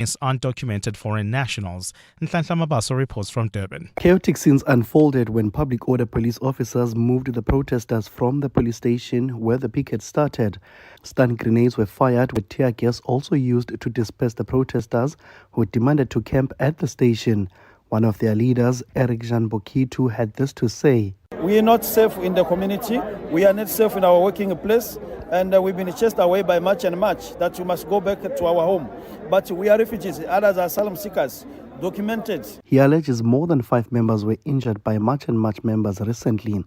undocumented foreign nationals. Nhlanhla Mabaso reports from Durban. Chaotic scenes unfolded when public order police officers moved the protesters from the police station where the picket started. Stun grenades were fired with tear gas also used to disperse the protesters who demanded to camp at the station. One of their leaders, Eric Jean Bokitu, had this to say. We are not safe in the community. We are not safe in our working place. And we've been chased away by much and much that we must go back to our home. But we are refugees, others are asylum seekers, documented. He alleges more than 5 members were injured by Much and Much members recently.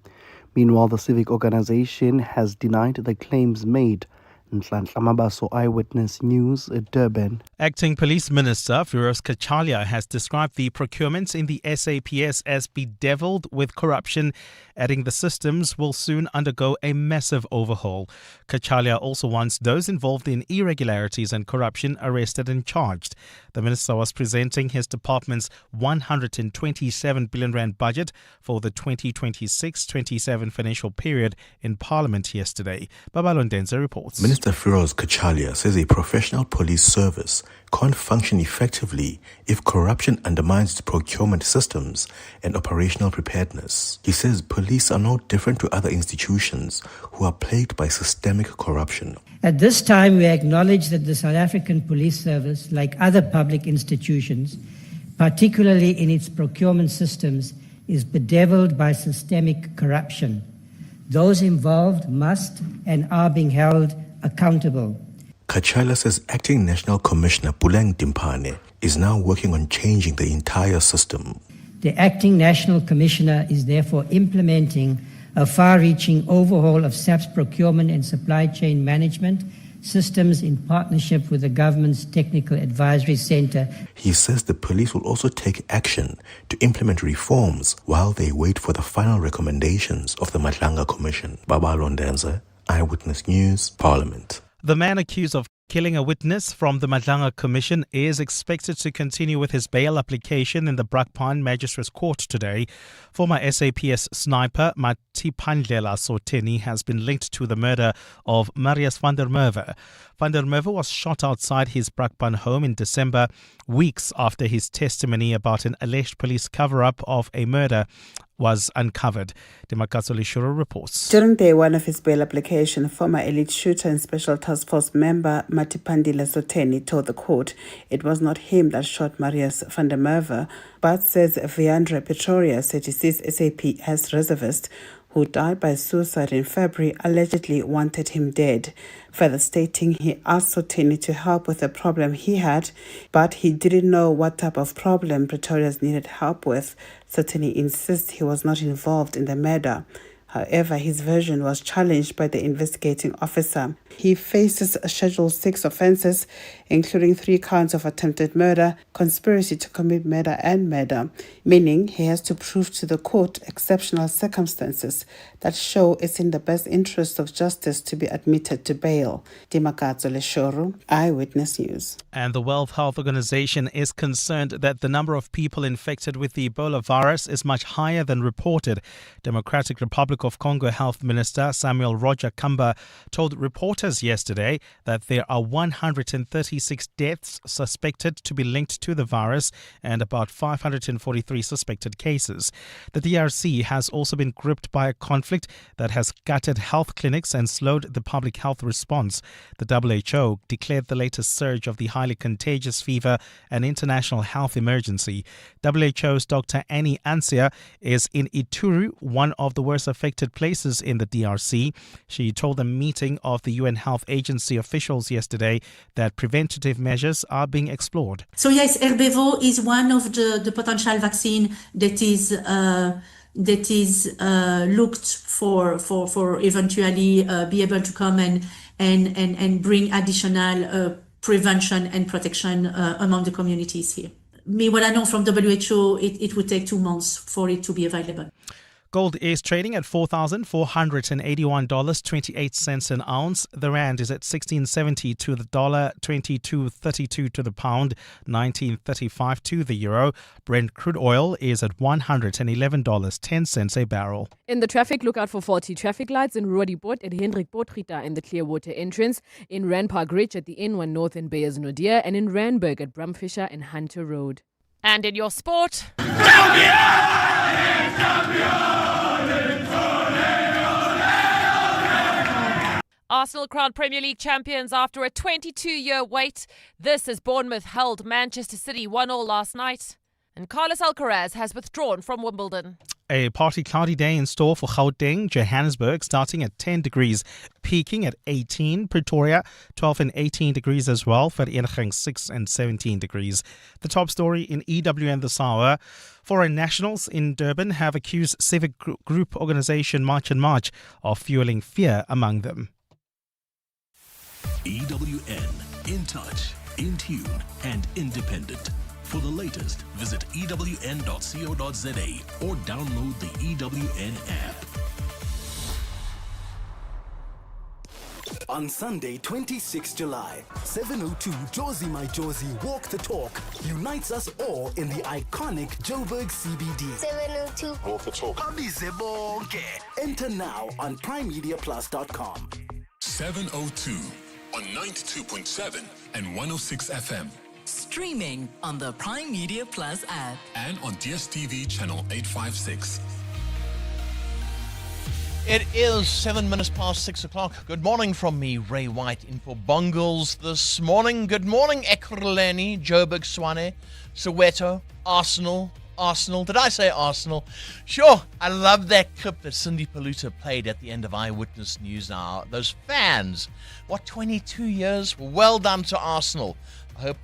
Meanwhile, the civic organization has denied the claims made. Nhlanhla Mabaso, Eyewitness News, Durban. Acting Police Minister Firoz Kachalia has described the procurement in the SAPS as bedeviled with corruption, adding the systems will soon undergo a massive overhaul. Kachalia also wants those involved in irregularities and corruption arrested and charged. The minister was presenting his department's 127 billion rand budget for the 2026-27 financial period in Parliament yesterday. Babalo Ndenza reports. Minister Firoz Kachalia says a professional police service can't function effectively if corruption undermines its procurement systems and operational preparedness. He says police are no different to other institutions who are plagued by systemic corruption. At this time, we acknowledge that the South African Police Service, like other public institutions, particularly in its procurement systems, is bedeviled by systemic corruption. Those involved must and are being held accountable. Kachalia says Acting National Commissioner Puleng Dimpane is now working on changing the entire system. The Acting National Commissioner is therefore implementing a far-reaching overhaul of SAPS procurement and supply chain management systems in partnership with the government's Technical Advisory Centre. He says the police will also take action to implement reforms while they wait for the final recommendations of the Madlanga Commission. Babalo Ndenza, Eyewitness News, Parliament. The man accused of killing a witness from the Mandela Commission is expected to continue with his bail application in the Brakpan Magistrates Court today. Former SAPS sniper Mandela Soteni has been linked to the murder of Marius van der Merwe. Van der Merwe was shot outside his Brakpan home in December, weeks after his testimony about an alleged police cover-up of a murder was uncovered. Demakatso Lishuro reports. During day one of his bail application, former elite shooter and Special Task Force member Mandela Soteni told the court it was not him that shot Marius van der Merwe, but says Viandre Pretorius, 36 SAPS reservist, who died by suicide in February, allegedly wanted him dead, further stating he asked Soteni to help with a problem he had, but he didn't know what type of problem Pretorius needed help with. Soteni insists he was not involved in the murder. However, his version was challenged by the investigating officer. He faces Schedule 6 offences, including 3 counts of attempted murder, conspiracy to commit murder and murder, meaning he has to prove to the court exceptional circumstances that show it's in the best interest of justice to be admitted to bail. Demakatso Leshoro, Eyewitness News. And the World Health Organization is concerned that the number of people infected with the Ebola virus is much higher than reported. Democratic Republic of Congo Health Minister Samuel Roger Kamba told reporters yesterday that there are 136 deaths suspected to be linked to the virus and about 543 suspected cases. The DRC has also been gripped by a conflict that has gutted health clinics and slowed the public health response. The WHO declared the latest surge of the highly contagious fever an international health emergency. WHO's Dr. Annie Ansia is in Ituri, one of the worst affected places in the DRC. She told a meeting of the UN Health Agency officials yesterday that preventative measures are being explored. So yes, Herbevo is one of the potential vaccine that is looked for eventually be able to come and bring additional prevention and protection among the communities here. What I know from WHO, it would take 2 months for it to be available. Gold is trading at $4,481.28 an ounce. The rand is at 16.70 to the dollar, 22.32 to the pound, 19.35 to the euro. Brent crude oil is at $111.10 a barrel. In the traffic, look out for faulty traffic lights in Roodepoort at Hendrik Potgieter in the Clearwater entrance, in Randpark Ridge at the N1 North in Beyers Naudé, and in Randburg at Brumfisher and Hunter Road. And in your sport, Arsenal crowned Premier League champions after a 22-year wait. This as Bournemouth held Manchester City 1-1 last night. And Carlos Alcaraz has withdrawn from Wimbledon. A partly cloudy day in store for Gauteng, Johannesburg, starting at 10 degrees, peaking at 18. Pretoria, 12 and 18 degrees as well. Vereeniging, 6 and 17 degrees. The top story in EWN this hour. Foreign nationals in Durban have accused civic group organisation March and March of fueling fear among them. EWN, in touch, in tune, and independent. For the latest, visit ewn.co.za or download the EWN app. On Sunday, 26 July, 7:02 Josie My Josie Walk the Talk unites us all in the iconic Joburg CBD. 7:02 Walk the Talk. Abize bonke. Enter now on primemediaplus.com. 7:02 on 92.7 and 106 FM. Streaming on the Prime Media Plus app. And on DSTV channel 856. It is 7 minutes past 6 o'clock. Good morning from me, Ray White, in for Bongles this morning. Good morning, Ekurhuleni, Joburg, Swane, Soweto, Arsenal. Did I say Arsenal? Sure, I love that clip that Cindy Paluta played at the end of Eyewitness News now. Those fans, 22 years? Well done to Arsenal. I hope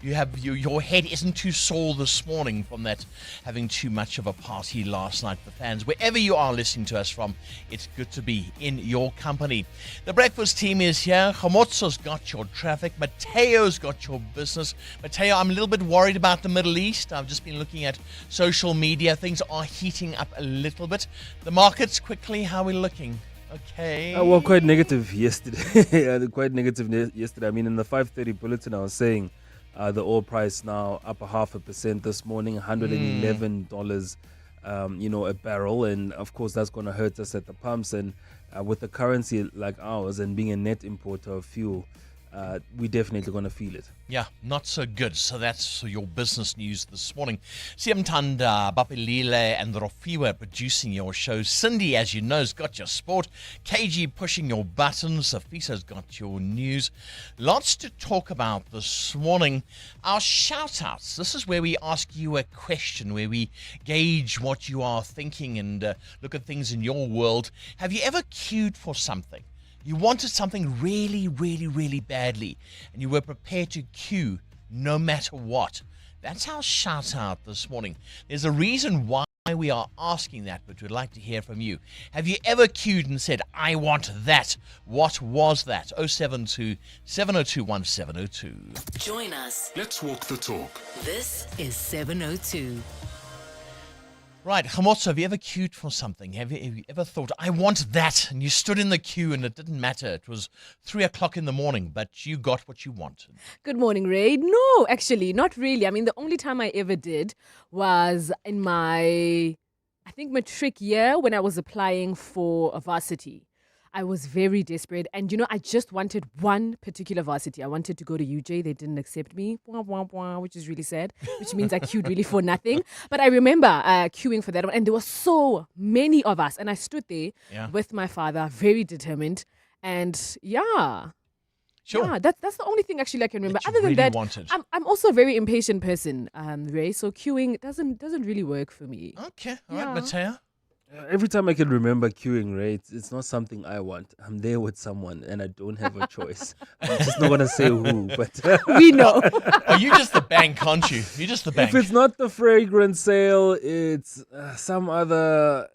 you have your head isn't too sore this morning from that having too much of a party last night. The fans, wherever you are listening to us from, it's good to be in your company. The breakfast team is here. Khomotso's got your traffic. Mateo's got your business. Mateo, I'm a little bit worried about the Middle East. I've just been looking at social media. Things are heating up a little bit. The markets, quickly, how are we looking? Okay. Well, quite negative yesterday. Quite negative yesterday. I mean, in the 5:30 bulletin, I was saying the oil price now up 0.5% this morning, $111, a barrel. And, of course, that's going to hurt us at the pumps. And with a currency like ours and being a net importer of fuel, we're definitely going to feel it. Yeah, not so good. So that's your business news this morning. Siamtanda, Bapilile and Rofiwa producing your show. Cindy, as you know, has got your sport. KG pushing your buttons. Safisa's got your news. Lots to talk about this morning. Our shout-outs. This is where we ask you a question, where we gauge what you are thinking and look at things in your world. Have you ever queued for something? You wanted something really, really, really badly, and you were prepared to queue no matter what. That's our shout out this morning. There's a reason why we are asking that, but we'd like to hear from you. Have you ever queued and said, I want that? What was that? 072 702 1702. Join us. Let's walk the talk. This is 7:02. Right, Khomotso, have you ever queued for something? Have you ever thought, I want that? And you stood in the queue and it didn't matter. It was 3 o'clock in the morning, but you got what you wanted. Good morning, Ray. No, actually, not really. I mean, the only time I ever did was in my, matric year when I was applying for a varsity. I was very desperate. And, I just wanted one particular varsity. I wanted to go to UJ. They didn't accept me, which is really sad, which means I queued really for nothing. But I remember queuing for that one. And there were so many of us. And I stood there with my father, very determined. And Sure. Yeah, that's the only thing actually I can remember. That Other than really that, wanted. I'm also a very impatient person, Ray. So queuing doesn't really work for me. Okay, all right, Mateo. Every time I can remember queuing, right, it's not something I want. I'm there with someone and I don't have a choice. I'm just not going to say who, but... we know. Oh, you just the bank, aren't you? You're just the bank. If it's not the fragrance sale, it's some other,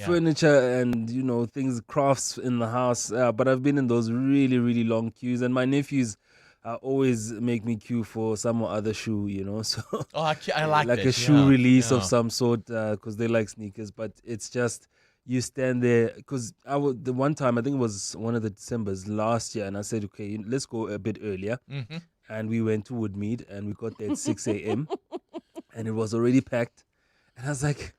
furniture and, things, crafts in the house. But I've been in those really, really long queues. And my nephews always make me queue for some other shoe, so I like like that, a shoe release yeah. of some sort, because they like sneakers. But it's just, you stand there, because the one time, I think it was one of the Decembers last year, and I said, okay, let's go a bit earlier. And we went to Woodmead, and we got there at 6 a.m. and it was already packed. And I was like,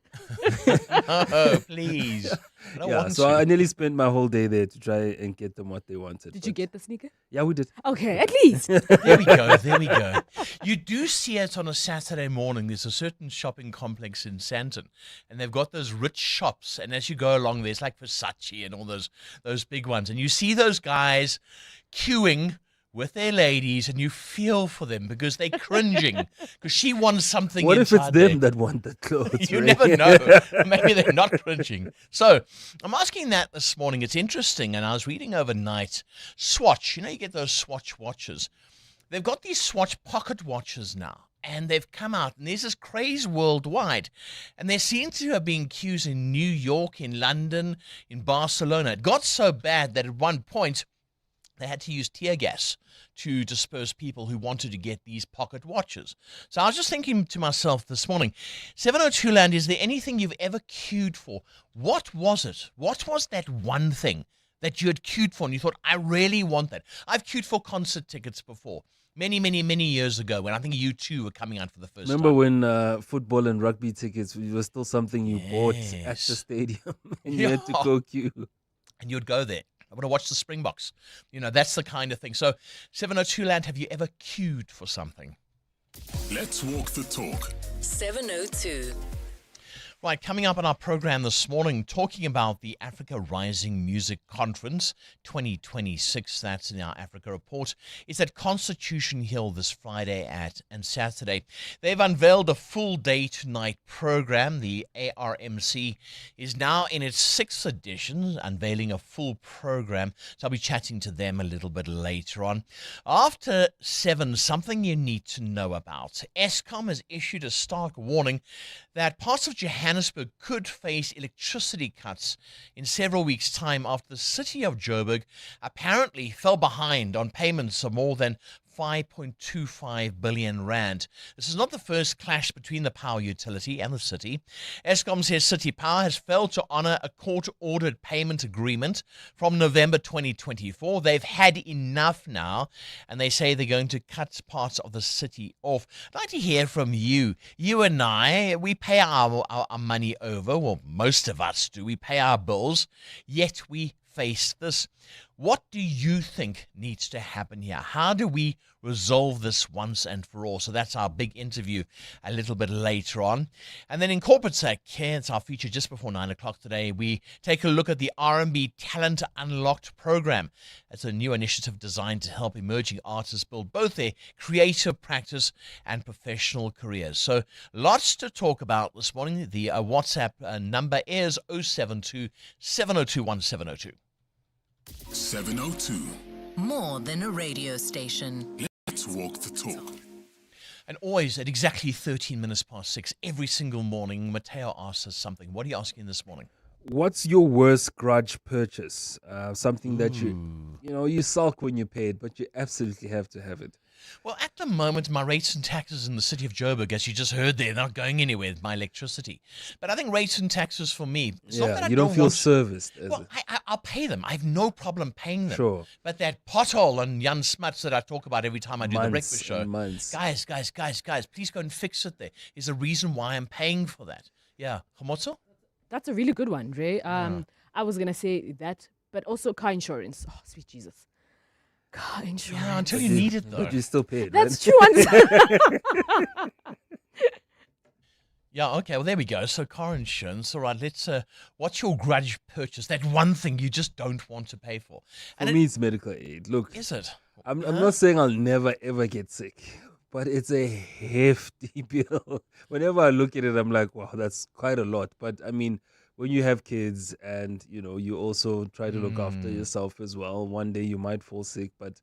oh, please. I nearly spent my whole day there to try and get them what they wanted. Did you get the sneaker? Yeah, we did. Okay, at least. There we go. You do see it on a Saturday morning. There's a certain shopping complex in Sandton, and they've got those rich shops. And as you go along, there's like Versace and all those big ones. And you see those guys queuing with their ladies, and you feel for them because they're cringing because she wants something. What if it's inside them that want the clothes? You right? never know. Maybe they're not cringing. So I'm asking that this morning. It's interesting, and I was reading overnight. Swatch, you get those Swatch watches. They've got these Swatch pocket watches now, and they've come out, and there's this craze worldwide. And there seem to have been queues in New York, in London, in Barcelona. It got so bad that at one point they had to use tear gas to disperse people who wanted to get these pocket watches. So I was just thinking to myself this morning, 702 Land, is there anything you've ever queued for? What was it? What was that one thing that you had queued for and you thought, I really want that? I've queued for concert tickets before. Many, many, many years ago when I think you two were coming out for the first time. Remember when football and rugby tickets was still something you bought at the stadium and you had to go queue? And you'd go there. I want to watch the Springboks. That's the kind of thing. So 702 Land, have you ever queued for something? Let's walk the talk. 702. Right, coming up on our program this morning, talking about the Africa Rising Music Conference 2026. That's in our Africa Report. It's at Constitution Hill this Friday and Saturday. They've unveiled a full day-to-night program. The ARMC is now in its 6th edition, unveiling a full program. So I'll be chatting to them a little bit later on. After 7, something you need to know about. Eskom has issued a stark warning that parts of Johannesburg could face electricity cuts in several weeks' time after the city of Joburg apparently fell behind on payments of more than 5.25 billion rand. This is not the first clash between the power utility and the city. Eskom says City Power has failed to honor a court-ordered payment agreement from November 2024. They've had enough now, and they say they're going to cut parts of the city off. I'd like to hear from you. You and I, we pay our money over, well, most of us do. We pay our bills, yet we face this. What do you think needs to happen here? How do we resolve this once and for all? So that's our big interview a little bit later on. And then in corporate care, it's our feature just before 9 o'clock today. We take a look at the R&B Talent Unlocked program. It's a new initiative designed to help emerging artists build both their creative practice and professional careers. So lots to talk about this morning. The WhatsApp number is 072 702 1702. 702. More than a radio station. Let's walk the talk. And always at exactly 13 minutes past 6, every single morning, Mateo asks us something. What are you asking this morning? What's your worst grudge purchase? Something that you sulk when you pay it, but you absolutely have to have it. Well, at the moment, my rates and taxes in the city of Joburg, as you just heard, they're not going anywhere with my electricity. But I think rates and taxes for me, it's not that I you don't feel want serviced. Well, I'll pay them. I have no problem paying them. Sure. But that pothole on Jan Smuts that I talk about every time I do the breakfast show, guys, please go and fix it there. Is a reason why I'm paying for that. Yeah. Khomotso? That's a really good one, Ray. I was going to say that, but also car insurance. Oh, sweet Jesus. Car insurance. Yeah, until you need it, though. But you still pay it, That's right? true. Yeah, okay, well, there we go. So car insurance. All right, let's, what's your grudge purchase? That one thing you just don't want to pay for. For me, it's medical aid. Look. Is it? I'm not saying I'll never, ever get sick, but it's a hefty bill. Whenever I look at it, I'm like, wow, that's quite a lot. But, I mean, when you have kids and, you also try to look after yourself as well, one day you might fall sick, but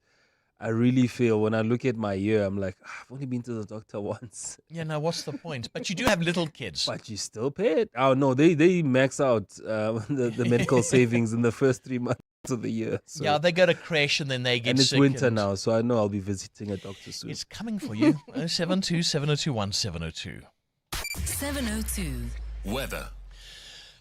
I really feel when I look at my year, I'm like, I've only been to the doctor once. Yeah, now what's the point? But you do have little kids. But you still pay it. Oh, no, they max out the medical savings in the first 3 months. of the year. So. Yeah, they go to crash and then they get and it's sick. winter now, so I know I'll be visiting a doctor soon. It's coming for you. 072 702 1702. 702. Weather.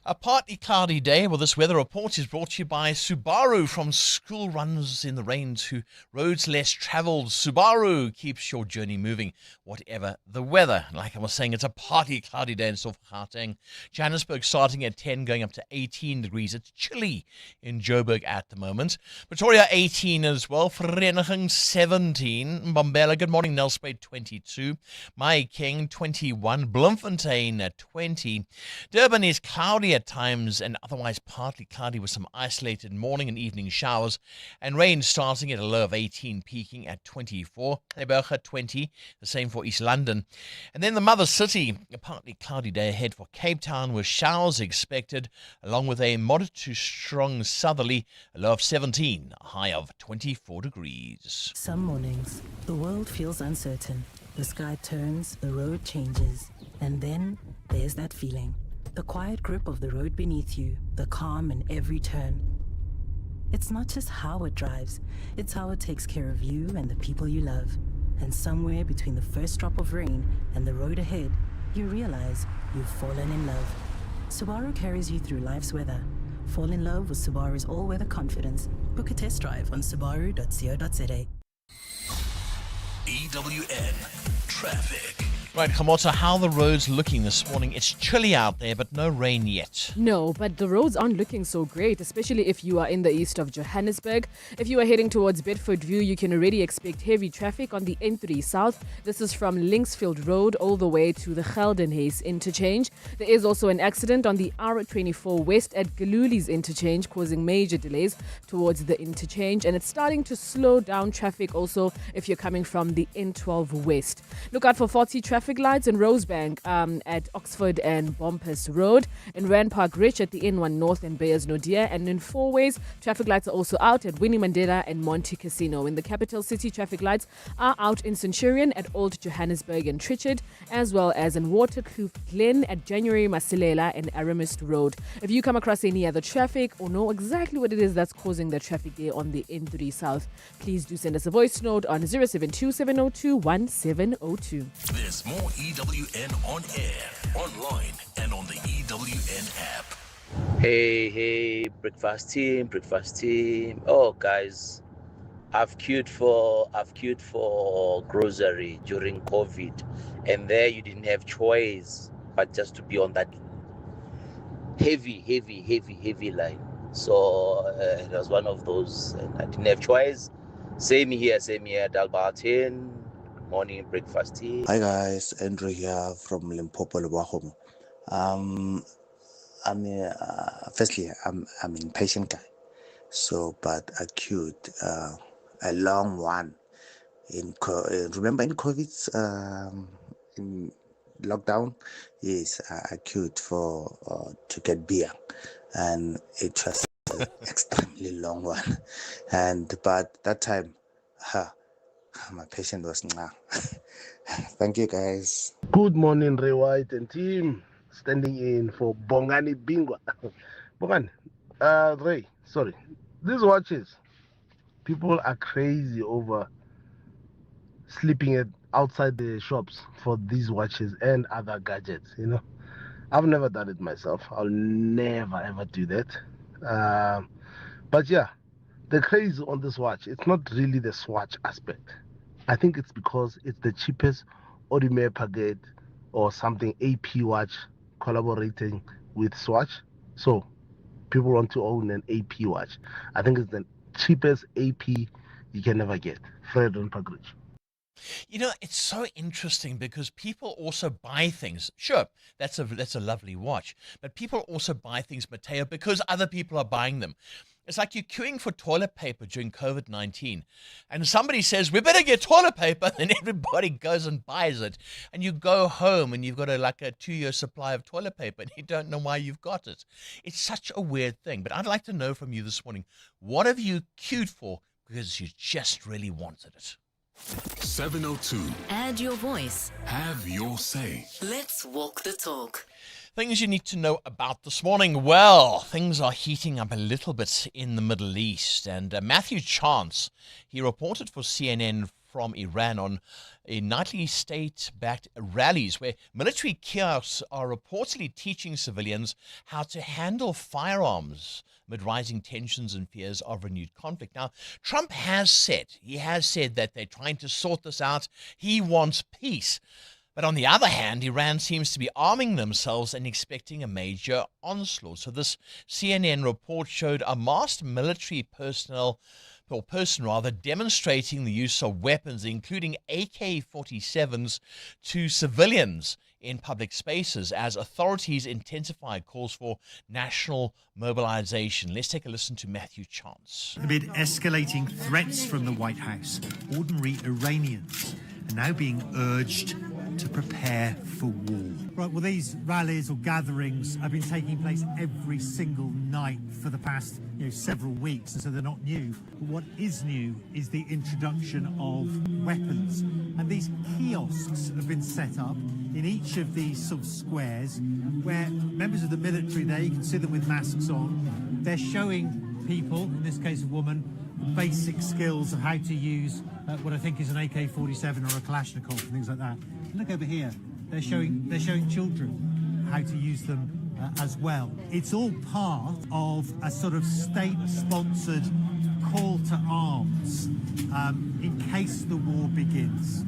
A partly cloudy day. Well, this weather report is brought to you by Subaru. From school runs in the rain to roads less travelled, Subaru keeps your journey moving, whatever the weather. Like I was saying, it's a partly cloudy day in South Gauteng. Johannesburg starting at 10, going up to 18 degrees. It's chilly in Joburg at the moment. Pretoria 18 as well. Vereniging 17. Mandela, good morning. Nelspruit 22. Mahikeng 21. Bloemfontein at 20. Durban is cloudy at times and otherwise partly cloudy with some isolated morning and evening showers, and rain starting at a low of 18, peaking at 24. Ebola 20, the same for East London. And then the mother city, a partly cloudy day ahead for Cape Town with showers expected, along with a moderate to strong southerly, a low of 17, a high of 24 degrees. Some mornings, the world feels uncertain. The sky turns, the road changes, and then there's that feeling. The quiet grip of the road beneath you, the calm in every turn. It's not just how it drives, it's how it takes care of you and the people you love. And somewhere between the first drop of rain and the road ahead, you realize you've fallen in love. Subaru carries you through life's weather. Fall in love with Subaru's all-weather confidence. Book a test drive on subaru.co.za. EWN Traffic. Right, Kamota, how are the roads looking this morning? It's chilly out there, but no rain yet. No, but the roads aren't looking so great, especially if you are in the east of Johannesburg. If you are heading towards Bedford View, you can already expect heavy traffic on the N3 South. This is from Linksfield Road all the way to the Geldenhuys interchange. There is also an accident on the R24 West at Galuli's interchange, causing major delays towards the interchange. And it's starting to slow down traffic also if you're coming from the N12 West. Look out for faulty traffic lights in Rosebank at Oxford and Bompus Road, in Rand Park Rich at the N1 North and Beyers Naudé, and in Four Ways, traffic lights are also out at Winnie Mandela and Monte Casino. In the capital city, traffic lights are out in Centurion at Old Johannesburg and Trichard, as well as in Waterkloof Glen at January Masilela and Aramist Road. If you come across any other traffic or know exactly what it is that's causing the traffic there on the N3 South, please do send us a voice note on 072 702 1702. There's more EWN on air, online, and on the EWN app. Hey, breakfast team. Oh, guys, I've queued for grocery during COVID, and there you didn't have choice but just to be on that heavy line. So it was one of those, and I didn't have choice. Same here, Dalbarton. Morning breakfast tea. Hi guys, Andrew here from Limpopo, Lubahom. Firstly, I'm an impatient guy, so but acute, a long one. Remember in COVID, in lockdown, yes, acute for to get beer, and it was an extremely long one, but that time, my patient was now. Thank you, guys. Good morning, Ray White and team. Standing in for Bongani Bingwa. Bongani, Ray, sorry. These watches, people are crazy over sleeping outside the shops for these watches and other gadgets, you know. I've never done it myself. I'll never, ever do that. But yeah, the craze on this watch, it's not really the swatch aspect. I think it's because it's the cheapest Audemars Piguet or something AP watch collaborating with Swatch. So people want to own an AP watch. I think it's the cheapest AP you can ever get. Fred and Pagridge. You know, it's so interesting because people also buy things. Sure, that's a lovely watch, but people also buy things, Mateo, because other people are buying them. It's like you're queuing for toilet paper during COVID-19 and somebody says, we better get toilet paper, and everybody goes and buys it. And you go home and you've got a 2-year supply of toilet paper and you don't know why you've got it. It's such a weird thing. But I'd like to know from you this morning, what have you queued for because you just really wanted it? 702. Add your voice. Have your say. Let's walk the talk. Things you need to know about this morning. Well, things are heating up a little bit in the Middle East. And Matthew Chance, he reported for CNN from Iran on a nightly state-backed rallies where military kiosks are reportedly teaching civilians how to handle firearms amid rising tensions and fears of renewed conflict. Now, Trump has said that they're trying to sort this out. He wants peace. But on the other hand, Iran seems to be arming themselves and expecting a major onslaught. So this CNN report showed a masked military person demonstrating the use of weapons, including AK-47s, to civilians in public spaces as authorities intensify calls for national mobilization. Let's take a listen to Matthew Chance. Amid escalating threats from the White House, ordinary Iranians are now being urged to prepare for war. Right, well, these rallies or gatherings have been taking place every single night for the past several weeks, and so they're not new. But what is new is the introduction of weapons. And these kiosks have been set up in each of these sort of squares where members of the military there, you can see them with masks on, they're showing people, in this case a woman, basic skills of how to use what I think is an AK-47 or a Kalashnikov and things like that. Look over here, they're showing children how to use them as well. It's all part of a sort of state-sponsored call to arms in case the war begins.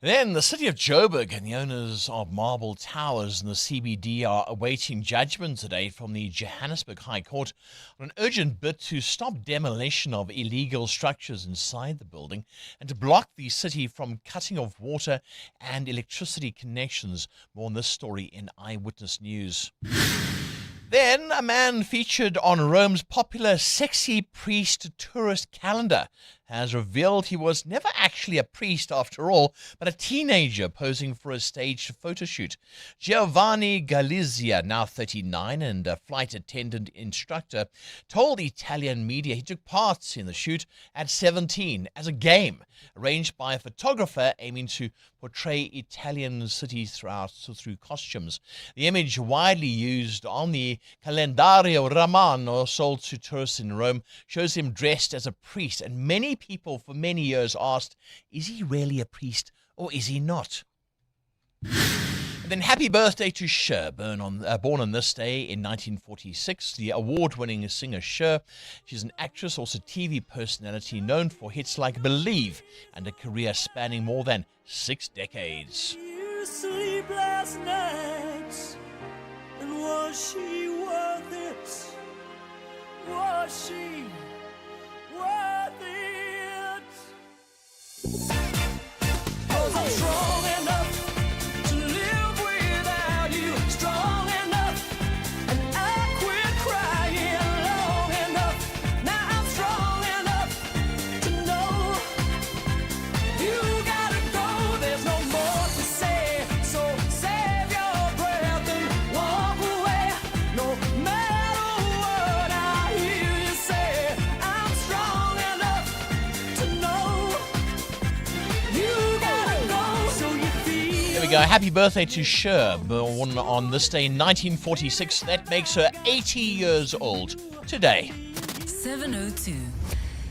Then the city of Joburg and the owners of Marble Towers in the CBD are awaiting judgment today from the Johannesburg High Court on an urgent bid to stop demolition of illegal structures inside the building and to block the city from cutting off water and electricity connections. More on this story in Eyewitness News. Then a man featured on Rome's popular Sexy Priest tourist calendar has revealed he was never actually a priest after all, but a teenager posing for a staged photo shoot. Giovanni Galizia, now 39 and a flight attendant instructor, told Italian media he took part in the shoot at 17 as a game arranged by a photographer aiming to portray Italian cities through costumes. The image, widely used on the Calendario Romano sold to tourists in Rome, shows him dressed as a priest, and many people for many years asked, is he really a priest or is he not? And then happy birthday to Cher, born on this day in 1946, the award-winning singer Cher. She's an actress, also TV personality, known for hits like Believe and a career spanning more than 6 decades. You sleep last night, and was she worth it? Was she worth it? 'Cause I'm strong enough to live without you, strong enough, and I quit crying long enough. Now I'm strong enough to know you gotta go, there's no more to say, so save your breath and walk away. No matter what I hear you say, I'm strong enough to know you gotta go, so you feel. There we go. Happy birthday to Cher, born on this day in 1946. That makes her 80 years old today. 702.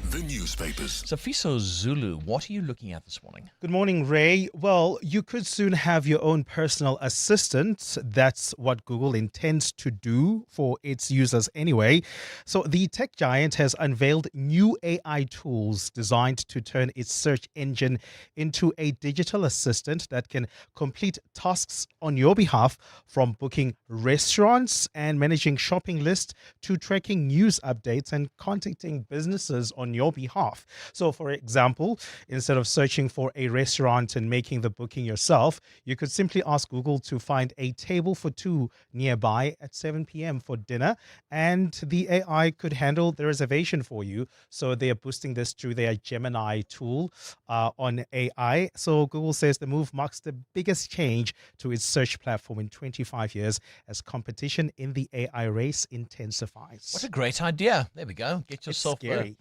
The newspapers. Safiso Zulu, what are you looking at this morning? Good morning, Ray. Well, you could soon have your own personal assistant. That's what Google intends to do for its users anyway. So the tech giant has unveiled new AI tools designed to turn its search engine into a digital assistant that can complete tasks on your behalf, from booking restaurants and managing shopping lists to tracking news updates and contacting businesses on your behalf. So, for example, instead of searching for a restaurant and making the booking yourself, you could simply ask Google to find a table for two nearby at 7 p.m. for dinner, and the AI could handle the reservation for you. So they are boosting this through their Gemini tool on AI. So Google says the move marks the biggest change to its search platform in 25 years as competition in the AI race intensifies. What a great idea. There we go. Get yourself scary.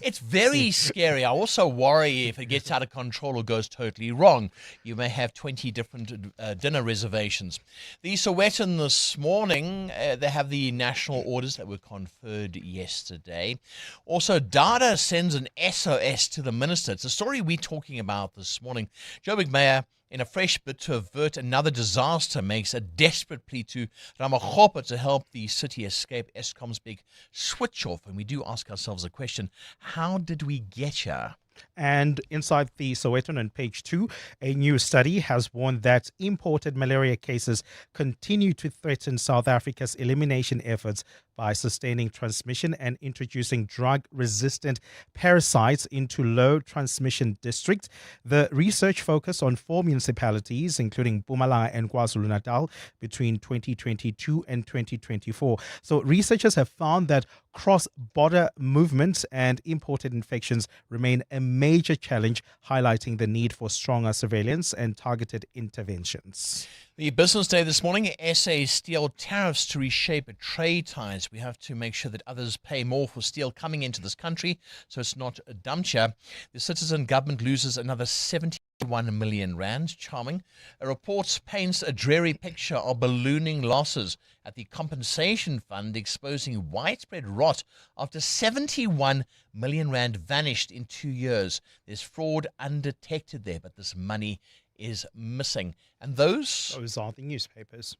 It's very scary. I also worry if it gets out of control or goes totally wrong. You may have 20 different dinner reservations. The Sowetan this morning, they have the national orders that were conferred yesterday. Also, Dada sends an SOS to the minister. It's a story we're talking about this morning. Joburg Mayor, in a fresh bid to avert another disaster, makes a desperate plea to Ramakgopa to help the city escape Eskom's big switch off. And we do ask ourselves a question: how did we get here? And inside the Sowetan on page 2, a new study has warned that imported malaria cases continue to threaten South Africa's elimination efforts by sustaining transmission and introducing drug-resistant parasites into low-transmission districts. The research focused on 4 municipalities, including Mpumalanga and KwaZulu-Natal, between 2022 and 2024. So researchers have found that cross-border movements and imported infections remain a major challenge, highlighting the need for stronger surveillance and targeted interventions. The business day this morning, SA steel tariffs to reshape trade ties. We have to make sure that others pay more for steel coming into this country, so it's not dumped here. The citizen government loses another 71 million rand. Charming. A report paints a dreary picture of ballooning losses at the compensation fund, exposing widespread rot after 71 million rand vanished in 2 years. There's fraud undetected there, but this money is missing. And those are the newspapers.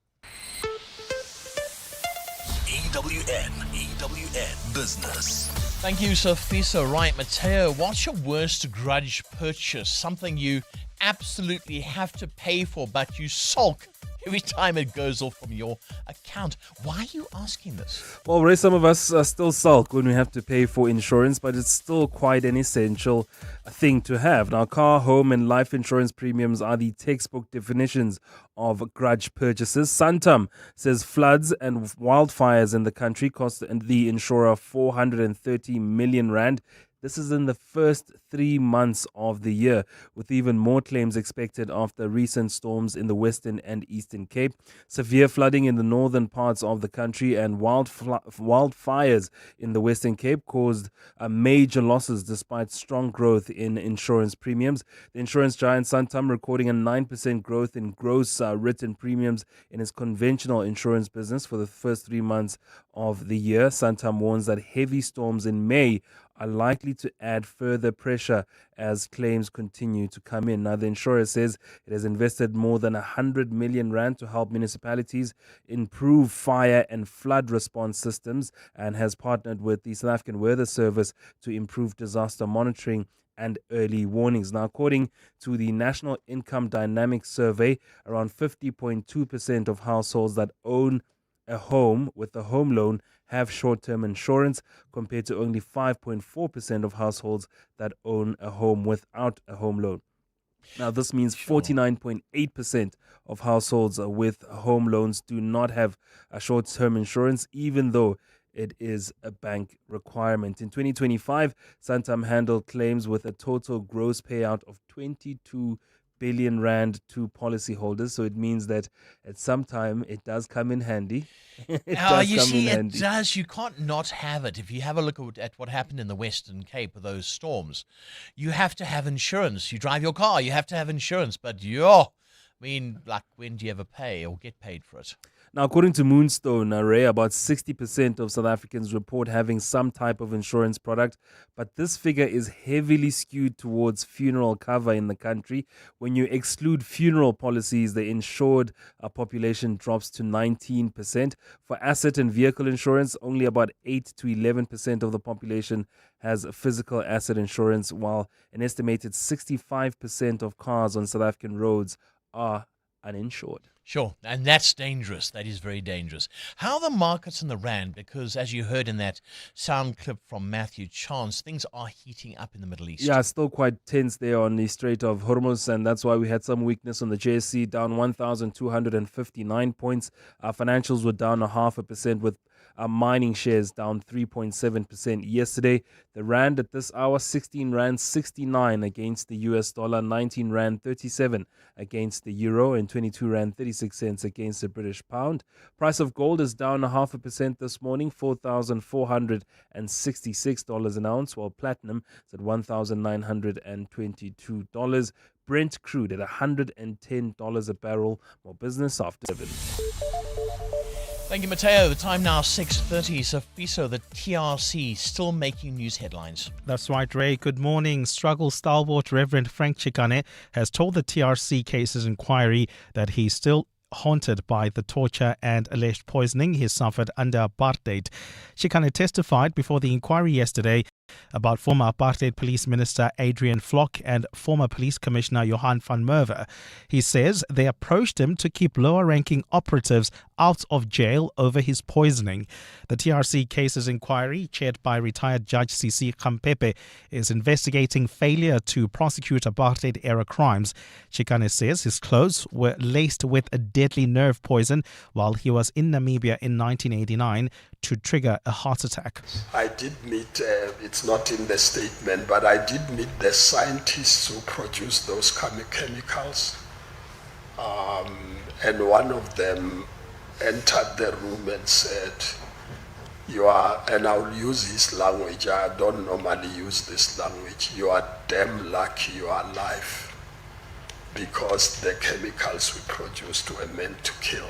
EWN Business. Thank you, Sophisa. Right, Mateo, what's your worst grudge purchase? Something you absolutely have to pay for, but you sulk every time it goes off from your account. Why are you asking this? Well, Ray, some of us still sulk when we have to pay for insurance, but it's still quite an essential thing to have. Now, car, home, and life insurance premiums are the textbook definitions of grudge purchases. Santam says floods and wildfires in the country cost the insurer 430 million rand. This is in the first 3 months of the year, with even more claims expected after recent storms in the Western and Eastern Cape. Severe flooding in the northern parts of the country and wildfires in the Western Cape caused major losses despite strong growth in insurance premiums. The insurance giant Santam recording a 9% growth in gross written premiums in its conventional insurance business for the first 3 months of the year. Santam warns that heavy storms in May are likely to add further pressure as claims continue to come in. Now, the insurer says it has invested more than 100 million rand to help municipalities improve fire and flood response systems and has partnered with the South African Weather Service to improve disaster monitoring and early warnings. Now, according to the National Income Dynamics Survey, around 50.2% of households that own a home with a home loan have short-term insurance, compared to only 5.4% of households that own a home without a home loan. Now, this means 49.8% of households with home loans do not have a short-term insurance, even though it is a bank requirement. In 2025, Santam handled claims with a total gross payout of 22 billion rand to policyholders. So it means that at some time it does come in handy. It does. You can't not have it. If you have a look at what happened in the Western Cape with those storms, you have to have insurance. You drive your car, you have to have insurance. But when do you ever pay or get paid for it? Now, according to Moonstone Array, about 60% of South Africans report having some type of insurance product, but this figure is heavily skewed towards funeral cover in the country. When you exclude funeral policies, the insured population drops to 19%. For asset and vehicle insurance, only about 8 to 11% of the population has physical asset insurance, while an estimated 65% of cars on South African roads are uninsured. Sure, and that's dangerous. That is very dangerous. How are the markets in the rand? Because as you heard in that sound clip from Matthew Chance, things are heating up in the Middle East. Yeah, still quite tense there on the Strait of Hormuz, and that's why we had some weakness on the JSE, down 1,259 points. Our financials were down 0.5%, with Mining shares down 3.7% yesterday. The rand at this hour, 16 rand 69 against the US dollar, 19 rand 37 against the euro, and 22 rand 36 cents against the British pound. Price of gold is down 0.5% this morning, $4,466 an ounce, while platinum is at $1,922. Brent crude at $110 a barrel. More business after 7. Thank you, Mateo. The time now 6:30. Sofiso, the TRC still making news headlines. That's right, Ray. Good morning. Struggle stalwart Reverend Frank Chikane has told the TRC cases inquiry that he's still haunted by the torture and alleged poisoning he suffered under apartheid. Chikane testified before the inquiry yesterday about former apartheid police minister Adrian Flock and former police commissioner Johan van Merwe. He says they approached him to keep lower-ranking operatives out of jail over his poisoning. The TRC cases inquiry, chaired by retired Judge CC Kampepe, is investigating failure to prosecute apartheid-era crimes. Chikane says his clothes were laced with a deadly nerve poison while he was in Namibia in 1989 to trigger a heart attack. I did meet, it's not in the statement, but I did meet the scientists who produced those chemicals. And one of them entered the room and said, "You are," and I'll use his language, I don't normally use this language, "You are damn lucky you are alive, because the chemicals we produced were meant to kill."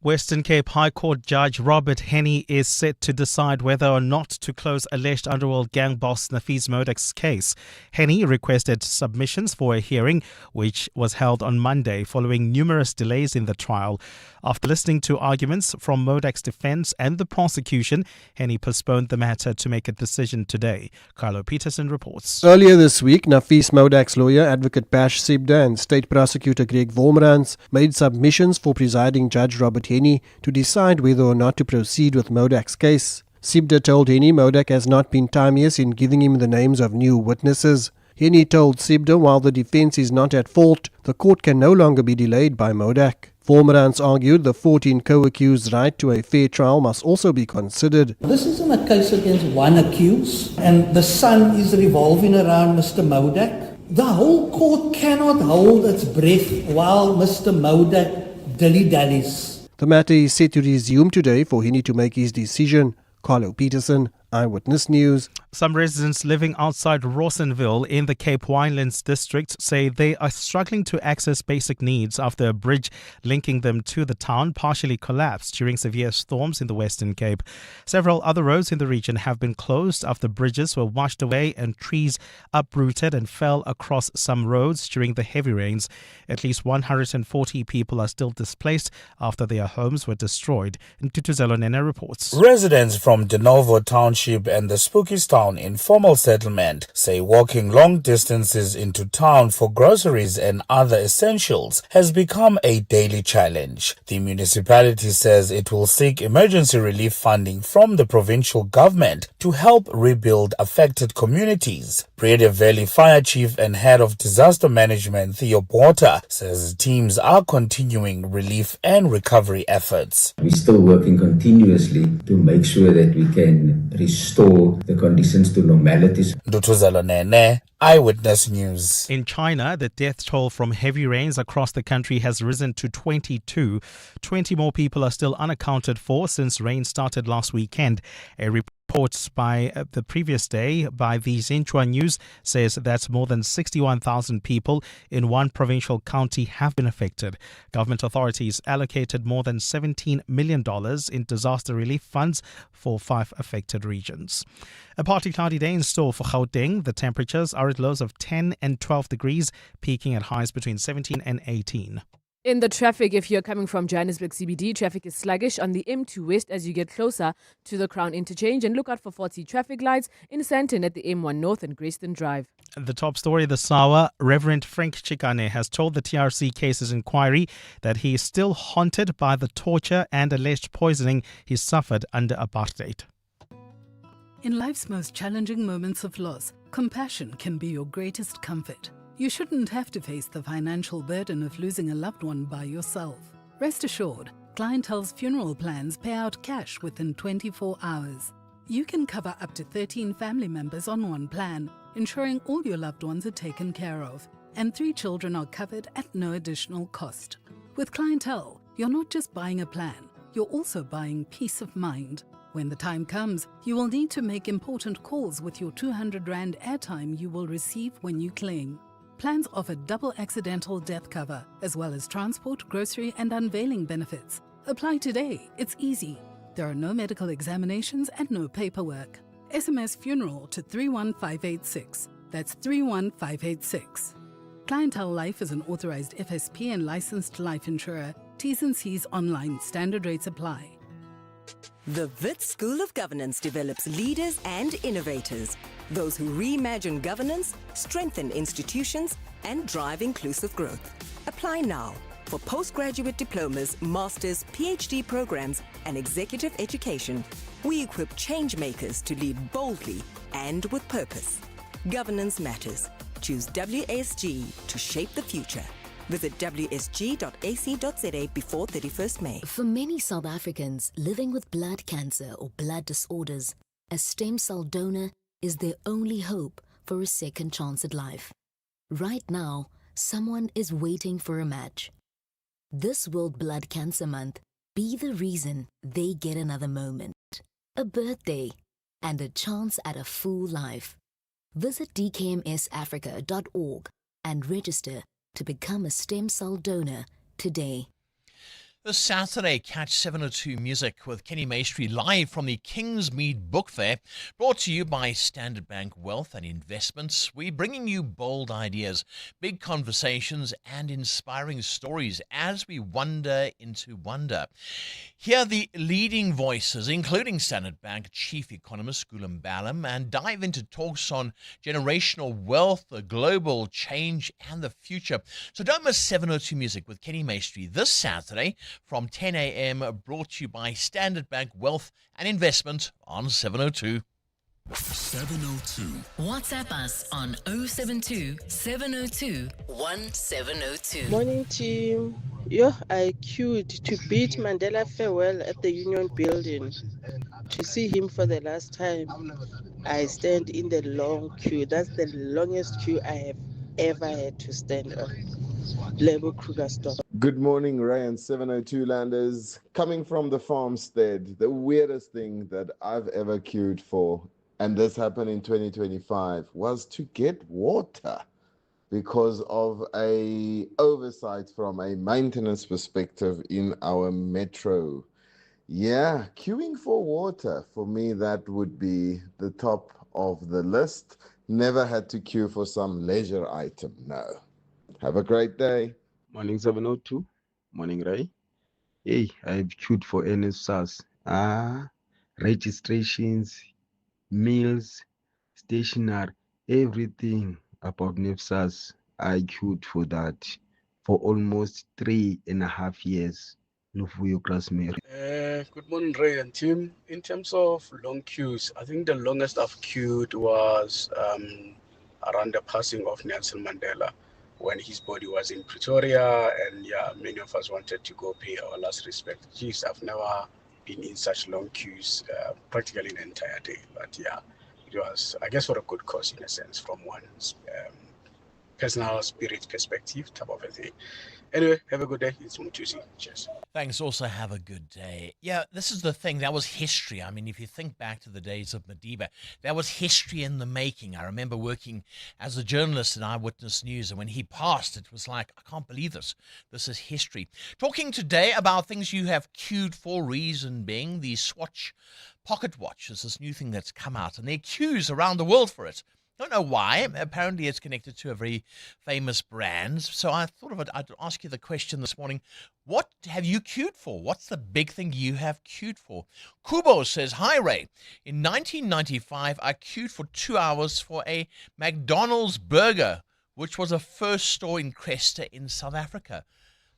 Western Cape High Court Judge Robert Henney is set to decide whether or not to close alleged underworld gang boss Nafis Modek's case. Henney requested submissions for a hearing, which was held on Monday following numerous delays in the trial. After listening to arguments from Modek's defense and the prosecution, Henney postponed the matter to make a decision today. Carlo Peterson reports. Earlier this week, Nafis Modek's lawyer, Advocate Bash Sibda, and State Prosecutor Greg Vormerans made submissions for presiding Judge Robert Henney to decide whether or not to proceed with Modek's case. Sibda told Henney Modek has not been timeous in giving him the names of new witnesses. Henney told Sibda while the defense is not at fault, the court can no longer be delayed by Modek. Vormerans argued the 14 co-accused's right to a fair trial must also be considered. This isn't a case against one accused, and the sun is revolving around Mr. Modek. The whole court cannot hold its breath while Mr. Modek dilly-dallies. The matter is set to resume today for Henney to make his decision. Carlo Peterson, Eyewitness News. Some residents living outside Rawsonville in the Cape Winelands district say they are struggling to access basic needs after a bridge linking them to the town partially collapsed during severe storms in the Western Cape. Several other roads in the region have been closed after bridges were washed away and trees uprooted and fell across some roads during the heavy rains. At least 140 people are still displaced after their homes were destroyed. Ntutuzelo Nene reports. Residents from De Novo Township and the Spookystown informal settlement say walking long distances into town for groceries and other essentials has become a daily challenge. The municipality says it will seek emergency relief funding from the provincial government to help rebuild affected communities. Breda Valley Fire Chief and Head of Disaster Management Theo Porter says teams are continuing relief and recovery efforts. We're still working continuously to make sure that we can restore the conditions to normalities. Ndutuzelo Nene, Eyewitness News. In China, the death toll from heavy rains across the country has risen to 22. 20 more people are still unaccounted for since rain started last weekend. A report by the previous day by the Xinhua News says that more than 61,000 people in one provincial county have been affected. Government authorities allocated more than $17 million in disaster relief funds for 5 affected regions. A partly cloudy day in store for Gauteng. The temperatures are at lows of 10 and 12 degrees, peaking at highs between 17 and 18. In the traffic, if you're coming from Johannesburg CBD, traffic is sluggish on the M2 West as you get closer to the Crown Interchange, and look out for 40 traffic lights in Sandton at the M1 North and Grayston Drive. The top story this hour, Reverend Frank Chikane has told the TRC cases inquiry that he is still haunted by the torture and alleged poisoning he suffered under apartheid. In life's most challenging moments of loss, compassion can be your greatest comfort. You shouldn't have to face the financial burden of losing a loved one by yourself. Rest assured, Clientele's funeral plans pay out cash within 24 hours. You can cover up to 13 family members on one plan, ensuring all your loved ones are taken care of, and 3 children are covered at no additional cost. With Clientele, you're not just buying a plan, you're also buying peace of mind. When the time comes, you will need to make important calls with your 200 Rand airtime you will receive when you claim. Plans offer double accidental death cover, as well as transport, grocery, and unveiling benefits. Apply today. It's easy. There are no medical examinations and no paperwork. SMS funeral to 31586. That's 31586. Clientele Life is an authorized FSP and licensed life insurer. T's and C's online. Standard rates apply. The Wits School of Governance develops leaders and innovators, those who reimagine governance, strengthen institutions, and drive inclusive growth. Apply now for postgraduate diplomas, masters, PhD programs, and executive education. We equip change makers to lead boldly and with purpose. Governance matters. Choose WSG to shape the future. Visit wsg.ac.za before 31st May. For many South Africans living with blood cancer or blood disorders, a stem cell donor is their only hope for a second chance at life. Right now, someone is waiting for a match. This World Blood Cancer Month, be the reason they get another moment, a birthday, and a chance at a full life. Visit dkmsafrica.org and register to become a stem cell donor today. This Saturday, catch 702 Music with Kenny Maestri live from the Kingsmead Book Fair, brought to you by Standard Bank Wealth and Investments. We're bringing you bold ideas, big conversations, and inspiring stories as we wander into wonder. Hear the leading voices, including Standard Bank Chief Economist Gulam Balam, and dive into talks on generational wealth, the global change, and the future. So don't miss 702 Music with Kenny Maestri this Saturday from 10 a.m. brought to you by Standard Bank Wealth and Investment on 702. 702. WhatsApp us on 072 702 1702. Morning, team. I queued to bid Mandela farewell at the Union Building to see him for the last time. I stand in the long queue. That's the longest queue I have ever had to stand on. Lebo Kruger stop. Good morning, Ryan 702 landers. Coming from the farmstead, the weirdest thing that I've ever queued for, and this happened in 2025, was to get water because of a oversight from a maintenance perspective in our metro. Yeah, queuing for water, for me, that would be the top of the list. Never had to queue for some leisure item, no. Have a great day. Morning 702. Morning Ray. Hey, I've queued for NSAS. Registrations, meals, stationery, everything about NSAS. I queued for that for almost 3.5 years. Lufuyo Krasmere. Good morning, Ray and team. In terms of long queues, I think the longest I've queued was around the passing of Nelson Mandela, when his body was in Pretoria, and many of us wanted to go pay our last respect. Jeez, I've never been in such long queues, practically an entire day. But it was, I guess, for a good cause in a sense, from one's personal spirit perspective, type of a thing. Anyway, have a good day. It's Mutusi. Cheers. Thanks. Also have a good day. Yeah, this is the thing. That was history. I mean, if you think back to the days of Madiba, that was history in the making. I remember working as a journalist in Eyewitness News, and when he passed, it was like, I can't believe this. This is history. Talking today about things you have queued for, reason being the Swatch Pocket Watch is this new thing that's come out, and there are queues around the world for it. Don't know why. Apparently it's connected to a very famous brand. So I thought of it. I'd ask you the question this morning. What have you queued for? What's the big thing you have queued for? Kubo says, hi, Ray. In 1995, I queued for 2 hours for a McDonald's burger, which was a first store in Cresta in South Africa.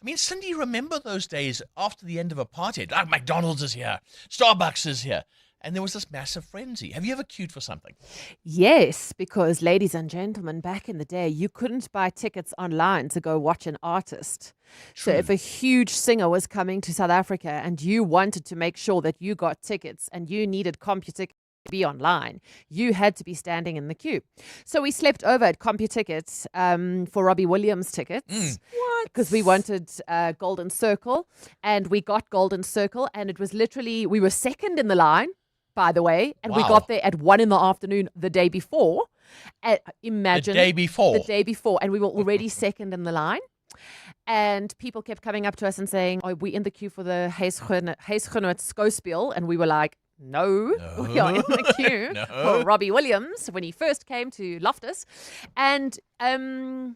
I mean, Cindy, remember those days after the end of apartheid? Like, McDonald's is here. Starbucks is here. and there was this massive frenzy. Have you ever queued for something? Yes, because ladies and gentlemen, back in the day, you couldn't buy tickets online to go watch an artist. So if a huge singer was coming to South Africa and you wanted to make sure that you got tickets and you needed CompuTicket to be online, you had to be standing in the queue. So we slept over at CompuTicket for Robbie Williams tickets. What? Because we wanted Golden Circle, and we got Golden Circle, and it was literally, we were second in the line, by the way, and we got there at 1 p.m. the day before. Imagine. The day before? The day before, and we were already second in the line. And people kept coming up to us and saying, "Oh, we're in the queue for the Huisgenoot Skouspel," and we were like, No, we are in the queue for Robbie Williams when he first came to Loftus. And and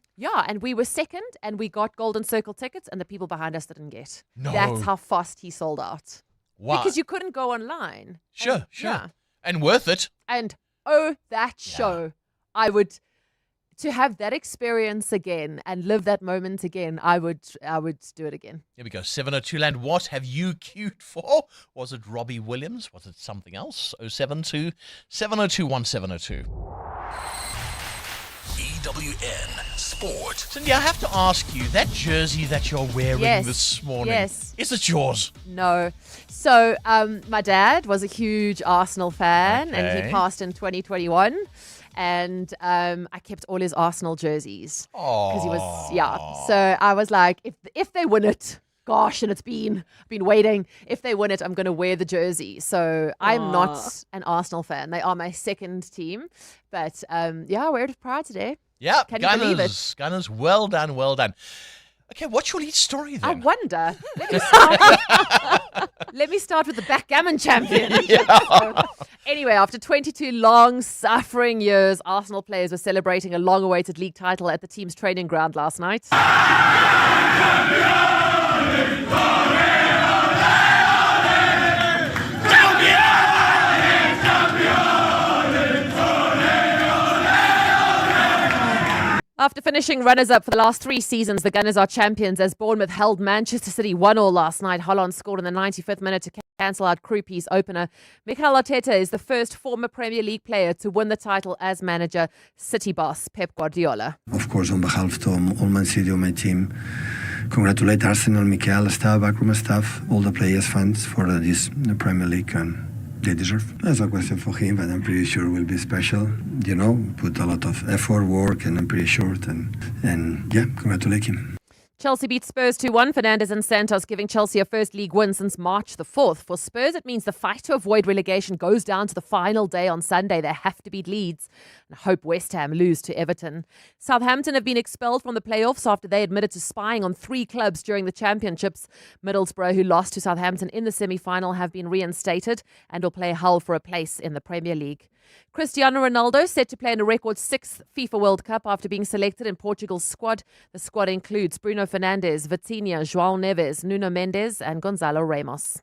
we were second, and we got Golden Circle tickets, and the people behind us didn't get. No. That's how fast he sold out. Wow. Because you couldn't go online. Sure. Yeah. And worth it. And that show, to have that experience again and live that moment again, I would do it again. Here we go. 702 Land. What have you queued for? Was it Robbie Williams? Was it something else? 072 702 1702. EWN Sport. Cindy, I have to ask you, that jersey that you're wearing this morning, is it yours? No. So my dad was a huge Arsenal fan, and he passed in 2021. And I kept all his Arsenal jerseys because he was, So I was like, if they win it, gosh, and I've been waiting. If they win it, I'm going to wear the jersey. So I'm not an Arsenal fan. They are my second team, but I wear it with pride today. Yeah, can you believe it? Gunners, well done, well done. Okay, what's your lead story then? I wonder. Let me start with the backgammon champion. Anyway, after 22 long, suffering years, Arsenal players were celebrating a long-awaited league title at the team's training ground last night. After finishing runners-up for the last 3 seasons, the Gunners are champions as Bournemouth held Manchester City 1-1 last night. Holland scored in the 95th minute to cancel out Krupi's opener. Mikel Arteta is the first former Premier League player to win the title as manager. City boss Pep Guardiola. Of course, on behalf of all Man City, my team, congratulate Arsenal, Mikel, staff, backroom staff, all the players, fans for this Premier League. And they deserve. That's a question for him, but I'm pretty sure it will be special. You know, put a lot of effort, work, and I'm pretty sure. And congratulate him. Chelsea beat Spurs 2-1. Fernandes and Santos giving Chelsea a first league win since March the 4th. For Spurs, it means the fight to avoid relegation goes down to the final day on Sunday. They have to beat Leeds and hope West Ham lose to Everton. Southampton have been expelled from the playoffs after they admitted to spying on 3 clubs during the championships. Middlesbrough, who lost to Southampton in the semi-final, have been reinstated and will play Hull for a place in the Premier League. Cristiano Ronaldo set to play in a record 6th FIFA World Cup after being selected in Portugal's squad. The squad includes Bruno Fernandes, Vitinha, João Neves, Nuno Mendes and Gonzalo Ramos.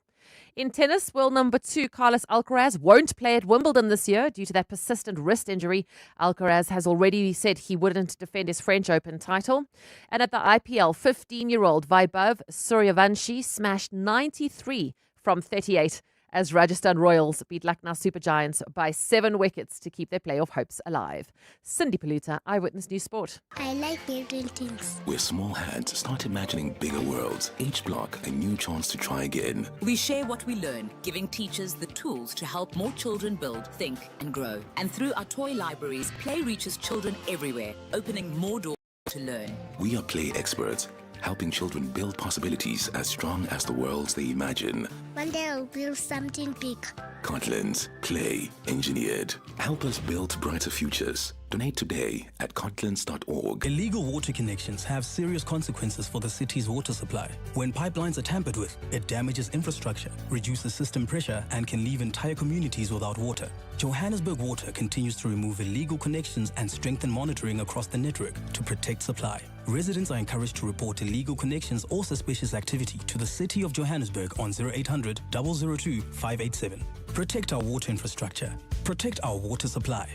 In tennis, world number 2 Carlos Alcaraz won't play at Wimbledon this year due to that persistent wrist injury. Alcaraz has already said he wouldn't defend his French Open title. And at the IPL, 15-year-old Vaibhav Suryavanshi smashed 93 from 38 as Rajasthan Royals beat Lucknow Super Giants by 7 wickets to keep their playoff hopes alive. Cindy Paluta, Eyewitness News Sport. I like building things. Where small hands start imagining bigger worlds. Each block a new chance to try again. We share what we learn, giving teachers the tools to help more children build, think and grow. And through our toy libraries, play reaches children everywhere, opening more doors to learn. We are play experts, helping children build possibilities as strong as the worlds they imagine. One day I'll build something big. Cortland's Play Engineered. Help us build brighter futures. Donate today at cortlands.org. Illegal water connections have serious consequences for the city's water supply. When pipelines are tampered with, it damages infrastructure, reduces system pressure, and can leave entire communities without water. Johannesburg Water continues to remove illegal connections and strengthen monitoring across the network to protect supply. Residents are encouraged to report illegal connections or suspicious activity to the City of Johannesburg on 0800 002 587. Protect our water infrastructure. Protect our water supply.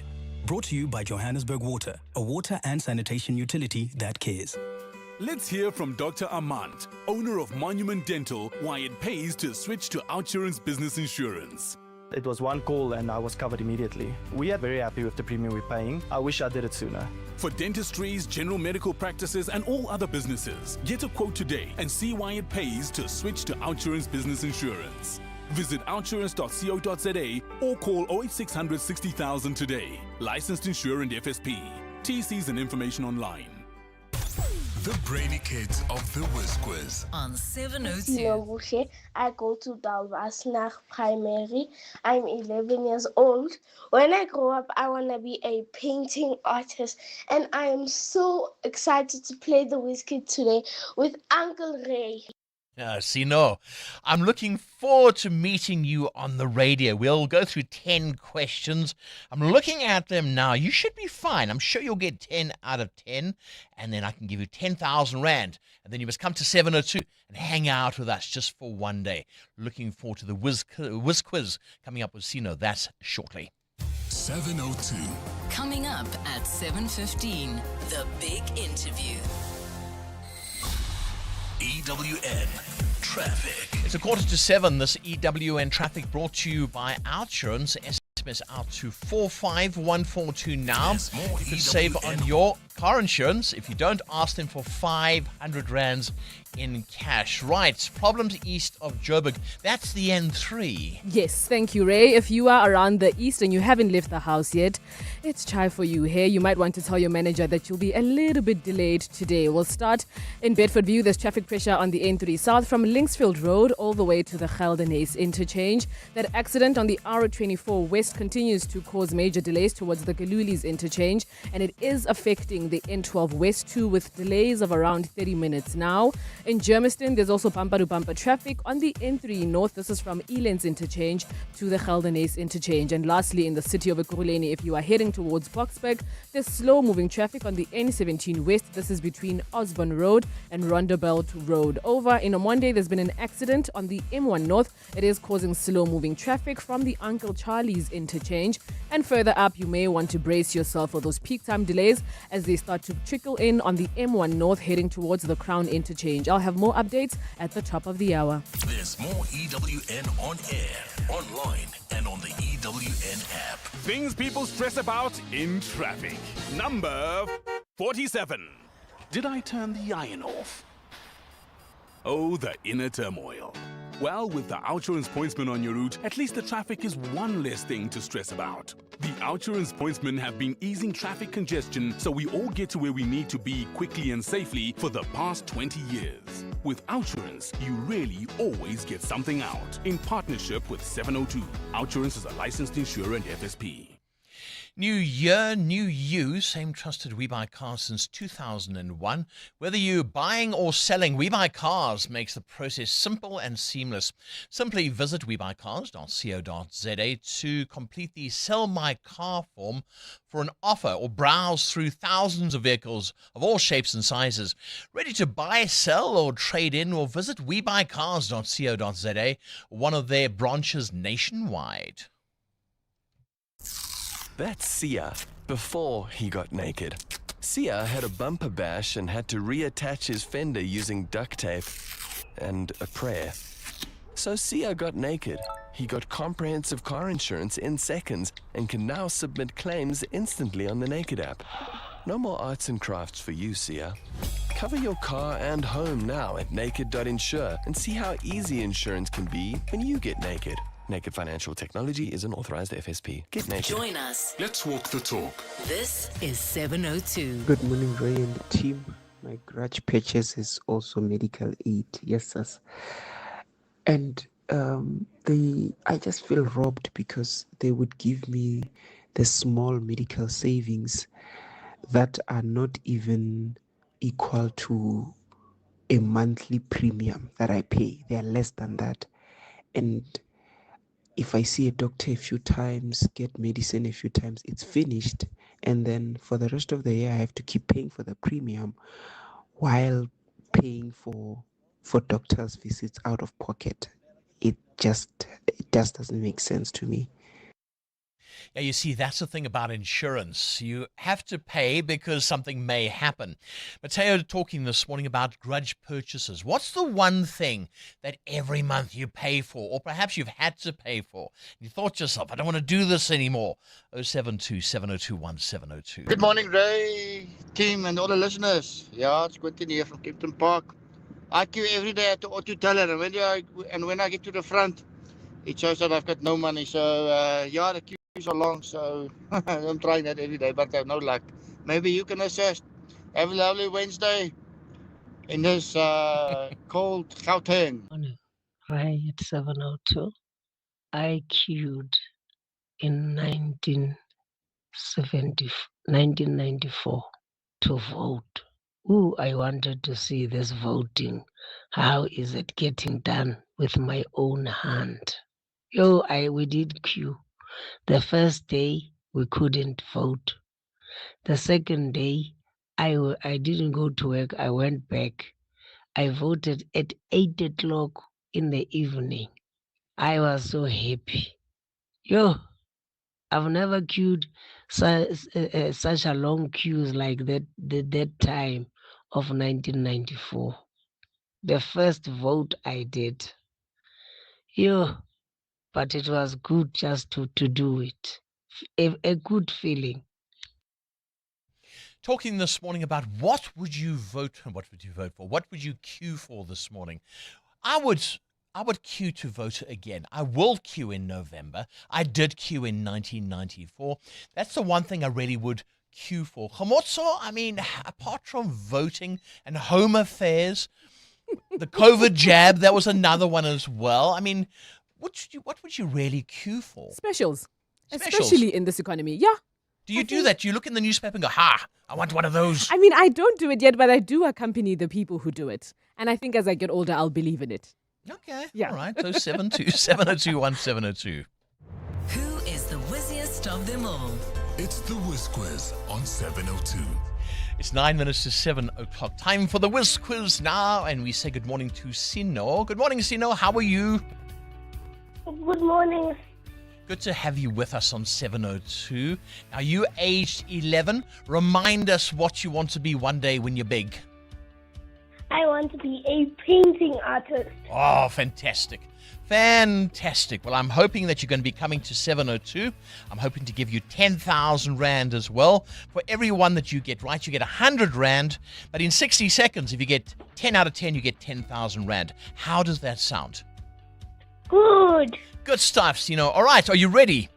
Brought to you by Johannesburg Water, a water and sanitation utility that cares. Let's hear from Dr. Armand, owner of Monument Dental, why it pays to switch to OUTsurance Business Insurance. It was one call and I was covered immediately. We are very happy with the premium we're paying. I wish I did it sooner. For dentistries, general medical practices, and all other businesses, get a quote today and see why it pays to switch to Outsurance Business Insurance. Visit outsurance.co.za or call 08600 60,000 today. Licensed insurer and FSP. TCs and information online. The brainy kids of the Whiz Quiz. On 702. I go to Dalvasnach Primary. I'm 11 years old. When I grow up, I want to be a painting artist. And I am so excited to play the Whiz Kid today with Uncle Ray. Sino, I'm looking forward to meeting you on the radio. We'll go through 10 questions. I'm looking at them now. You should be fine. I'm sure you'll get 10 out of 10, and then I can give you 10,000 Rand. And then you must come to 702 and hang out with us just for one day. Looking forward to the Whiz Quiz coming up with Sino. That's shortly. 702. Coming up at 7:15, the big interview. EWN Traffic. It's 6:45. This EWN Traffic brought to you by Outsurance. SMS out to 45142 now. You can save on your car insurance if you don't ask them for 500 Rands in cash. Right, problems east of Joburg. That's the N3. Yes, thank you, Ray. If you are around the east and you haven't left the house yet, it's chai for you here. You might want to tell your manager that you'll be a little bit delayed today. We'll start in Bedford View. There's traffic pressure on the N3 South from Linksfield Road all the way to the Geldenhuys interchange. That accident on the R24 West continues to cause major delays towards the Galulis interchange, and it is affecting the N12 West too, with delays of around 30 minutes now. In Germiston, there's also bumper-to-bumper traffic on the N3 North. This is from Elands interchange to the Geldenhuys interchange. And lastly, in the city of Ekurhuleni, if you are heading towards Boksburg, there's slow-moving traffic on the N17 West. This is between Osborne Road and Rondebelt Road. Over in Omonde, there's been an accident on the M1 North. It is causing slow-moving traffic from the Uncle Charlie's interchange. And further up, you may want to brace yourself for those peak time delays as they start to trickle in on the M1 North heading towards the Crown interchange. I'll have more updates at the top of the hour. There's more EWN on air, online, and on the EWN app. Things people stress about in traffic. Number 47. Did I turn the iron off? Oh, the inner turmoil. Well, with the Outsurance pointsmen on your route, at least the traffic is one less thing to stress about. The Outsurance pointsmen have been easing traffic congestion so we all get to where we need to be quickly and safely for the past 20 years. With Outsurance, you really always get something out. In partnership with 702, Outsurance is a licensed insurer and FSP. New year, new you. Same trusted We Buy Cars since 2001. Whether you're buying or selling, We Buy Cars makes the process simple and seamless. Simply visit webuycars.co.za to complete the Sell My Car form for an offer or browse through thousands of vehicles of all shapes and sizes. Ready to buy, sell or trade in? Or visit webuycars.co.za, one of their branches nationwide. That's Sia, before he got naked. Sia had a bumper bash and had to reattach his fender using duct tape and a prayer. So Sia got naked. He got comprehensive car insurance in seconds and can now submit claims instantly on the Naked app. No more arts and crafts for you, Sia. Cover your car and home now at naked.insure and see how easy insurance can be when you get naked. Naked Financial Technology is an authorized FSP. Get naked. Join us. Let's walk the talk. This is 702. Good morning, Ray and the team. My Grudge purchase is also medical aid. Yes, sir. And I just feel robbed because they would give me the small medical savings that are not even equal to a monthly premium that I pay. They are less than that. And if I see a doctor a few times, get medicine a few times, it's finished. And then for the rest of the year, I have to keep paying for the premium while paying for doctor's visits out of pocket. It just doesn't make sense to me. Yeah, you see, that's the thing about insurance. You have to pay because something may happen. Mateo talking this morning about grudge purchases. What's the one thing that every month you pay for, or perhaps you've had to pay for? You thought to yourself, I don't want to do this anymore. 072-702-1702. Good morning, Ray, team, and all the listeners. Yeah, it's Quentin here from Kempton Park. I queue every day at the auto teller, and when I get to the front, it shows that I've got no money. So, the queues are long, so I'm trying that every day, but I have no luck. Maybe you can assist. Have a lovely Wednesday in this cold Gauteng. Right at 7:02. I queued in 1994 to vote. Ooh, I wanted to see this voting. How is it getting done with my own hand? We did queue. The first day, we couldn't vote. The second day, I didn't go to work. I went back. I voted at 8 o'clock in the evening. I was so happy. I've never queued such a long queues like that time of 1994. The first vote I did. But it was good just to do it. A good feeling. Talking this morning about what would you vote for? What would you queue for this morning? I would queue to vote again. I will queue in November. I did queue in 1994. That's the one thing I really would queue for. Khomotso, I mean, apart from voting and home affairs, the COVID jab, that was another one as well. I mean, what would you really queue for? Specials. Especially in this economy. Yeah. Do you do that? Do you look in the newspaper and go, I want one of those? I mean, I don't do it yet, but I do accompany the people who do it. And I think as I get older, I'll believe in it. Okay. Yeah. All right. So 702-702-1702. Who is the whizziest of them all? It's the Whiz Quiz on 702. It's 9 minutes to 7 o'clock. Time for the Whiz Quiz now. And we say good morning to Sino. Good morning, Sino. How are you? Good morning. Good to have you with us on 702. Now, you aged 11. Remind us what you want to be one day when you're big. I want to be a painting artist. Oh, fantastic. Fantastic. Well, I'm hoping that you're going to be coming to 702. I'm hoping to give you 10,000 Rand as well. For every one that you get right, you get 100 Rand. But in 60 seconds, if you get 10 out of 10, you get 10,000 Rand. How does that sound? Good. Good stuff, Sino. All right, are you ready?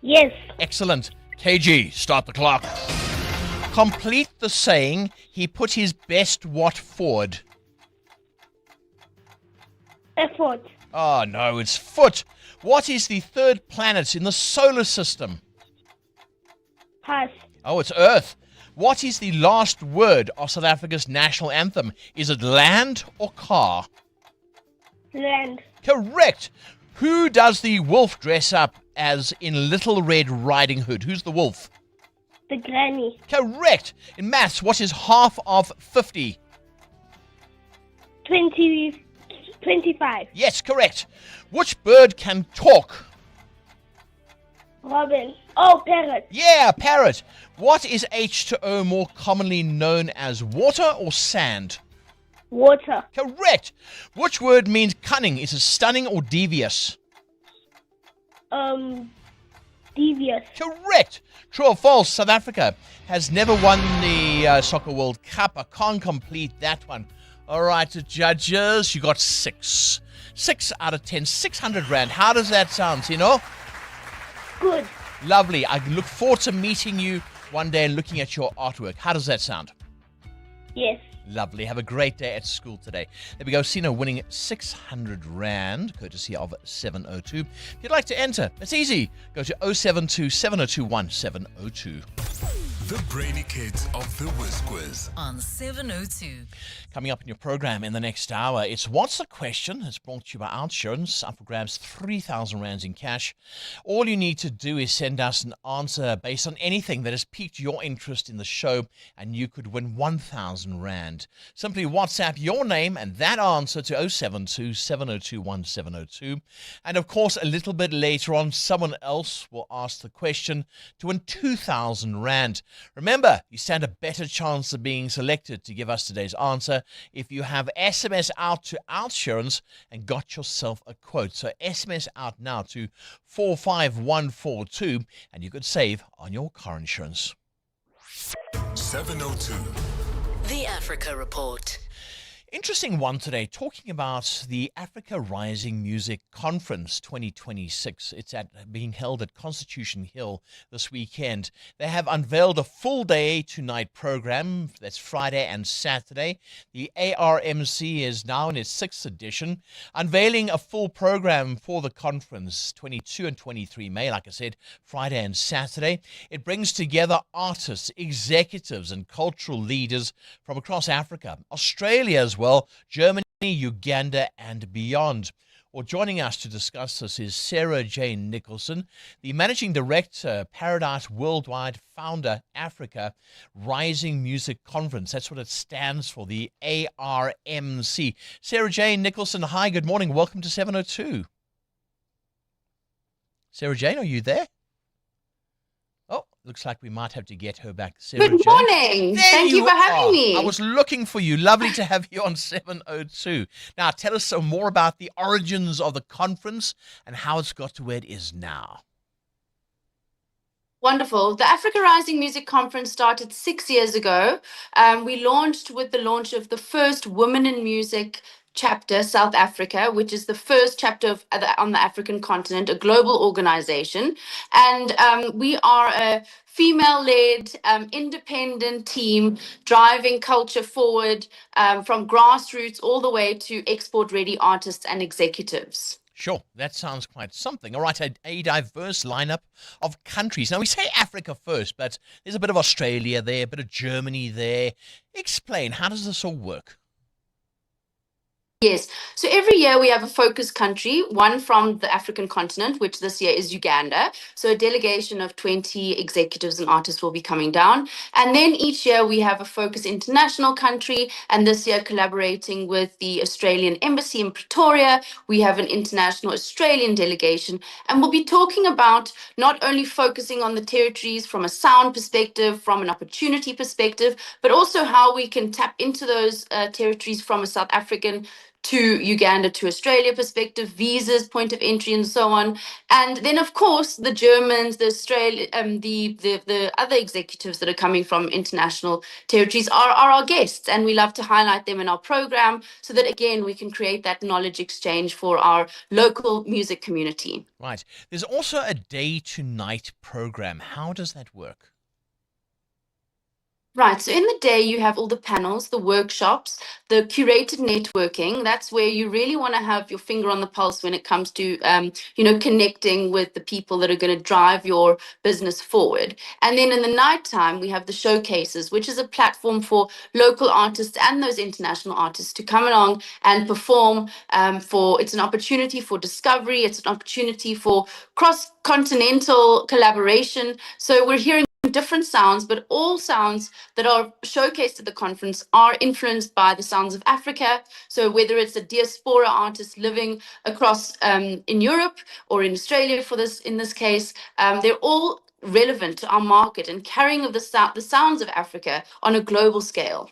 Yes. Excellent. KG, start the clock. Complete the saying, he put his best what forward? Effort. Oh, no, it's foot. What is the third planet in the solar system? Pass. Oh, it's Earth. What is the last word of South Africa's national anthem? Is it land or car? Land. Correct. Who does the wolf dress up as in Little Red Riding Hood? Who's the wolf? The granny. Correct. In maths, what is half of 50? 25. Yes, correct. Which bird can talk? Robin. Oh, parrot. Yeah, parrot. What is H2O more commonly known as, water or sand? Water. Correct. Which word means cunning? Is it stunning or devious? Devious. Correct. True or false? South Africa has never won the Soccer World Cup. I can't complete that one. All right, the judges, you got 6. 6 out of 10, 600 Rand. How does that sound, Sino? Good. Lovely. I look forward to meeting you one day and looking at your artwork. How does that sound? Yes. Lovely. Have a great day at school today. There we go. Sino winning 600 Rand, courtesy of 702. If you'd like to enter, it's easy. Go to 072 702 1702. The Brainy Kids of the Whiz Quiz on 702. Coming up in your program in the next hour, it's What's the Question? It's brought to you by Outsurance. Up for grabs 3,000 rands in cash. All you need to do is send us an answer based on anything that has piqued your interest in the show, and you could win 1,000 rand. Simply WhatsApp your name and that answer to 072 702 1702. And of course, a little bit later on, someone else will ask the question to win 2,000 rand. Remember, you stand a better chance of being selected to give us today's answer if you have SMS out to Outsurance and got yourself a quote. So SMS out now to 45142 and you could save on your car insurance. 702. The Africa Report. Interesting one today, talking about the Africa Rising Music Conference 2026. It's being held at Constitution Hill this weekend. They have unveiled a full day to night program. That's Friday and Saturday. The ARMC is now in its 6th edition, unveiling a full program for the conference 22 and 23 May, like I said, Friday and Saturday. It brings together artists, executives and cultural leaders from across Africa, Australia as well, Germany, Uganda, and beyond. Well, joining us to discuss this is Sarah Jane Nicholson, the Managing Director, Paradise Worldwide, founder, Africa Rising Music Conference. That's what it stands for, the ARMC. Sarah Jane Nicholson, hi, good morning. Welcome to 702. Sarah Jane, are you there? Looks like we might have to get her back. Sarah Good Jane. morning. There Thank you for having me. I was looking for you. Lovely to have you on 702. Now, tell us some more about the origins of the conference and how it's got to where it is now. Wonderful. The Africa Rising Music Conference started 6 years ago. We launched with the launch of the first Women in Music chapter, South Africa, which is the first chapter on the African continent, a global organization. And we are a female-led, independent team driving culture forward from grassroots all the way to export-ready artists and executives. Sure, that sounds quite something. All right, a diverse lineup of countries. Now, we say Africa first, but there's a bit of Australia there, a bit of Germany there. Explain, how does this all work? Yes. So every year we have a focus country, one from the African continent, which this year is Uganda. So a delegation of 20 executives and artists will be coming down. And then each year we have a focus international country. And this year, collaborating with the Australian Embassy in Pretoria, we have an international Australian delegation. And we'll be talking about not only focusing on the territories from a sound perspective, from an opportunity perspective, but also how we can tap into those territories from a South African to Uganda to Australia perspective, visas, point of entry, and so on. And then, of course, the Germans, the Australia, the other executives that are coming from international territories are our guests, and we love to highlight them in our program so that, again, we can create that knowledge exchange for our local music community. Right. There's also a day-to-night program. How does that work? Right. So in the day, you have all the panels, the workshops, the curated networking. That's where you really want to have your finger on the pulse when it comes to, connecting with the people that are going to drive your business forward. And then in the nighttime, we have the showcases, which is a platform for local artists and those international artists to come along and perform. It's an opportunity for discovery. It's an opportunity for cross-continental collaboration. So we're hearing different sounds, but all sounds that are showcased at the conference are influenced by the sounds of Africa. So whether it's a diaspora artist living across in Europe or in Australia in this case, they're all relevant to our market and carrying of the sounds of Africa on a global scale.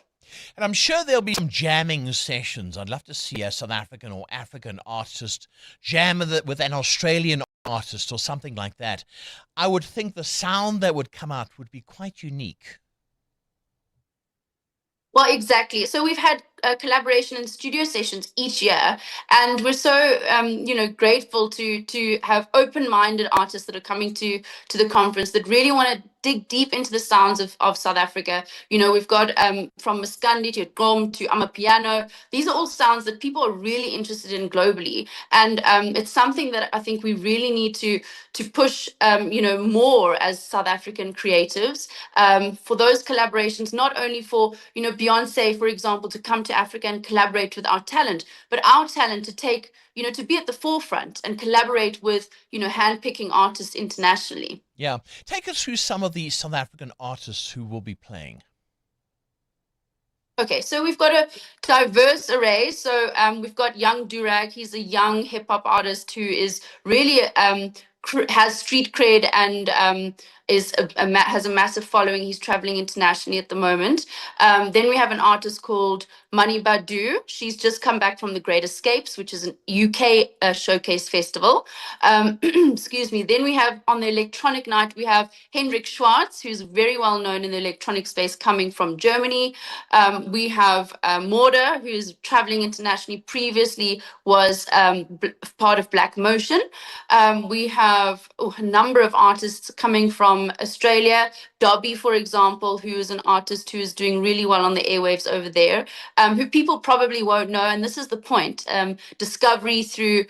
And I'm sure there'll be some jamming sessions. I'd love to see a South African or African artist jam with an Australian artist or something like that. I would think the sound that would come out would be quite unique. Well, exactly. So we've had collaboration and studio sessions each year, and we're so grateful to have open-minded artists that are coming to the conference that really want to dig deep into the sounds of South Africa. We've got from Maskandi to Gqom to Amapiano. These are all sounds that people are really interested in globally, and it's something that I think we really need to push more as South African creatives, for those collaborations, not only for Beyonce, for example, to come to Africa and collaborate with our talent, but our talent to take to be at the forefront and collaborate with handpicking artists internationally. Yeah. Take us through some of the South African artists who will be playing. Okay, so we've got a diverse array. So we've got Young Durag. He's a young hip hop artist who is really has street cred and has a massive following. He's traveling internationally at the moment. Then we have an artist called Mani Badu. She's just come back from the Great Escapes, which is an UK showcase festival. Excuse me. Then we have on the electronic night, we have Hendrik Schwartz, who's very well known in the electronic space, coming from Germany. We have Morda, who's traveling internationally. Previously was part of Black Motion. We have a number of artists coming from Australia. Dobby, for example, who is an artist who is doing really well on the airwaves over there, who people probably won't know. And this is the point, discovery through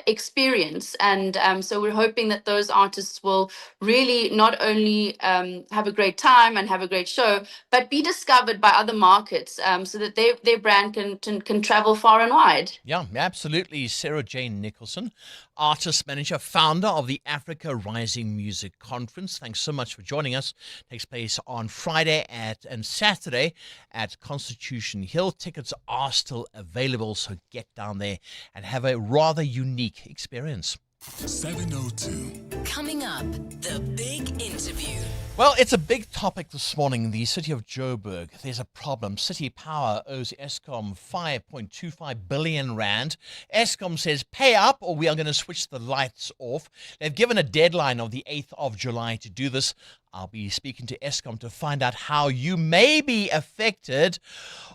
experience. And so we're hoping that those artists will really not only have a great time and have a great show, but be discovered by other markets, so that their brand can travel far and wide. Yeah, absolutely. Sarah Jane Nicholson, artist manager, founder of the Africa Rising Music Conference. Thanks so much for joining us. Takes place on Friday and Saturday at Constitution Hill. Tickets are still available, so get down there and have a rather unique experience. 702. Coming up, the big interview. Well, it's a big topic this morning. The city of Joburg. There's a problem. City Power owes Eskom 5.25 billion rand. Eskom says pay up or we are going to switch the lights off. They've given a deadline of the 8th of July to do this. I'll be speaking to Eskom to find out how you may be affected,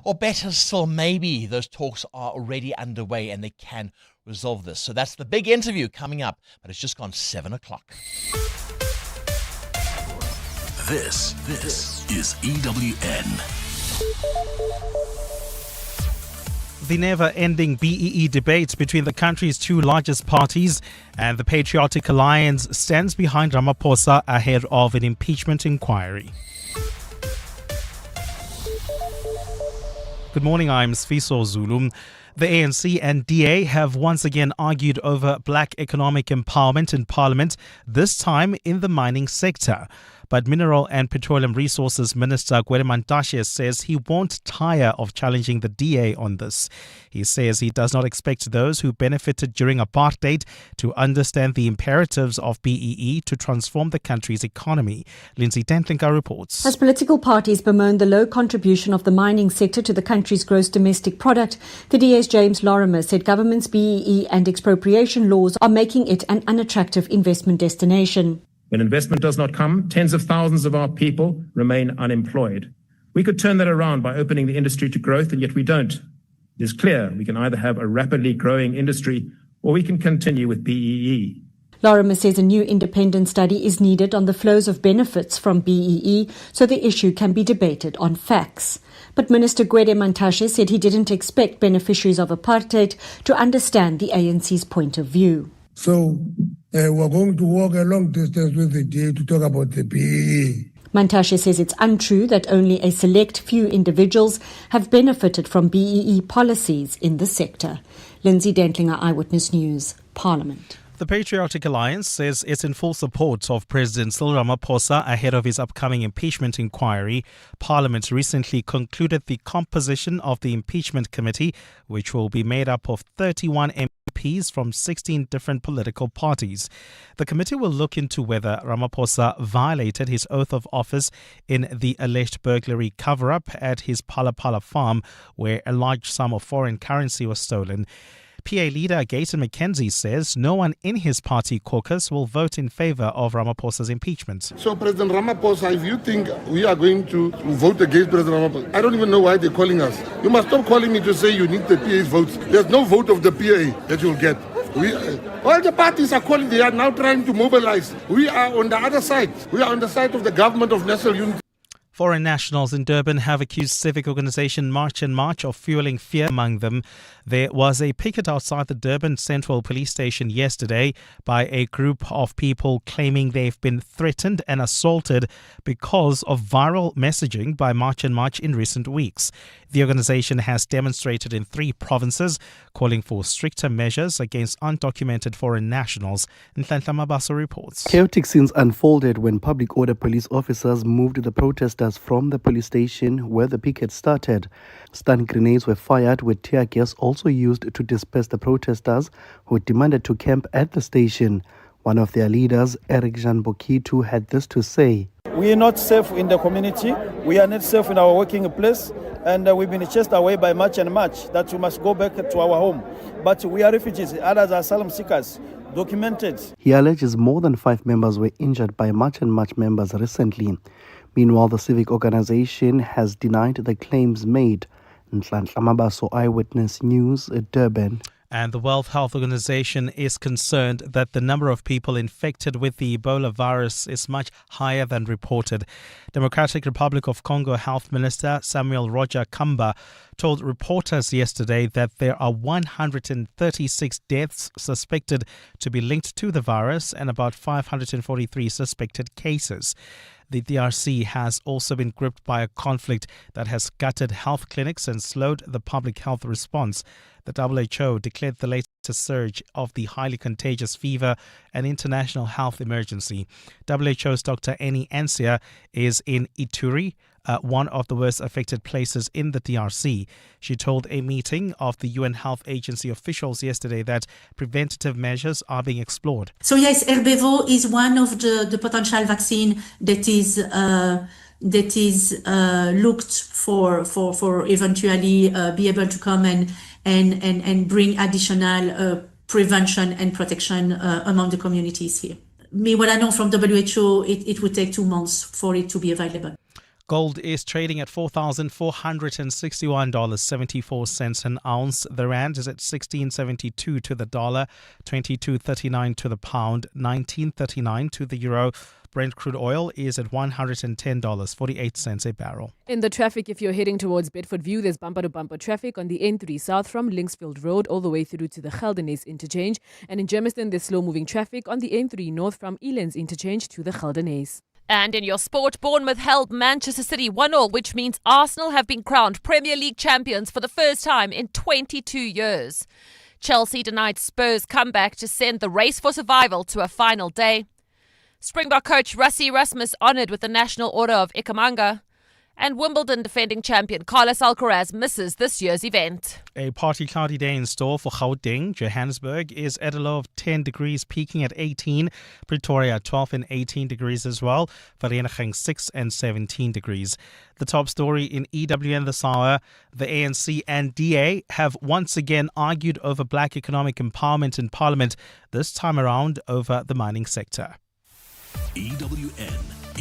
or better still, maybe those talks are already underway and they can resolve this. So that's the big interview coming up, but it's just gone 7 o'clock. This is EWN. The never-ending BEE debate between the country's two largest parties and the Patriotic Alliance stands behind Ramaphosa ahead of an impeachment inquiry. Good morning, I'm Sfiso Zulu. The ANC and DA have once again argued over black economic empowerment in Parliament, this time in the mining sector. But Mineral and Petroleum Resources Minister Gwede Mantashe says he won't tire of challenging the DA on this. He says he does not expect those who benefited during apartheid to understand the imperatives of BEE to transform the country's economy. Lindsay Dentlinga reports. As political parties bemoan the low contribution of the mining sector to the country's gross domestic product, the DA's James Lorimer said government's BEE and expropriation laws are making it an unattractive investment destination. When investment does not come, tens of thousands of our people remain unemployed. We could turn that around by opening the industry to growth, and yet we don't. It is clear we can either have a rapidly growing industry or we can continue with BEE. Lorimer says a new independent study is needed on the flows of benefits from BEE so the issue can be debated on facts. But Minister Gwede Mantashe said he didn't expect beneficiaries of apartheid to understand the ANC's point of view. So we're going to walk a long distance with the DA to talk about the BEE. Mantashe says it's untrue that only a select few individuals have benefited from BEE policies in the sector. Lindsay Dentlinger, Eyewitness News, Parliament. The Patriotic Alliance says it's in full support of President Cyril Ramaphosa ahead of his upcoming impeachment inquiry. Parliament recently concluded the composition of the impeachment committee, which will be made up of 31 MPs from 16 different political parties. The committee will look into whether Ramaphosa violated his oath of office in the alleged burglary cover-up at his Phala Phala farm, where a large sum of foreign currency was stolen. PA leader Gayton McKenzie says no one in his party caucus will vote in favor of Ramaphosa's impeachment. So President Ramaphosa, if you think we are going to vote against President Ramaphosa, I don't even know why they're calling us. You must stop calling me to say you need the PA's votes. There's no vote of the PA that you'll get. All the parties are calling, they are now trying to mobilize. We are on the other side. We are on the side of the government of national unity. Foreign nationals in Durban have accused civic organisation March and March of fueling fear among them. There was a picket outside the Durban Central Police Station yesterday by a group of people claiming they've been threatened and assaulted because of viral messaging by March and March in recent weeks. The organisation has demonstrated in 3 provinces, calling for stricter measures against undocumented foreign nationals. Nhlanhla Mabaso reports. Chaotic scenes unfolded when public order police officers moved the protesters from the police station where the picket started. Stun grenades were fired with tear gas also used to disperse the protesters who demanded to camp at the station. One of their leaders, Eric Jean Bokitu, had this to say. We are not safe in the community. We are not safe in our working place. And we've been chased away by March and March that we must go back to our home. But we are refugees. Others are asylum seekers. Documented. He alleges more than 5 members were injured by March and March members recently. Meanwhile, the civic organization has denied the claims made. Nhlanhla Mabaso, Eyewitness News, Durban. And the World Health Organization is concerned that the number of people infected with the Ebola virus is much higher than reported. Democratic Republic of Congo Health Minister Samuel Roger Kamba told reporters yesterday that there are 136 deaths suspected to be linked to the virus and about 543 suspected cases. The DRC has also been gripped by a conflict that has gutted health clinics and slowed the public health response. The WHO declared the latest surge of the highly contagious fever an international health emergency. WHO's Dr. Annie Ansia is in Ituri, one of the worst affected places in the DRC. She told a meeting of the UN Health Agency officials yesterday that preventative measures are being explored. So yes, Herbevo is one of the potential vaccine that is looked for eventually be able to come and bring additional prevention and protection among the communities here. What I know from WHO, it would take 2 months for it to be available. Gold is trading at $4,461.74 an ounce. The rand is at 16.72 to the dollar, 22.39 to the pound, 19.39 to the euro. Brent crude oil is at $110.48 a barrel. In the traffic, if you're heading towards Bedford View, there's bumper-to-bumper traffic on the N3 south from Linksfield Road all the way through to the Geldenhuys interchange. And in Germiston, there's slow-moving traffic on the N3 north from Elands interchange to the Geldenhuys. And in your sport, Bournemouth held Manchester City 1-0, which means Arsenal have been crowned Premier League champions for the first time in 22 years. Chelsea denied Spurs' comeback to send the race for survival to a final day. Springbok coach Rassie Erasmus honoured with the National Order of Ikhamanga. And Wimbledon defending champion Carlos Alcaraz misses this year's event. A partly cloudy day in store for Gauteng. Johannesburg is at a low of 10 degrees, peaking at 18. Pretoria 12 and 18 degrees as well. Vereeniging 6 and 17 degrees. The top story in EWN this hour. The ANC and DA have once again argued over black economic empowerment in Parliament, this time around over the mining sector. EWN,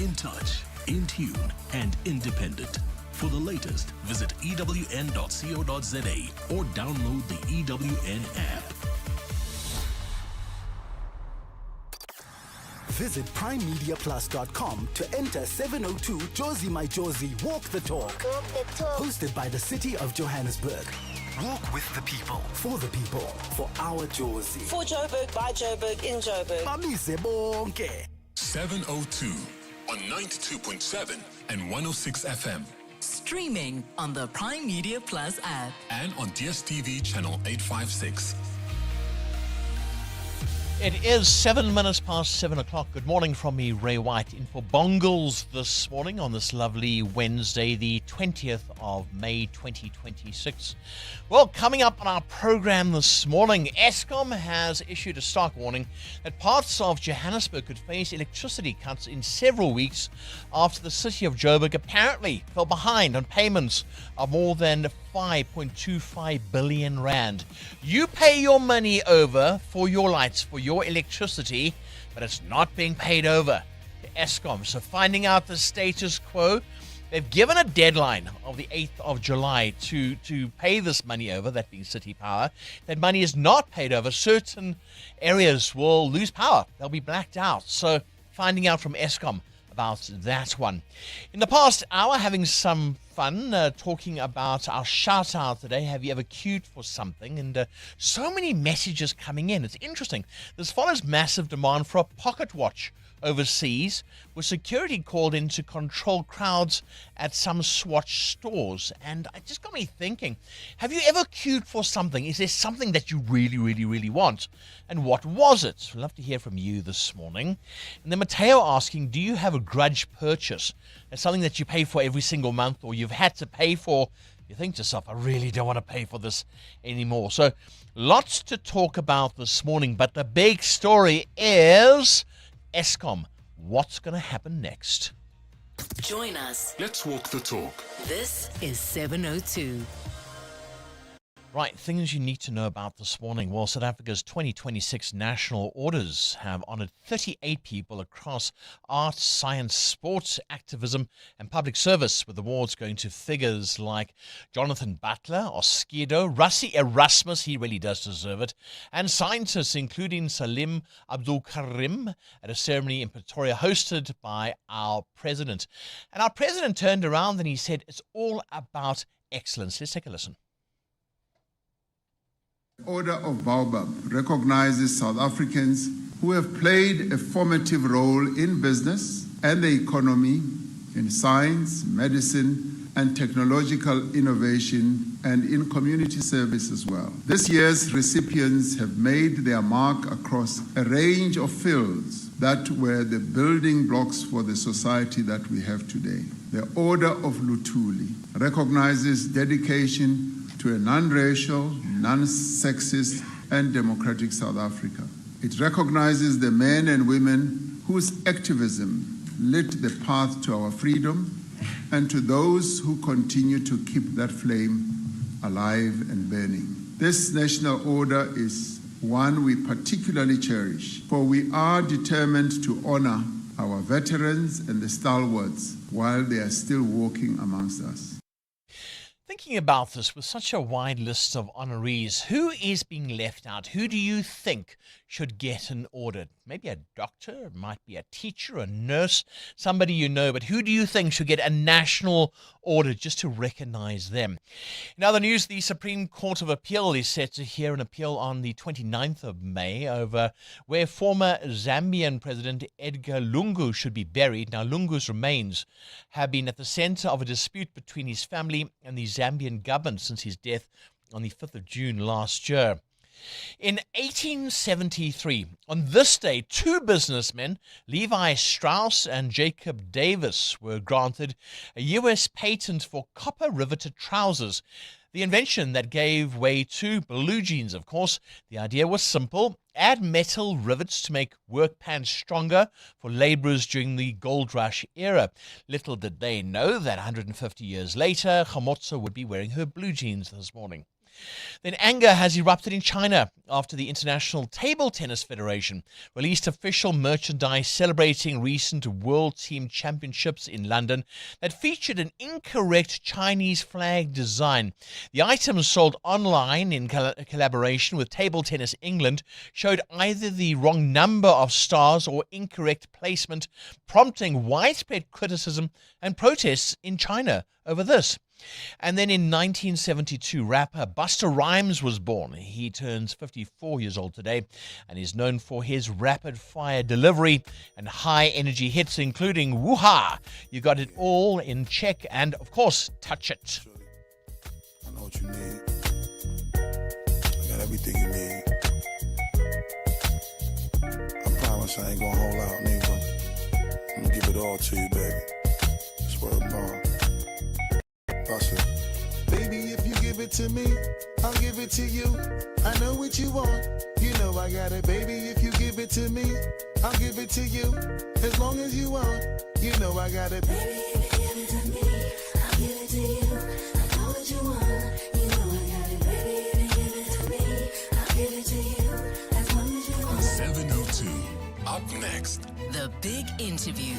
in touch, in tune, and independent. For the latest, visit ewn.co.za or download the EWN app. Visit primemediaplus.com to enter 702 Josie My Josie Walk the Talk. Hosted by the City of Johannesburg. Walk with the people, for the people, for our Josie. For Joburg, by Joburg, in Joburg. Bamise bonke. 702 on 92.7 and 106 FM. Streaming on the Prime Media Plus app. And on DSTV channel 856. It is 7 minutes past 7 o'clock. Good morning from me, Ray White, in for Bongles this morning on this lovely Wednesday, the 20th of May 2026. Well, coming up on our program this morning, Eskom has issued a stark warning that parts of Johannesburg could face electricity cuts in several weeks after the city of Joburg apparently fell behind on payments of more than 5.25 billion rand. You pay your money over for your lights, for your electricity, but it's not being paid over to Eskom. So finding out the status quo, they've given a deadline of the 8th of July to pay this money over, that being City Power. That money is not paid over. Certain areas will lose power. They'll be blacked out. So finding out from Eskom about that one. In the past hour, having some fun, talking about our shout out today. Have you ever queued for something? And so many messages coming in. It's interesting. This follows massive demand for a pocket watch overseas, with security called in to control crowds at some Swatch stores. And it just got me thinking, have you ever queued for something? Is there something that you really, really, really want? And what was it? I'd love to hear from you this morning. And then Mateo asking, do you have a grudge purchase? It's something that you pay for every single month, or you've had to pay for. You think to yourself, I really don't want to pay for this anymore. So lots to talk about this morning, but the big story is Eskom. What's going to happen next? Join us. Let's walk the talk. This is 702. Right, things you need to know about this morning. Well, South Africa's 2026 national orders have honoured 38 people across arts, science, sports, activism and public service, with awards going to figures like Jonathan Butler, Oskido, Rassi Erasmus, he really does deserve it, and scientists including Salim Abdul Karim at a ceremony in Pretoria hosted by our president. And our president turned around and he said it's all about excellence. Let's take a listen. Order of Baobab recognizes South Africans who have played a formative role in business and the economy, in science, medicine, and technological innovation, and in community service as well. This year's recipients have made their mark across a range of fields that were the building blocks for the society that we have today. The Order of Luthuli recognizes dedication to a non-racial, non-sexist, and democratic South Africa. It recognizes the men and women whose activism lit the path to our freedom, and to those who continue to keep that flame alive and burning. This national order is one we particularly cherish, for we are determined to honor our veterans and the stalwarts while they are still walking amongst us. Thinking about this, with such a wide list of honorees, who is being left out? Who do you think should get an order? Maybe a doctor, it might be a teacher, a nurse, somebody you know, but who do you think should get a national order just to recognize them? In other news, the Supreme Court of Appeal is set to hear an appeal on the 29th of May over where former Zambian President Edgar Lungu should be buried. Now, Lungu's remains have been at the center of a dispute between his family and the Zambian government since his death on the 5th of June last year. In 1873, on this day, two businessmen, Levi Strauss and Jacob Davis, were granted a U.S. patent for copper-riveted trousers, the invention that gave way to blue jeans, of course. The idea was simple: add metal rivets to make work pants stronger for laborers during the gold rush era. Little did they know that 150 years later, Khamotso would be wearing her blue jeans this morning. Then anger has erupted in China after the International Table Tennis Federation released official merchandise celebrating recent World Team Championships in London that featured an incorrect Chinese flag design. The items sold online in collaboration with Table Tennis England showed either the wrong number of stars or incorrect placement, prompting widespread criticism and protests in China over this. And then in 1972, rapper Busta Rhymes was born. He turns 54 years old today and is known for his rapid-fire delivery and high-energy hits, including Woo-Ha, You Got It All in Check, and, of course, Touch It. I know what you need. I got everything you need. I promise I ain't gonna hold out, nigga. I'm gonna give it all to you, baby. Swear to God. Baby, if you give it to me, I'll give it to you. I know what you want, you know I got it. Baby, if you give it to me, I'll give it to you. As long as you want, you know I got it. Baby, if you give it to me, I'll give it to you. I know what you want, big interview.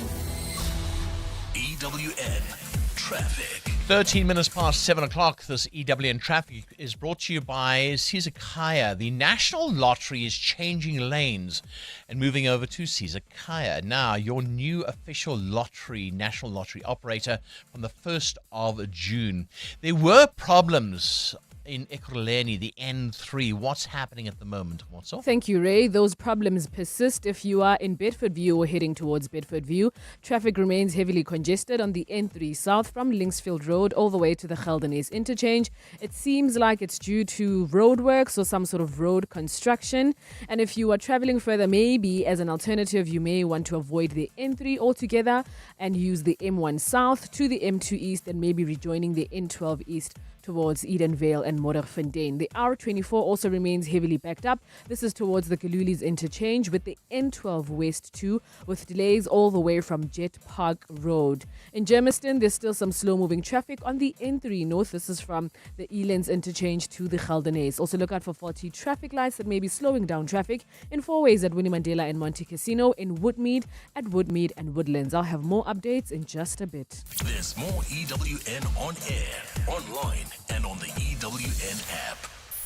EWN Traffic. 13 minutes past 7 o'clock. This EWN Traffic is brought to you by Sizakaya. The National Lottery is changing lanes and moving over to Sizakaya. Now, your new official national lottery operator from the 1st of June. There were problems in Ekurhuleni, the N3. What's happening at the moment? What's up? Thank you, Ray. Those problems persist if you are in Bedfordview or heading towards Bedfordview. Traffic remains heavily congested on the N3 south from Linksfield Road all the way to the Geldenhuys interchange. It seems like it's due to roadworks or some sort of road construction. And if you are traveling further, maybe as an alternative, you may want to avoid the N3 altogether and use the M1 south to the M2 east and maybe rejoining the N12 east towards Edenvale and Modderfontein. The R24 also remains heavily backed up. This is towards the Kalulis interchange with the N12 West 2 with delays all the way from Jet Park Road. In Germiston, there's still some slow-moving traffic on the N3 North. This is from the Elands interchange to the Geldenhuys. Also look out for faulty traffic lights that may be slowing down traffic in four ways at Winnie Mandela and Monte Casino, in Woodmead, at Woodmead and Woodlands. I'll have more updates in just a bit. There's more EWN on air, online, and on the EWN app.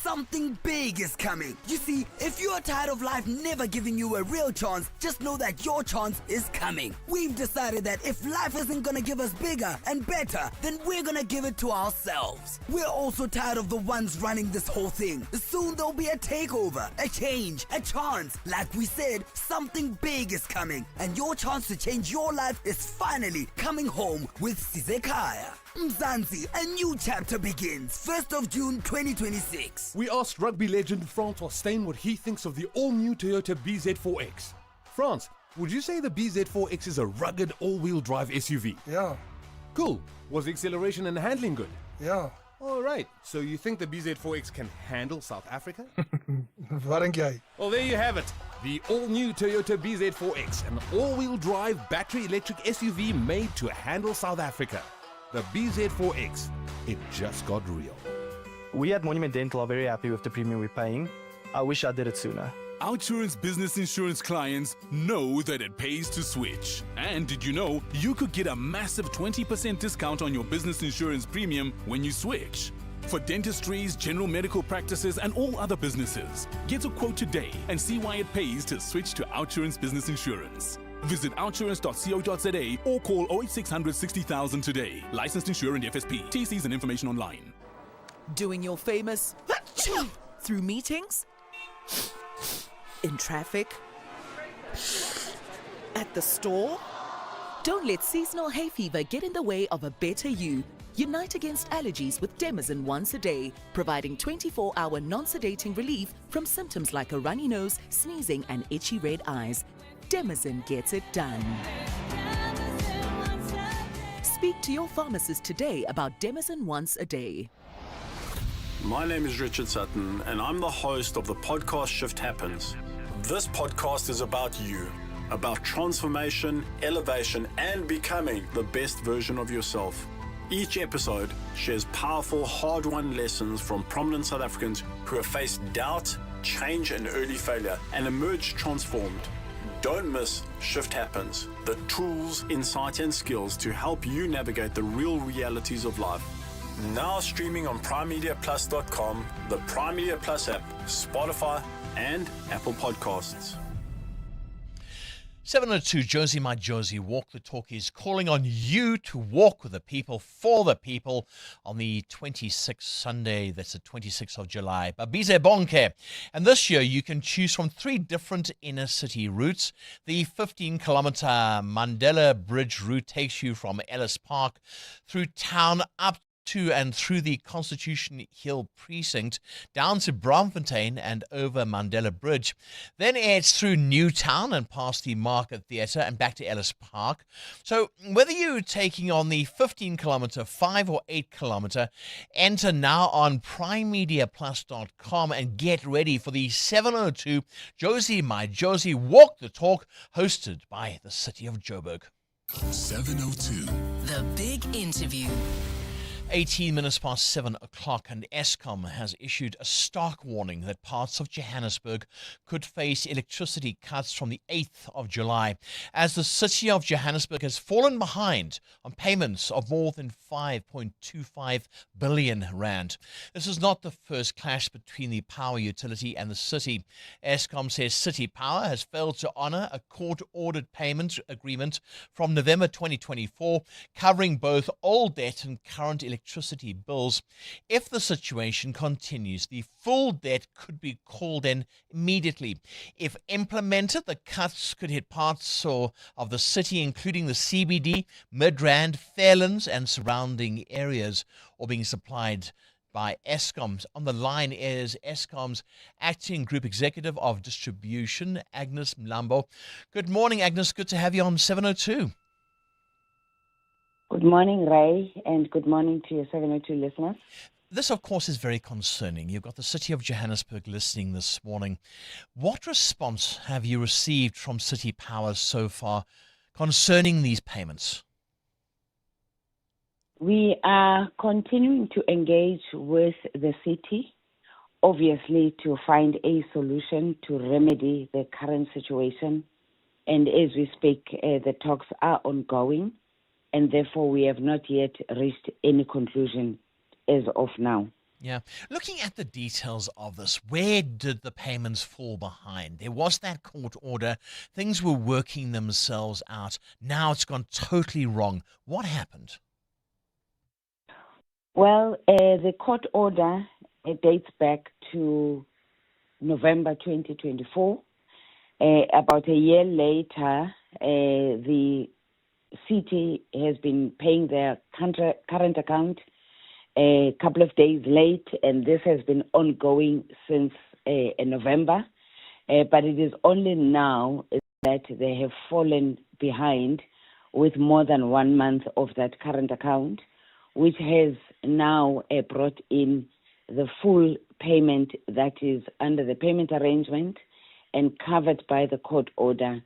Something big is coming. You see, if you are tired of life never giving you a real chance, just know that your chance is coming. We've decided that if life isn't gonna give us bigger and better, then we're gonna give it to ourselves. We're also tired of the ones running this whole thing. Soon there'll be a takeover, a change, a chance. Like we said, something big is coming, and your chance to change your life is finally coming home with Sizakaya. Mzansi, a new chapter begins 1st of June 2026. We asked rugby legend Francois Steyn what he thinks of the all-new Toyota BZ4X. France, would you say the BZ4X is a rugged all-wheel drive SUV? Yeah. Cool. Was the acceleration and handling good? Yeah. Alright, so you think the BZ4X can handle South Africa? Varengay. Well, there you have it. The all-new Toyota BZ4X, an all-wheel drive battery electric SUV made to handle South Africa. The BZ4X, it just got real. We at Monument Dental are very happy with the premium we're paying. I wish I did it sooner. Outsurance business insurance clients know that it pays to switch. And did you know you could get a massive 20% discount on your business insurance premium when you switch? For dentistries, general medical practices, and all other businesses, get a quote today and see why it pays to switch to Outsurance business insurance. Visit outsurance.co.za or call 08600 60000 today. Licensed insurer and FSP. TCs and information online. Doing your famous through meetings, in traffic, at the store. Don't let seasonal hay fever get in the way of a better you. Unite against allergies with Demazin once a day, providing 24-hour non-sedating relief from symptoms like a runny nose, sneezing, and itchy red eyes. Demazin gets it done. Speak to your pharmacist today about Demazin once a day. My name is Richard Sutton, and I'm the host of the podcast Shift Happens. This podcast is about you, about transformation, elevation, and becoming the best version of yourself. Each episode shares powerful, hard-won lessons from prominent South Africans who have faced doubt, change, and early failure, and emerged transformed. Don't miss Shift Happens, the tools, insights, and skills to help you navigate the real realities of life. Now streaming on primemediaplus.com, the Prime Media Plus app, Spotify, and Apple Podcasts. 702 Josie My Josie Walk the Talk is calling on you to walk with the people, for the people, on the 26th Sunday. That's the 26th of July. Babize Bonke. And this year you can choose from 3 different inner city routes. The 15-kilometer Mandela Bridge route takes you from Ellis Park through town up to and through the Constitution Hill precinct down to Braamfontein and over Mandela Bridge. Then it's through Newtown and past the Market Theatre and back to Ellis Park. So whether you're taking on the 15-kilometer, 5 or 8-kilometer, enter now on primemediaplus.com and get ready for the 702 Josie My Josie Walk the Talk, hosted by the City of Joburg. 702. The Big Interview. 18 minutes past 7 o'clock, and Eskom has issued a stark warning that parts of Johannesburg could face electricity cuts from the 8th of July, as the city of Johannesburg has fallen behind on payments of more than 5.25 billion rand. This is not the first clash between the power utility and the city. Eskom says City Power has failed to honour a court-ordered payment agreement from November 2024, covering both old debt and current electricity bills. If the situation continues, the full debt could be called in immediately. If implemented, the cuts could hit parts of the city, including the CBD, Midrand, Fairlands and surrounding areas, or being supplied by Eskom. On the line is Eskom's Acting Group Executive of Distribution, Agnes Mlambo. Good morning, Agnes. Good to have you on 702. Good morning, Ray, and good morning to your 702 listeners. This, of course, is very concerning. You've got the City of Johannesburg listening this morning. What response have you received from City Power so far concerning these payments? We are continuing to engage with the city, obviously, to find a solution to remedy the current situation. And as we speak, the talks are ongoing, and therefore we have not yet reached any conclusion as of now. Yeah. Looking at the details of this, where did the payments fall behind? There was that court order. Things were working themselves out. Now it's gone totally wrong. What happened? Well, the court order dates back to November 2024. About a year later, the city has been paying their current account a couple of days late, and this has been ongoing since November. But it is only now that they have fallen behind with more than 1 month of that current account, which has now brought in the full payment that is under the payment arrangement and covered by the court order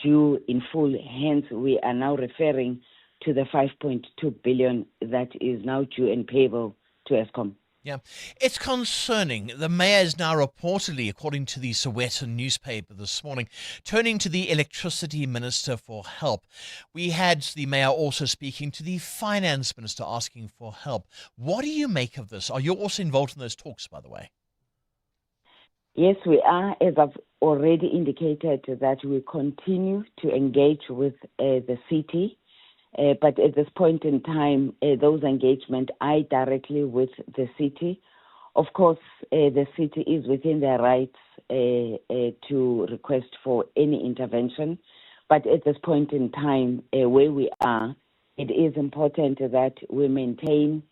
due in full. Hence, we are now referring to the 5.2 billion that is now due and payable to Eskom. Yeah, it's concerning. The mayor is now reportedly, according to the Sowetan newspaper this morning, turning to the electricity minister for help. We had the mayor also speaking to the finance minister asking for help. What do you make of this? Are you also involved in those talks, by the way? Yes, we are, as I've already indicated, that we continue to engage with the city. But at this point in time, those engagements are directly with the city. Of course, the city is within their rights to request for any intervention. But at this point in time, where we are, it is important that we maintain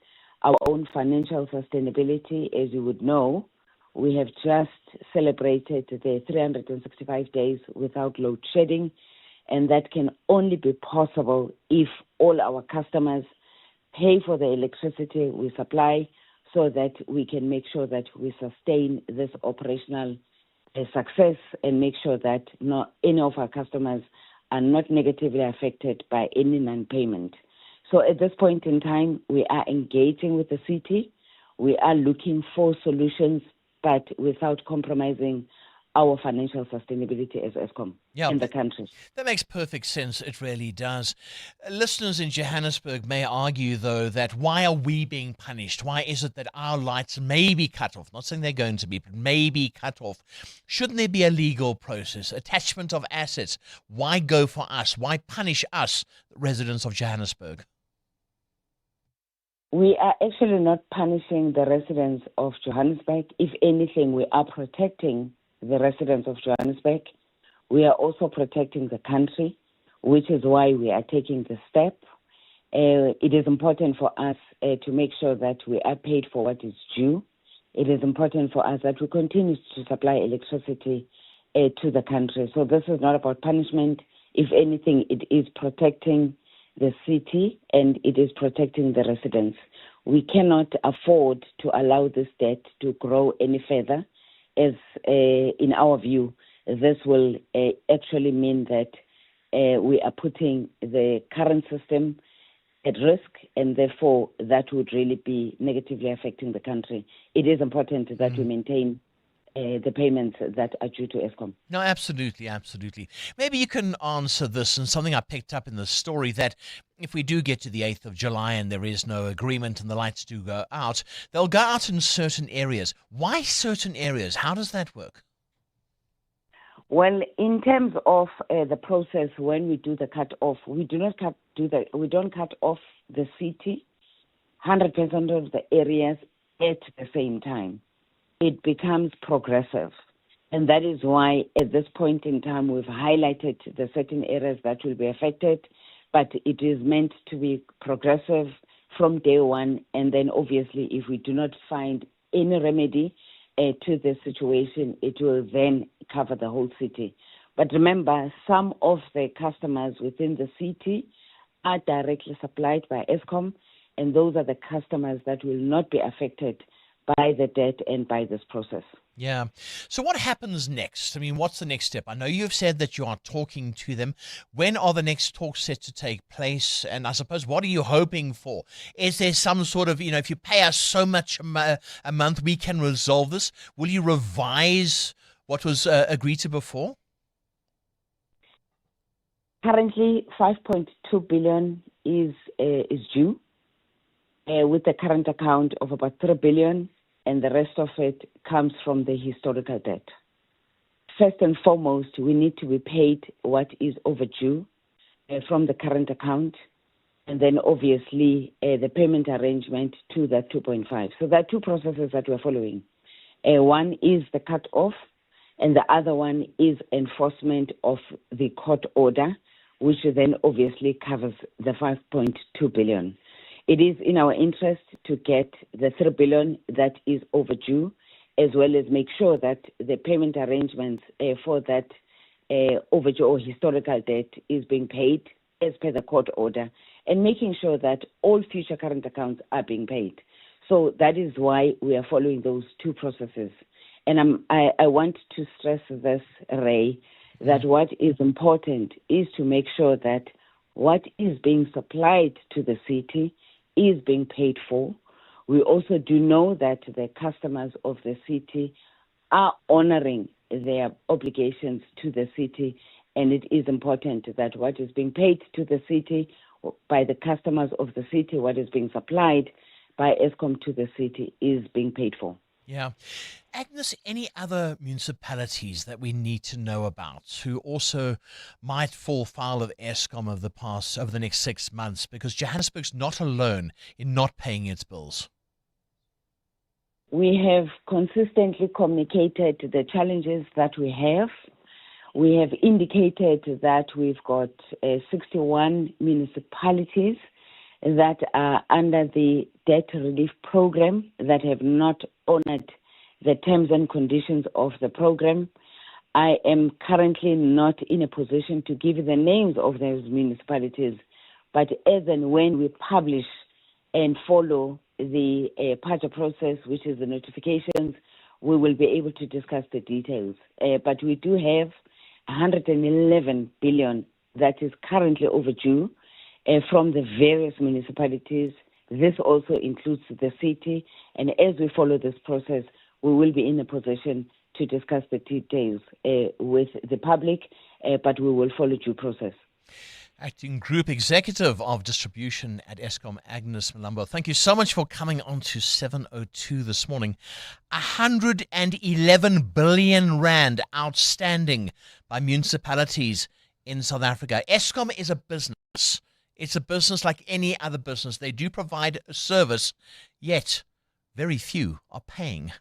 our own financial sustainability. As you would know, we have just celebrated the 365 days without load shedding. And that can only be possible if all our customers pay for the electricity we supply, so that we can make sure that we sustain this operational success and make sure that not any of our customers are not negatively affected by any non-payment. So at this point in time, we are engaging with the city. We are looking for solutions, but without compromising our financial sustainability as Eskom in the country. That makes perfect sense. It really does. Listeners in Johannesburg may argue, though, that why are we being punished? Why is it that our lights may be cut off? Not saying they're going to be, but may be cut off. Shouldn't there be a legal process, attachment of assets? Why go for us? Why punish us, residents of Johannesburg? We are actually not punishing the residents of Johannesburg. If anything, we are protecting the residents of Johannesburg. We are also protecting the country, which is why we are taking the step. It is important for us to make sure that we are paid for what is due. It is important for us that we continue to supply electricity to the country. So this is not about punishment. If anything, it is protecting the city and it is protecting the residents. We cannot afford to allow this debt to grow any further, as in our view, this will actually mean that we are putting the current system at risk, and therefore that would really be negatively affecting the country. It is important that we maintain the payments that are due to Eskom. No, absolutely, absolutely. Maybe you can answer this, and something I picked up in the story, that if we do get to the 8th of July and there is no agreement and the lights do go out, they'll go out in certain areas. Why certain areas? How does that work? Well, in terms of the process, when we do the cut-off, we don't cut off the city, 100% of the areas at the same time. It becomes progressive. And that is why at this point in time we've highlighted the certain areas that will be affected, but it is meant to be progressive from day one. And then obviously if we do not find any remedy to the situation, it will then cover the whole city. But remember, some of the customers within the city are directly supplied by Eskom, and those are the customers that will not be affected by the debt and by this process. Yeah. So what happens next? I mean, what's the next step? I know you've said that you are talking to them. When are the next talks set to take place? And I suppose, what are you hoping for? Is there some sort of, if you pay us so much a month, we can resolve this? Will you revise what was agreed to before? Currently, 5.2 billion is due, with the current account of about 3 billion, and the rest of it comes from the historical debt. First and foremost, we need to be paid what is overdue from the current account, and then obviously the payment arrangement to that 2.5. So there are two processes that we're following. One is the cut-off, and the other one is enforcement of the court order, which then obviously covers the 5.2 billion. It is in our interest to get the 3 billion that is overdue, as well as make sure that the payment arrangements for that overdue or historical debt is being paid as per the court order, and making sure that all future current accounts are being paid. So that is why we are following those two processes. And I want to stress this, Ray, that what is important is to make sure that what is being supplied to the city is being paid for. We also do know that the customers of the city are honoring their obligations to the city, and it is important that what is being paid to the city by the customers of the city, what is being supplied by Eskom to the city, is being paid for. Yeah. Agnes, any other municipalities that we need to know about who also might fall foul of Eskom over the next 6 months? Because Johannesburg's not alone in not paying its bills. We have consistently communicated the challenges that we have. We have indicated that we've got 61 municipalities that are under the debt relief program that have not honored the terms and conditions of the program. I am currently not in a position to give you the names of those municipalities, but as and when we publish and follow the PAJA process, which is the notifications, we will be able to discuss the details. But we do have 111 billion that is currently overdue from the various municipalities. This also includes the city, and as we follow this process, we will be in a position to discuss the details with the public, but we will follow due process. Acting Group Executive of Distribution at Eskom, Agnes Malambo, thank you so much for coming on to 702 this morning. 111 billion rand outstanding by municipalities in South Africa. Eskom is a business. It's a business like any other business. They do provide a service, yet very few are paying.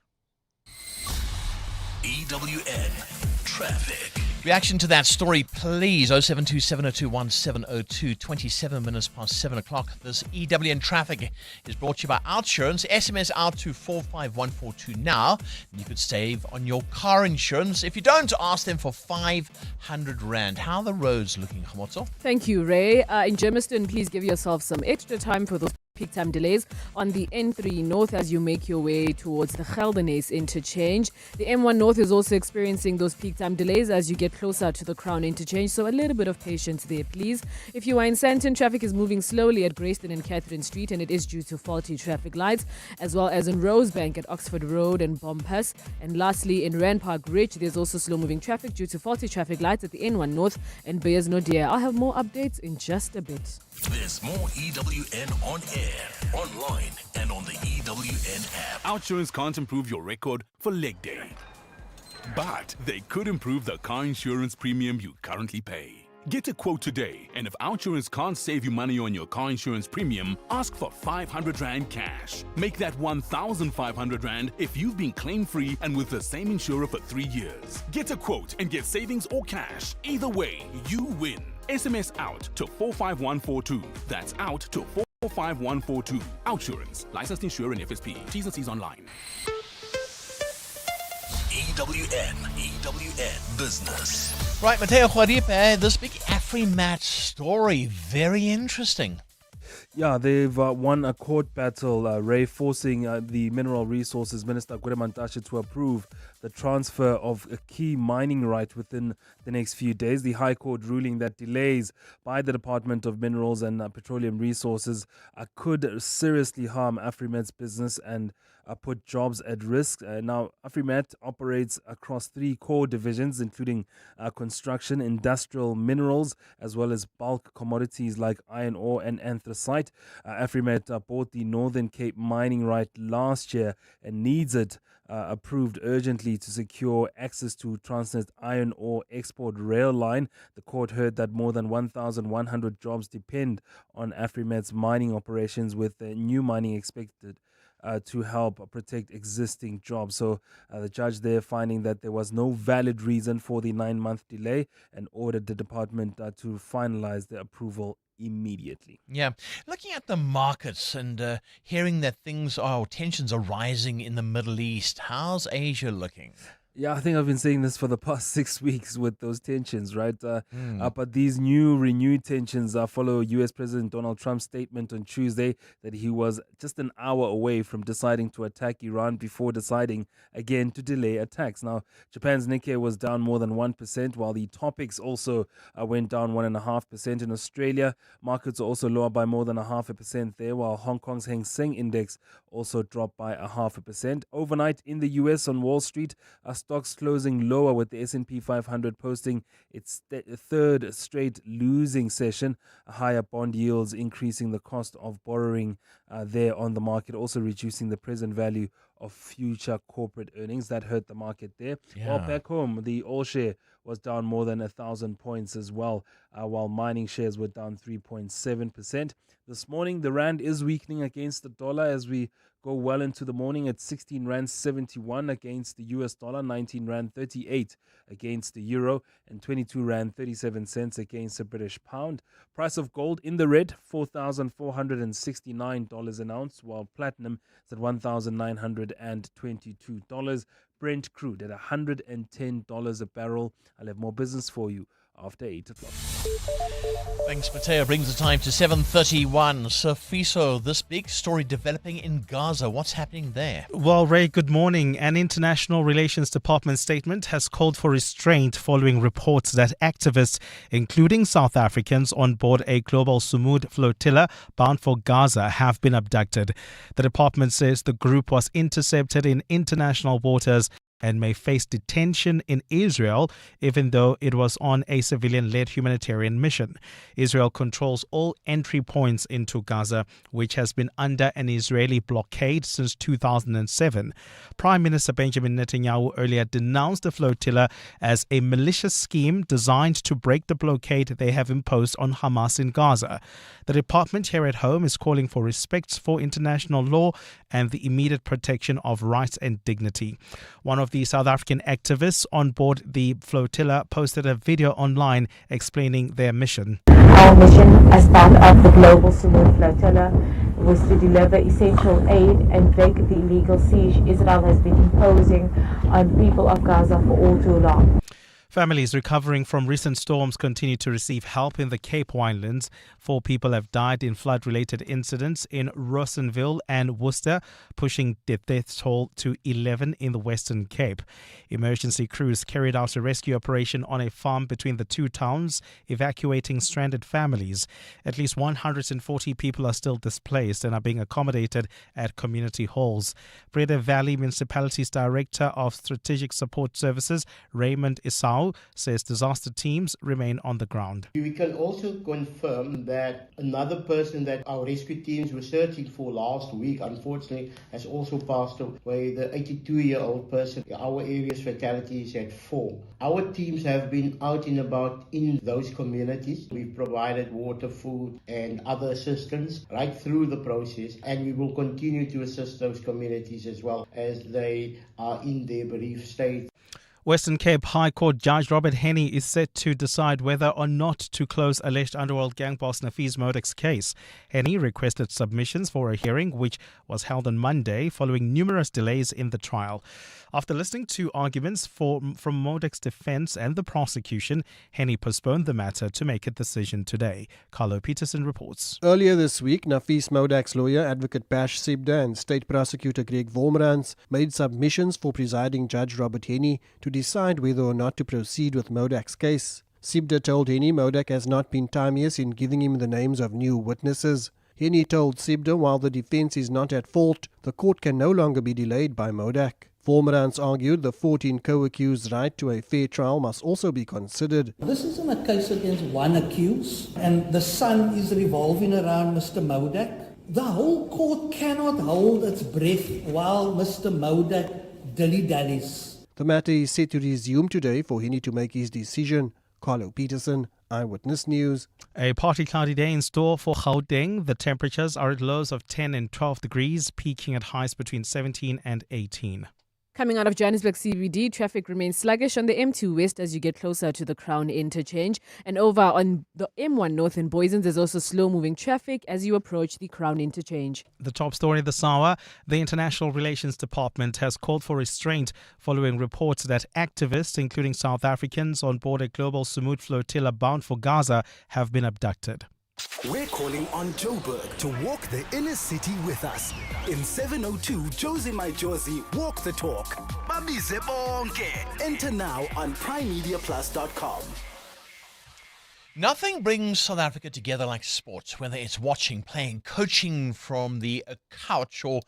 EWN Traffic. Reaction to that story, please. 0727021702, 27 minutes past 7 o'clock. This EWN Traffic is brought to you by Outsurance. SMS out to 45142 now. And you could save on your car insurance. If you don't, ask them for 500 Rand. How are the roads looking, Khamotso? Thank you, Ray. In Germiston, please give yourself some extra time for those peak time delays on the N3 North as you make your way towards the Geldenhuys interchange. The M1 North is also experiencing those peak time delays as you get closer to the Crown interchange, so a little bit of patience there, please. If you are in Sandton, traffic is moving slowly at Grayston and Catherine Street, and it is due to faulty traffic lights, as well as in Rosebank at Oxford Road and Bompas. And lastly, in Rand Park Ridge, there's also slow-moving traffic due to faulty traffic lights at the N1 North and Beyers Naudé. I'll have more updates in just a bit. There's more EWN on air, online, and on the EWN app. OUTsurance can't improve your record for leg day, but they could improve the car insurance premium you currently pay. Get a quote today, and if OUTsurance can't save you money on your car insurance premium, ask for 500 Rand cash. Make that 1,500 Rand if you've been claim-free and with the same insurer for 3 years. Get a quote and get savings or cash. Either way, you win. SMS out to 45142. That's out to 45142. OUTsurance. Licensed insurer and FSP. T's and C's online. EWN Business. Right, Mateo Juaripe, this big AfriMat story, very interesting. Yeah, they've won a court battle, Ray, forcing the Mineral Resources Minister Mantashe to approve the transfer of a key mining right within the next few days. The High Court ruling that delays by the Department of Minerals and Petroleum Resources could seriously harm AfriMat's business and put jobs at risk. Now, AfriMat operates across 3 core divisions, including construction, industrial minerals, as well as bulk commodities like iron ore and anthracite. AfriMat bought the Northern Cape mining right last year and needs it approved urgently to secure access to Transnet iron ore export rail line. The court heard that more than 1,100 jobs depend on AfriMat's mining operations, with new mining expected to help protect existing jobs. So the judge there finding that there was no valid reason for the 9-month delay and ordered the department to finalize the approval immediately. Yeah. Looking at the markets and hearing that tensions are rising in the Middle East, how's Asia looking? Yeah, I think I've been saying this for the past 6 weeks with those tensions, right? But these new renewed tensions follow U.S. President Donald Trump's statement on Tuesday that he was just an hour away from deciding to attack Iran before deciding again to delay attacks. Now, Japan's Nikkei was down more than 1%, while the Topix also went down 1.5%. In Australia, markets are also lower by more than 0.5% there, while Hong Kong's Hang Seng Index also dropped by 0.5%. Overnight in the U.S. on Wall Street, stocks closing lower, with the S&P 500 posting its third straight losing session. Higher bond yields increasing the cost of borrowing there on the market, also reducing the present value of future corporate earnings. That hurt the market there. Yeah. While back home, the all share was down more than 1,000 points as well, while mining shares were down 3.7%. This morning, the rand is weakening against the dollar as we go well into the morning at 16 Rand 71 against the US dollar, 19 Rand 38 against the euro, and 22 Rand 37 cents against the British pound. Price of gold in the red, $4,469 an ounce, while platinum is at $1,922. Brent crude at $110 a barrel. I'll have more business for you after 8 o'clock. Thanks, Mateo. Brings the time to 7:31. Sofiso, this big story developing in Gaza. What's happening there? Well, Ray, good morning. An International Relations Department statement has called for restraint following reports that activists, including South Africans on board a global Sumud flotilla bound for Gaza, have been abducted. The department says the group was intercepted in international waters and may face detention in Israel, even though it was on a civilian-led humanitarian mission. Israel controls all entry points into Gaza, which has been under an Israeli blockade since 2007. Prime Minister Benjamin Netanyahu earlier denounced the flotilla as a malicious scheme designed to break the blockade they have imposed on Hamas in Gaza. The department here at home is calling for respect for international law and the immediate protection of rights and dignity. One of the South African activists on board the flotilla posted a video online explaining their mission. Our mission as part of the global Sumud flotilla was to deliver essential aid and break the illegal siege Israel has been imposing on people of Gaza for all too long. Families recovering from recent storms continue to receive help in the Cape Winelands. 4 people have died in flood-related incidents in Rossonville and Worcester, pushing the death toll to 11 in the Western Cape. Emergency crews carried out a rescue operation on a farm between the two towns, evacuating stranded families. At least 140 people are still displaced and are being accommodated at community halls. Breda Valley Municipality's Director of Strategic Support Services, Raymond Isau, says disaster teams remain on the ground. We can also confirm that another person that our rescue teams were searching for last week, unfortunately, has also passed away, the 82-year-old person. Our area's fatality is at 4. Our teams have been out and about in those communities. We've provided water, food and other assistance right through the process, and we will continue to assist those communities as well as they are in their bereaved state. Western Cape High Court Judge Robert Henny is set to decide whether or not to close alleged underworld gang boss Nafis Modek's case. Henny requested submissions for a hearing which was held on Monday following numerous delays in the trial. After listening to arguments from Modek's defense and the prosecution, Henny postponed the matter to make a decision today. Carlo Peterson reports. Earlier this week, Nafis Modek's lawyer, Advocate Bash Sibda, and State Prosecutor Greg Vormerans made submissions for presiding Judge Robert Henny to decide whether or not to proceed with Modek's case. Sibda told Henny Modek has not been timeous in giving him the names of new witnesses. Henny told Sibda while the defense is not at fault, the court can no longer be delayed by Modek. Vormerans argued the 14 co-accused' right to a fair trial must also be considered. This isn't a case against one accused, and the sun is revolving around Mr. Modek. The whole court cannot hold its breath while Mr. Modek dilly-dallies. The matter is set to resume today for Henny to make his decision. Carlo Peterson, Eyewitness News. A partly cloudy day in store for Gauteng. The temperatures are at lows of 10 and 12 degrees, peaking at highs between 17 and 18. Coming out of Johannesburg CBD, traffic remains sluggish on the M2 West as you get closer to the Crown interchange. And over on the M1 North in Boysens, there's also slow-moving traffic as you approach the Crown interchange. The top story this hour, the International Relations Department has called for restraint following reports that activists, including South Africans on board a global Sumut flotilla bound for Gaza, have been abducted. We're calling on Joburg to walk the inner city with us. In 702 Josie My Josie, walk the talk. Babize bonke. Enter now on primemediaplus.com. Nothing brings South Africa together like sports, whether it's watching, playing, coaching from the couch, or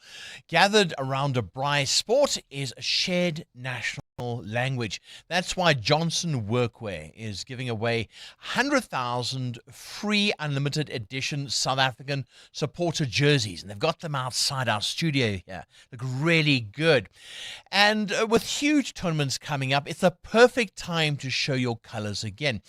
gathered around a braai. Sport is a shared national language. That's why Johnson Workwear is giving away 100,000 free unlimited edition South African supporter jerseys, and they've got them outside our studio here. Look really good. And with huge tournaments coming up, it's a perfect time to show your colors again.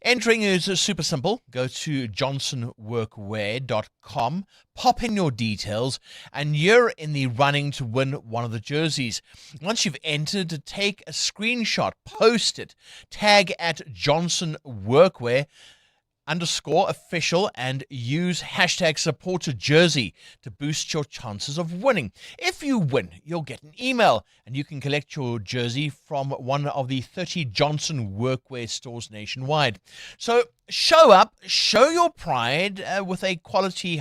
Entering is super simple. Go to johnsonworkwear.com, pop in your details, and you're in the running to win one of the jerseys. Once you've entered, take a screenshot, post it, tag at Johnson Workwear _official, and use hashtag supporter jersey to boost your chances of winning. If you win, you'll get an email and you can collect your jersey from one of the 30 Johnson Workwear stores nationwide. So show up, show your pride with a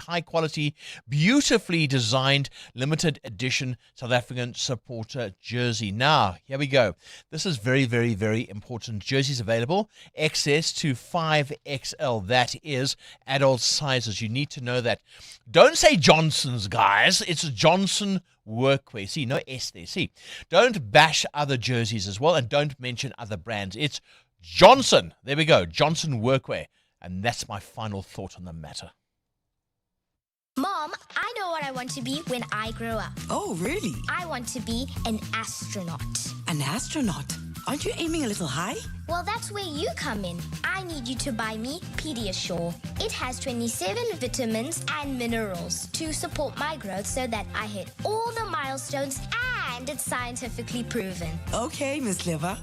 high quality, beautifully designed limited edition South African supporter jersey. Now, here we go. This is very, very, very important. Jerseys available, XS to 5XL. That is adult sizes. You need to know that. Don't say Johnson's, guys. It's Johnson Workwear. See, no S there. See, don't bash other jerseys as well, and don't mention other brands. It's Johnson. There we go. Johnson Workwear. And that's my final thought on the matter. Mom, I know what I want to be when I grow up. Oh, really? I want to be an astronaut. An astronaut? Aren't you aiming a little high? Well, that's where you come in. I need you to buy me Pediasure. It has 27 vitamins and minerals to support my growth so that I hit all the milestones, and it's scientifically proven. Okay, Miss Clever.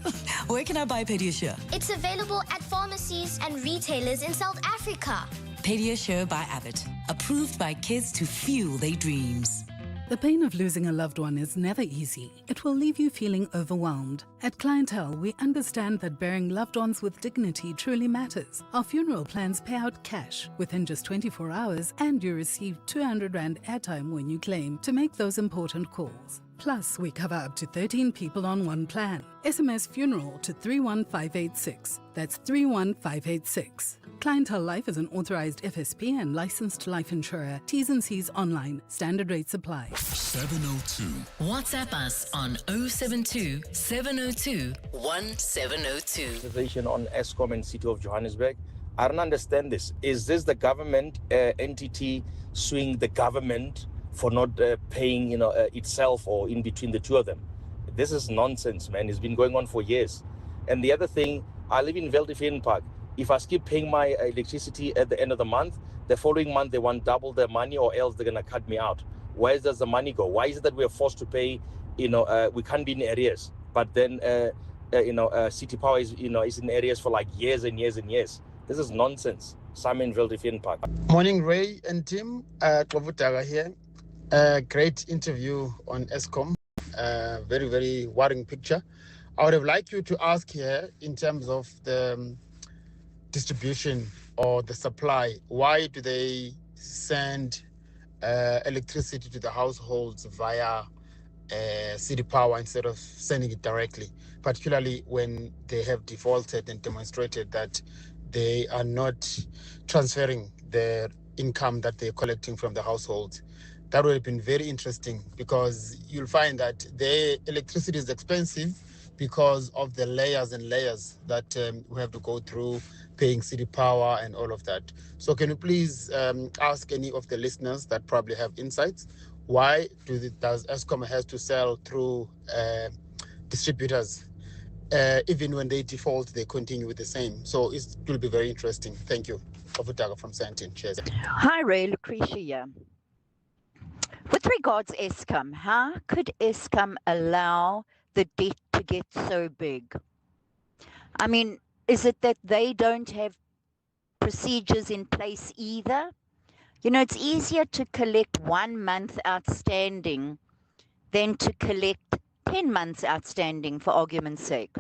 Where can I buy Pediasure? It's available at pharmacies and retailers in South Africa. Pediasure by Abbott. Approved by kids to fuel their dreams. The pain of losing a loved one is never easy. It will leave you feeling overwhelmed. At Clientele, we understand that burying loved ones with dignity truly matters. Our funeral plans pay out cash within just 24 hours, and you receive 200 Rand airtime when you claim to make those important calls. Plus, we cover up to 13 people on one plan. SMS funeral to 31586. That's 31586. Clientele Life is an authorized FSP and licensed life insurer. T's and C's online. Standard rates apply. 702. WhatsApp us on 072 702 1702. Conversation on Eskom and City of Johannesburg. I don't understand this. Is this the government entity suing the government for not paying, itself, or in between the two of them? This is nonsense, man. It's been going on for years. And the other thing, I live in Veldefin Park. If I skip paying my electricity at the end of the month, the following month they want double their money, or else they're gonna cut me out. Where does the money go? Why is it that we are forced to pay? We can't be in arrears, but then City Power is in arrears for like years and years and years. This is nonsense. Simon Veldefin Park. Morning, Ray and Tim. Kwavutaga here. Great interview on Eskom. Very, very worrying picture. I would have liked you to ask here in terms of the distribution or the supply. Why do they send electricity to the households via City Power instead of sending it directly, particularly when they have defaulted and demonstrated that they are not transferring their income that they're collecting from the households? That would have been very interesting, because you'll find that the electricity is expensive because of the layers and layers that we have to go through, paying City Power and all of that. So can you please ask any of the listeners that probably have insights, why does Eskom have to sell through distributors? Even when they default, they continue with the same. So it will be very interesting. Thank you. Ovutaga from Santin. Cheers. Hi, Ray. Lucretia here. With regards Eskom, how could Eskom allow the debt to get so big? I mean, is it that they don't have procedures in place either? It's easier to collect 1 month outstanding than to collect 10 months outstanding, for argument's sake.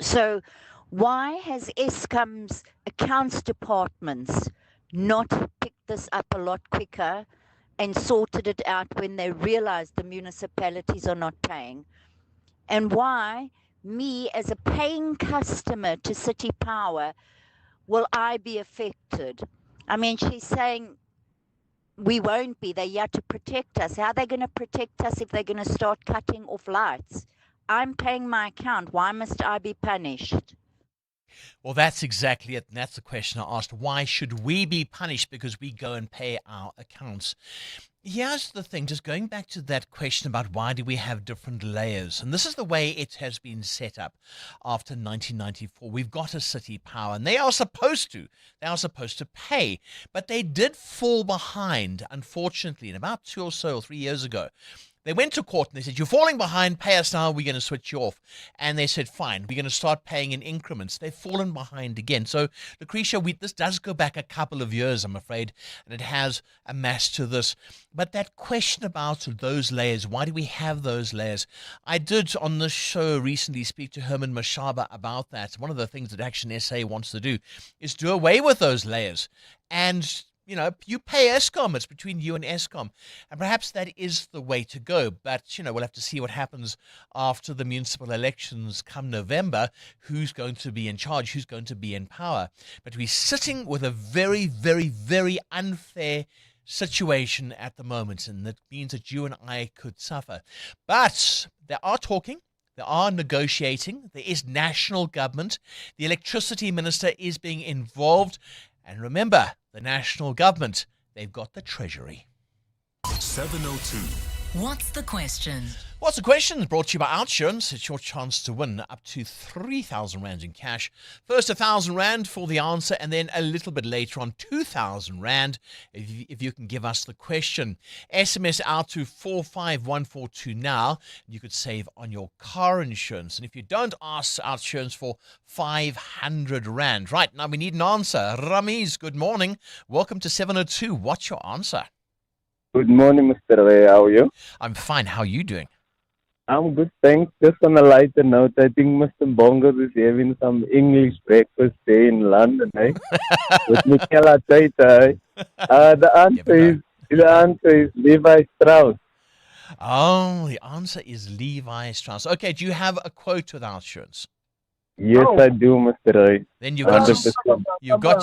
So why has Eskom's accounts departments not picked this up a lot quicker and sorted it out when they realized the municipalities are not paying? And why, me as a paying customer to City Power, will I be affected? I mean, she's saying we won't be. They're here to protect us. How are they going to protect us if they're going to start cutting off lights? I'm paying my account. Why must I be punished? Well, that's exactly it. And that's the question I asked. Why should we be punished because we go and pay our accounts? Here's the thing, just going back to that question about why do we have different layers. And this is the way it has been set up after 1994. We've got a City Power, and they are supposed to pay. But they did fall behind, unfortunately, in about 2 or 3 years ago. They went to court and they said, you're falling behind, pay us now, we're going to switch you off. And they said, fine, we're going to start paying in increments. They've fallen behind again. So, Lucretia, this does go back a couple of years, I'm afraid, and it has amassed to this. But that question about those layers, why do we have those layers? I did on the show recently speak to Herman Mashaba about that. One of the things that Action SA wants to do is do away with those layers. And you pay Eskom. It's between you and Eskom. And perhaps that is the way to go. But, we'll have to see what happens after the municipal elections come November. Who's going to be in charge? Who's going to be in power? But we're sitting with a very, very, very unfair situation at the moment. And that means that you and I could suffer. But they are talking. They are negotiating. There is national government. The electricity minister is being involved. And remember, the national government, they've got the treasury. 702. What's the question? What's the question? Brought to you by Outsurance. It's your chance to win up to 3,000 Rand in cash. First 1,000 Rand for the answer, and then a little bit later on 2,000 Rand if you can give us the question. SMS out to 45142 now. You could save on your car insurance. And if you don't, ask Outsurance for 500 Rand. Right, now we need an answer. Ramiz, good morning. Welcome to 702. What's your answer? Good morning, Mr. Ray. How are you? I'm fine. How are you doing? I'm good, thanks. Just on a lighter note, I think Mr. Bongo is having some English breakfast day in London, eh? With Michaela Taita, eh? The answer is Levi Strauss. Oh, the answer is Levi Strauss. Okay, do you have a quote without insurance? Yes, I do, Mr. Ray. Then you've got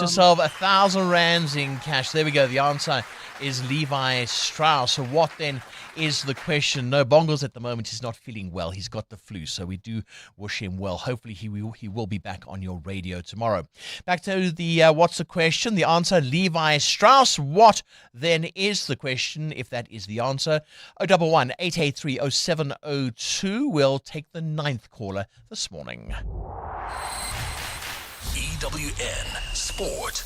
yourself 1,000 rands in cash. There we go. The answer is Levi Strauss. So what then is the question? No, Bongos at the moment is not feeling well. He's got the flu, so we do wish him well. Hopefully he will be back on your radio tomorrow. Back to the what's the question? The answer, Levi Strauss. What then is the question, if that is the answer? 011 883 0702. We'll take the 9th caller this morning. EWN Sport.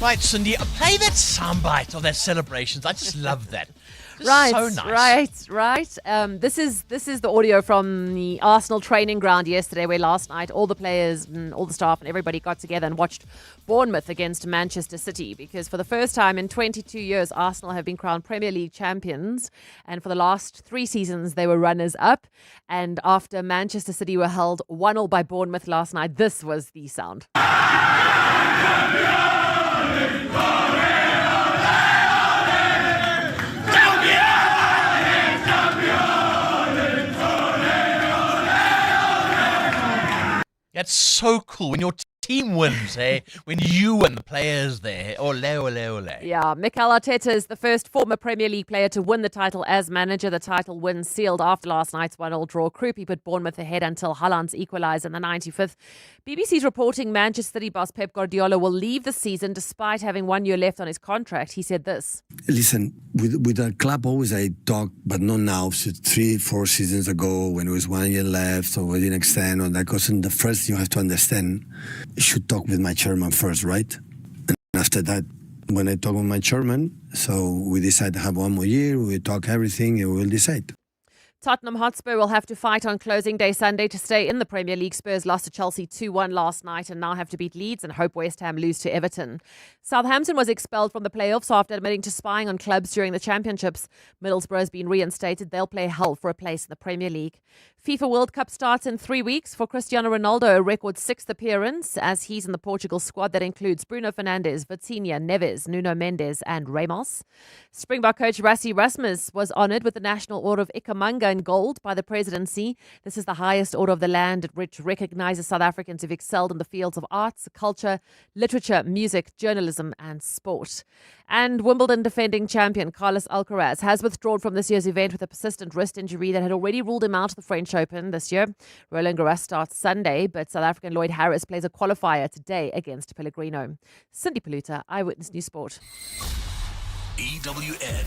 Right, Cindy, play that soundbite of their celebrations. I just love that. Just Right, so nice. right. This is the audio from the Arsenal training ground yesterday, where last night all the players and all the staff and everybody got together and watched Bournemouth against Manchester City, because for the first time in 22 years, Arsenal have been crowned Premier League champions, and for the last 3 seasons they were runners-up. And after Manchester City were held 1-0 by Bournemouth last night, this was the sound. That's so cool when your team wins, eh? When you and the players there. Ole, ole, ole. Yeah, Mikel Arteta is the first former Premier League player to win the title as manager. The title win sealed after last night's 1-1 draw. Krupi put Bournemouth ahead until Haaland's equalised in the 95th. BBC's reporting Manchester City boss Pep Guardiola will leave the season despite having 1 year left on his contract. He said this. Listen, with our club always I talk, but not now. So 3-4 seasons ago when it was 1 year left or we didn't extend or that goes in, the first you have to understand, you should talk with my chairman first, right? And after that, when I talk with my chairman, so we decide to have 1 more year, we talk everything and we'll decide. Tottenham Hotspur will have to fight on closing day Sunday to stay in the Premier League. Spurs lost to Chelsea 2-1 last night and now have to beat Leeds and hope West Ham lose to Everton. Southampton was expelled from the playoffs after admitting to spying on clubs during the championships. Middlesbrough has been reinstated. They'll play Hull for a place in the Premier League. FIFA World Cup starts in 3 weeks. For Cristiano Ronaldo, a record 6th appearance as he's in the Portugal squad that includes Bruno Fernandes, Vitinha, Neves, Nuno Mendes and Ramos. Springbok coach Rassie Rasmus was honoured with the National Order of Ikhamanga in gold by the presidency. This is the highest order of the land, which recognises South Africans who've excelled in the fields of arts, culture, literature, music, journalism and sport. And Wimbledon defending champion Carlos Alcaraz has withdrawn from this year's event with a persistent wrist injury that had already ruled him out of the French Open this year. Roland Garros starts Sunday, but South African Lloyd Harris plays a qualifier today against Pellegrino. Cindy Paluta, Eyewitness News Sport. EWN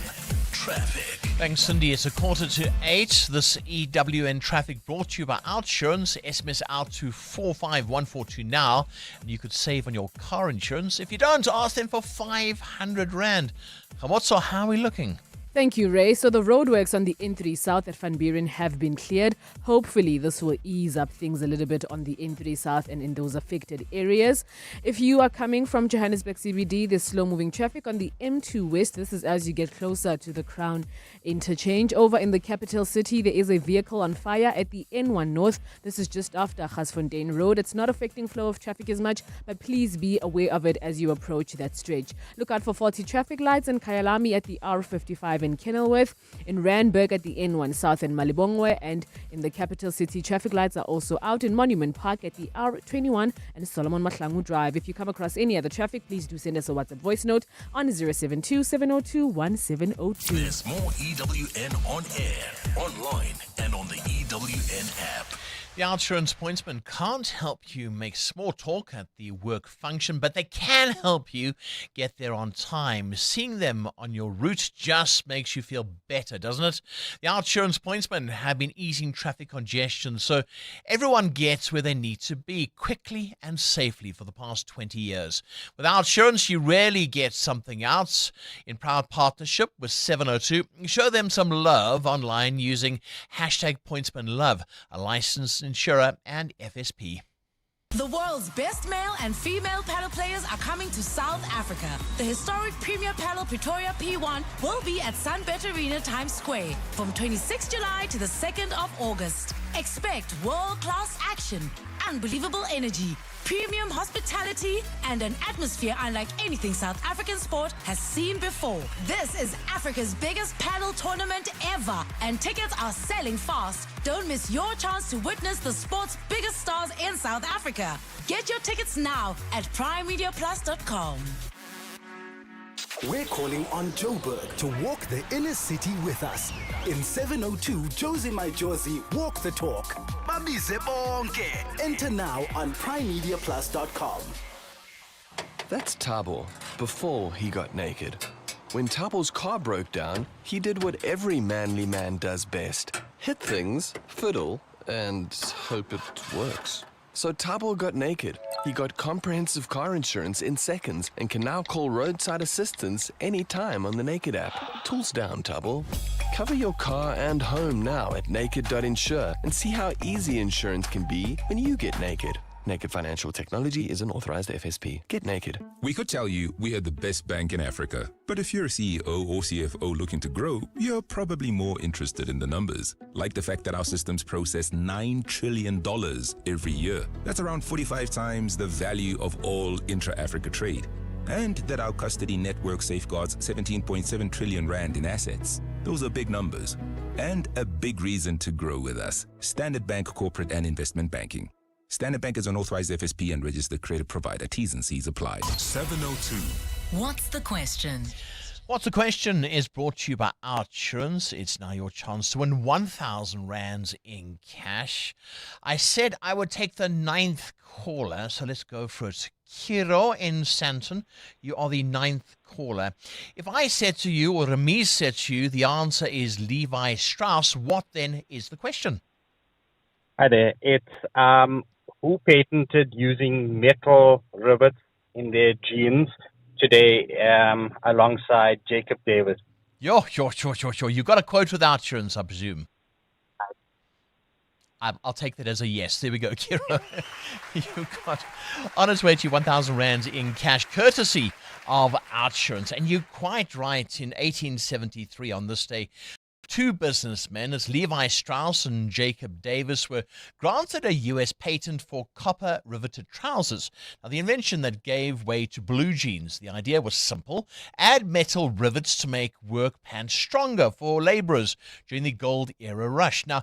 Traffic. Thanks, Cindy. It's 7:45. This EWN Traffic brought to you by Outsurance. SMS out to 45142 now, and you could save on your car insurance. If you don't, ask them for 500 Rand. Kamotso, how are we looking? Thank you, Ray. So the roadworks on the N3 South at Van Buren have been cleared. Hopefully this will ease up things a little bit on the N3 South and in those affected areas. If you are coming from Johannesburg CBD, there's slow-moving traffic on the M2 West. This is as you get closer to the Crown interchange. Over in the capital city, there is a vehicle on fire at the N1 North. This is just after Gasfontein Road. It's not affecting flow of traffic as much, but please be aware of it as you approach that stretch. Look out for faulty traffic lights in Kyalami at the R55 in Kenilworth, in Randburg at the N1 South in Malibongwe, and in the capital city, traffic lights are also out in Monument Park at the R21 and Solomon Mahlangu Drive. If you come across any other traffic, please do send us a WhatsApp voice note on 072-702-1702. There's more EWN on air, online, and on the EWN app. The Outsurance pointsman can't help you make small talk at the work function, but they can help you get there on time. Seeing them on your route just makes you feel better, doesn't it? The Outsurance pointsmen have been easing traffic congestion so everyone gets where they need to be quickly and safely for the past 20 years. With Outsurance, you rarely get something else. In proud partnership with 702, show them some love online using #pointsmanlove, a licensed insurer and FSP. The world's best male and female paddle players are coming to South Africa. The historic Premier Paddle Pretoria P1 will be at Sunbet Arena Times Square from 26 July to the 2nd of August. Expect world-class action, unbelievable energy, premium hospitality, and an atmosphere unlike anything South African sport has seen before. This is Africa's biggest paddle tournament ever, and tickets are selling fast. Don't miss your chance to witness the sport's biggest stars in South Africa. Get your tickets now at primemediaplus.com. We're calling on Joburg to walk the inner city with us. In 702 Josie My Josie, walk the talk. Babize bonke. Enter now on primemediaplus.com. That's Thabo, before he got naked. When Thabo's car broke down, he did what every manly man does best. Hit things, fiddle, and hope it works. So Thabo got naked. He got comprehensive car insurance in seconds and can now call roadside assistance anytime on the Naked app. Tools down, Thabo. Cover your car and home now at naked.insure and see how easy insurance can be when you get naked. Naked Financial Technology is an authorized FSP. Get naked. We could tell you we are the best bank in Africa, but if you're a CEO or CFO looking to grow, you're probably more interested in the numbers. Like the fact that our systems process $9 trillion every year. That's around 45 times the value of all intra-Africa trade. And that our custody network safeguards 17.7 trillion rand in assets. Those are big numbers. And a big reason to grow with us. Standard Bank Corporate and Investment Banking. Standard Bank is an authorized FSP and registered credit provider. T's and C's apply. 702. What's the question? What's the question is brought to you by Outsurance. It's now your chance to win 1,000 rands in cash. I said I would take the 9th caller, so let's go for it. Kiro in Santon, you are the 9th caller. If I said to you, or Ramiz said to you, the answer is Levi Strauss, what then is the question? Hi there. It's who patented using metal rivets in their jeans today alongside Jacob Davis? Sure. You got a quote with Outsurance, I presume. I'll take that as a yes. There we go, Kira. You got on its way to 1,000 rands in cash, courtesy of Outsurance. And you're quite right. In 1873, on this day, two businessmen, as Levi Strauss and Jacob Davis, were granted a U.S. patent for copper riveted trousers. Now, the invention that gave way to blue jeans. The idea was simple: add metal rivets to make work pants stronger for laborers during the gold era rush. Now,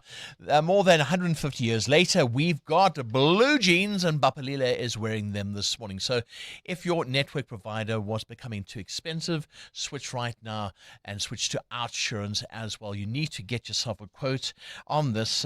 more than 150 years later, we've got blue jeans, and Bapalila is wearing them this morning. So if your network provider was becoming too expensive, switch right now and switch to Outsurance as well. You need to get yourself a quote on this.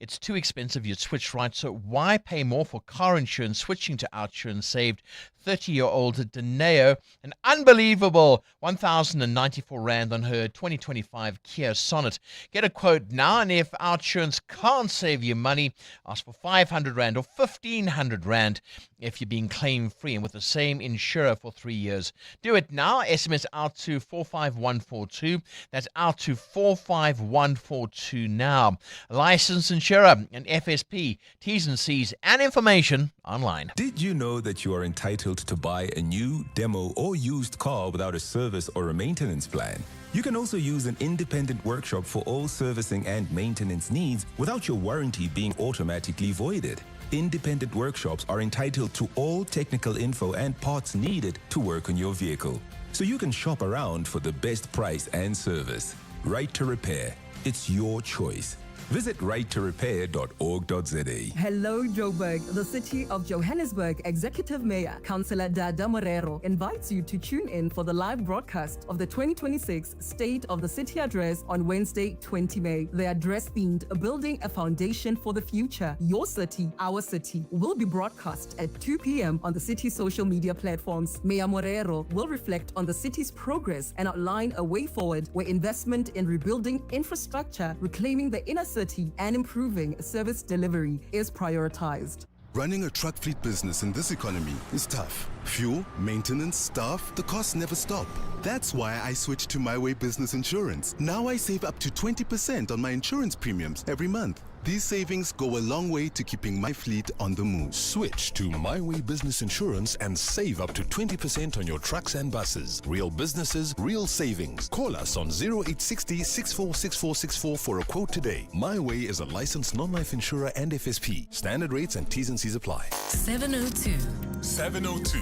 It's too expensive. You'd switch right. So why pay more for car insurance? Switching to Outsurance saved 30-year-old Daneo an unbelievable 1,094 rand on her 2025 Kia Sonet. Get a quote now, and if Outsurance can't save you money, ask for 500 rand or 1,500 rand if you're being claim-free and with the same insurer for 3 years. Do it now. SMS out to 45142. That's out to 45142 now. A licensed insurer, an FSP, T's and C's, and information online. Did you know that you are entitled to buy a new, demo, or used car without a service or a maintenance plan? You can also use an independent workshop for all servicing and maintenance needs without your warranty being automatically voided. Independent workshops are entitled to all technical info and parts needed to work on your vehicle, so you can shop around for the best price and service. Right to Repair. It's your choice. Visit righttorepair.org.za. Hello, Joburg. The city of Johannesburg Executive Mayor, Councillor Dada Morero, invites you to tune in for the live broadcast of the 2026 State of the City Address on Wednesday, 20 May. The address themed Building a Foundation for the Future. Your city, our city, will be broadcast at 2 p.m. on the city's social media platforms. Mayor Morero will reflect on the city's progress and outline a way forward where investment in rebuilding infrastructure, reclaiming the inner city, and improving service delivery is prioritized. Running a truck fleet business in this economy is tough. Fuel, maintenance, staff, the costs never stop. That's why I switched to My Way Business Insurance. Now I save up to 20% on my insurance premiums every month. These savings go a long way to keeping my fleet on the move. Switch to My Way Business Insurance and save up to 20% on your trucks and buses. Real businesses, real savings. Call us on 0860 646464 for a quote today. My Way is a licensed non-life insurer and FSP. Standard rates and T's and C's apply. 702 702.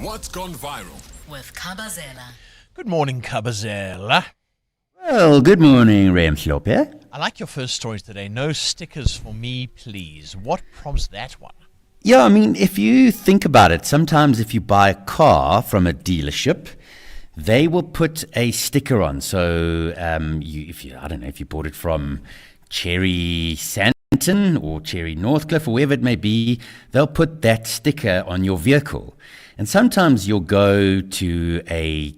What's gone viral? with Kabazela. Good morning, Kabazela. Well, good morning, Ramslope. I like your first story today. No stickers for me, please. What prompts that one? Yeah, I mean, if you think about it, sometimes if you buy a car from a dealership, they will put a sticker on. So, I don't know, if you bought it from Cherry Santon or Cherry Northcliffe or wherever it may be, they'll put that sticker on your vehicle. And sometimes you'll go to a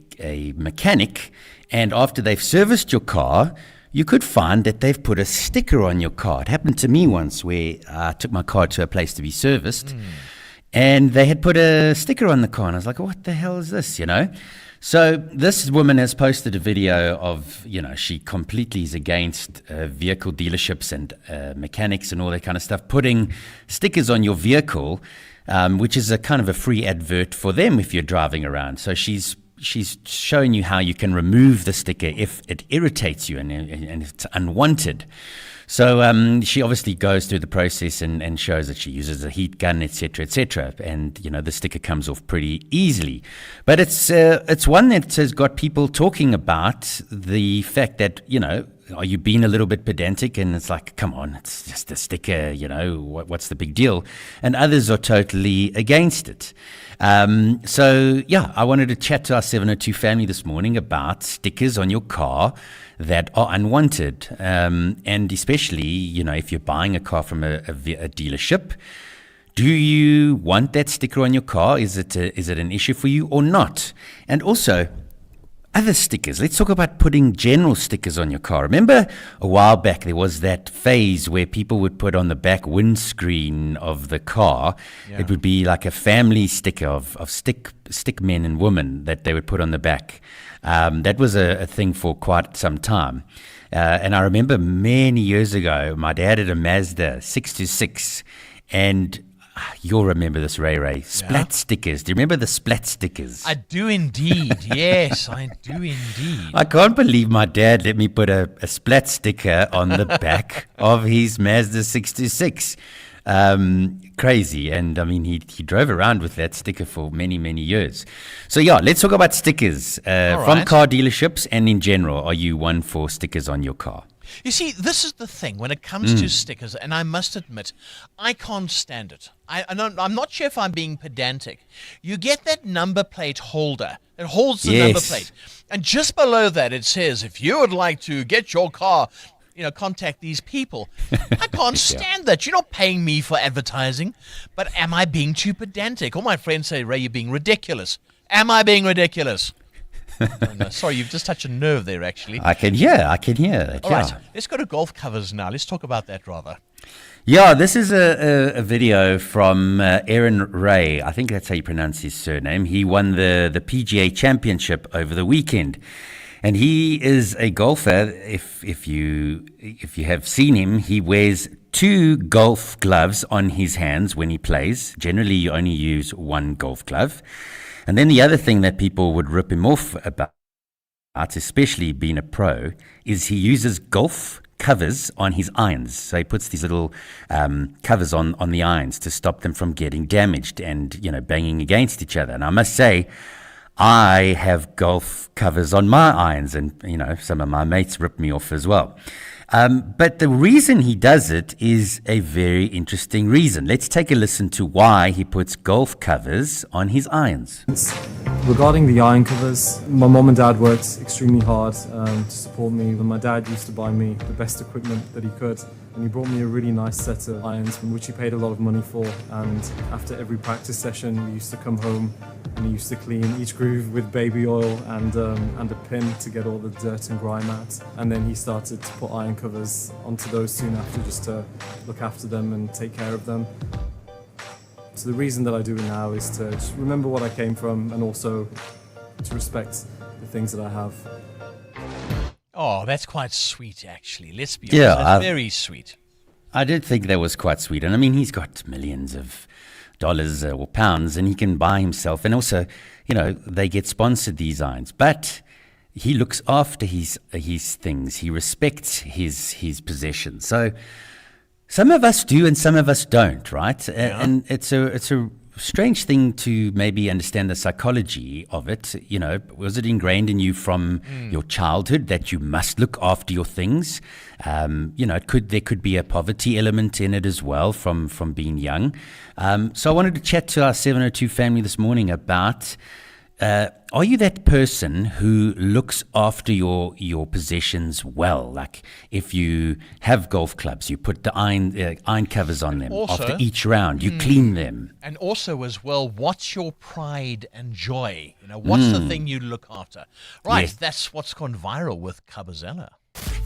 mechanic, and after they've serviced your car, you could find that they've put a sticker on your car. It happened to me once where I took my car to a place to be serviced, and they had put a sticker on the car, and I was like, what the hell is this, you know? So this woman has posted a video of, she completely is against vehicle dealerships and mechanics and all that kind of stuff, putting stickers on your vehicle, which is a kind of a free advert for them if you're driving around. So she's showing you how you can remove the sticker if it irritates you and it's unwanted. So she obviously goes through the process and shows that she uses a heat gun, etc., etc. And the sticker comes off pretty easily. But it's one that has got people talking about the fact that are you being a little bit pedantic? And it's like, come on, it's just a sticker. What's the big deal? And others are totally against it. I wanted to chat to our 702 family this morning about stickers on your car that are unwanted, and especially, if you're buying a car from a dealership, do you want that sticker on your car? Is it an issue for you or not? And also, other stickers. Let's talk about putting general stickers on your car. Remember a while back there was that phase where people would put on the back windscreen of the car, it would be like a family sticker of stick men and women that they would put on the back. That was a thing for quite some time. And I remember many years ago, my dad had a Mazda 626, and you'll remember this, Ray. Splat stickers. Do you remember the splat stickers? I do indeed. Yes, I do indeed. I can't believe my dad let me put a splat sticker on the back of his Mazda 626. Crazy. And I mean, he drove around with that sticker for many, many years. So let's talk about stickers from car dealerships and in general. Are you one for stickers on your car? You see, this is the thing when it comes to stickers, and I must admit, I can't stand it. I'm not sure if I'm being pedantic. You get that number plate holder. It holds the number plate. And just below that, it says, if you would like to get your car, contact these people. I can't stand that. You're not paying me for advertising. But am I being too pedantic? All my friends say, Ray, you're being ridiculous. Am I being ridiculous? Oh, no. Sorry, you've just touched a nerve there, actually. I can hear that. All right, let's go to golf covers now. Let's talk about that rather. Yeah, this is a video from Aaron Ray. I think that's how you pronounce his surname. He won the PGA Championship over the weekend. And he is a golfer. If you have seen him, he wears 2 golf gloves on his hands when he plays. Generally, you only use 1 golf glove. And then the other thing that people would rip him off about, especially being a pro, is he uses golf covers on his irons. So he puts these little covers on the irons to stop them from getting damaged and, banging against each other. And I must say, I have golf covers on my irons, and, some of my mates rip me off as well. But the reason he does it is a very interesting reason. Let's take a listen to why he puts golf covers on his irons. Regarding the iron covers, my mom and dad worked extremely hard to support me. My dad used to buy me the best equipment that he could, and he brought me a really nice set of irons, which he paid a lot of money for. And after every practice session, we used to come home and he used to clean each groove with baby oil and a pin to get all the dirt and grime out. And then he started to put iron covers onto those soon after, just to look after them and take care of them. So the reason that I do it now is to just remember what I came from, and also to respect the things that I have. Oh, that's quite sweet, actually. Let's be honest. That's very sweet. I did think that was quite sweet. And I mean, he's got millions of dollars or pounds, and he can buy himself. And also, they get sponsored, these irons. But he looks after his things. He respects his possessions. So some of us do and some of us don't, right? Yeah. And it's a strange thing to maybe understand the psychology of it. Was it ingrained in you from your childhood that you must look after your things? There could be a poverty element in it as well from being young. So I wanted to chat to our 702 family this morning about, are you that person who looks after your possessions well? Like if you have golf clubs, you put the iron covers on them. Also, after each round, you clean them. And also as well, what's your pride and joy? What's the thing you look after? Right, Yes. That's what's gone viral with Kabazela.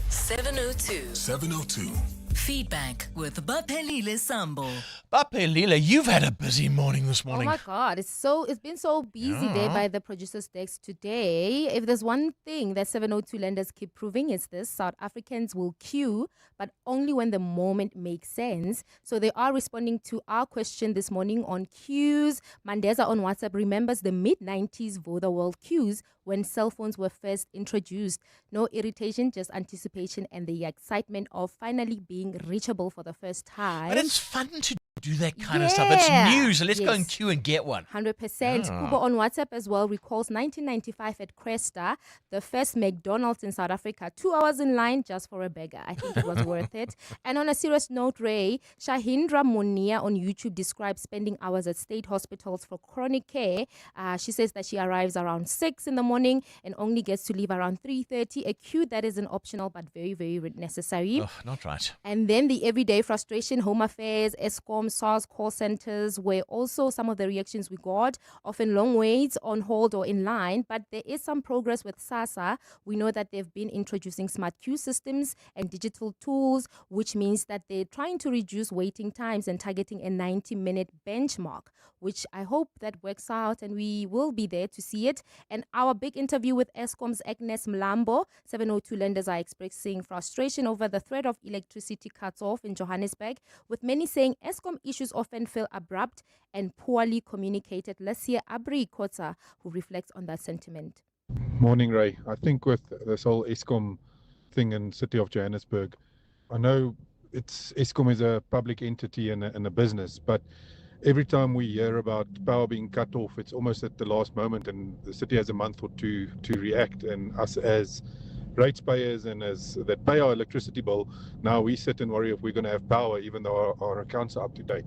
702. Feedback with Baphelile Sambo. Baphelile, you've had a busy morning this Oh morning. my God, it's been so busy there by the producer's desk today. If there's one thing that 702 lenders keep proving, it's this: South Africans will queue, but only when the moment makes sense. So they are responding to our question this morning on queues. Mandela on WhatsApp remembers the mid-90s Voda World queues when cell phones were first introduced. No irritation, just anticipation and the excitement of finally being reachable for the first time. But it's fun to do that kind of stuff. It's new, so let's go and Yes. queue and get one. 100%. Kuba on WhatsApp as well recalls 1995 at Cresta, the first McDonald's in South Africa. 2 hours in line just for a burger. I think it was worth it. And on a serious note, Ray, Shahindra Monia on YouTube describes spending hours at state hospitals for chronic care. She says that she arrives around 6 in the morning and only gets to leave around 3:30. A queue that is an optional but very, very necessary. Oh, not right. And then the everyday frustration, Home Affairs, Eskom, SARS call centers were also some of the reactions we got. Often long waits on hold or in line, but there is some progress with SASSA. We know that they've been introducing smart queue systems and digital tools, which means that they're trying to reduce waiting times and targeting a 90-minute benchmark, which I hope that works out, and we will be there to see it. And our big interview with Eskom's Agnes Mlambo. 702 lenders are expressing frustration over the threat of electricity cuts off in Johannesburg, with many saying Eskom issues often feel abrupt and poorly communicated. Let's hear Abri Kotza, who reflects on that sentiment. Morning, Ray. I think with this whole Eskom thing in City of Johannesburg, I know Eskom is a public entity and a business, but every time we hear about power being cut off, it's almost at the last moment, and the city has a month or two to react. And us as ratepayers and as that pay our electricity bill, now we sit and worry if we're going to have power, even though our accounts are up to date.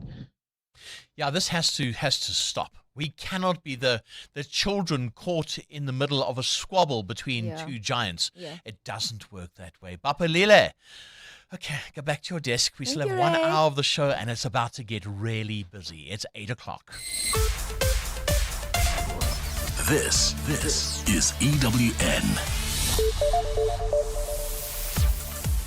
Yeah, this has to stop. We cannot be the children caught in the middle of a squabble between two giants. Yeah. It doesn't work that way. Baphelile. Okay, go back to your desk. We still have 1 hour of the show, and it's about to get really busy. It's 8 o'clock. This is EWN.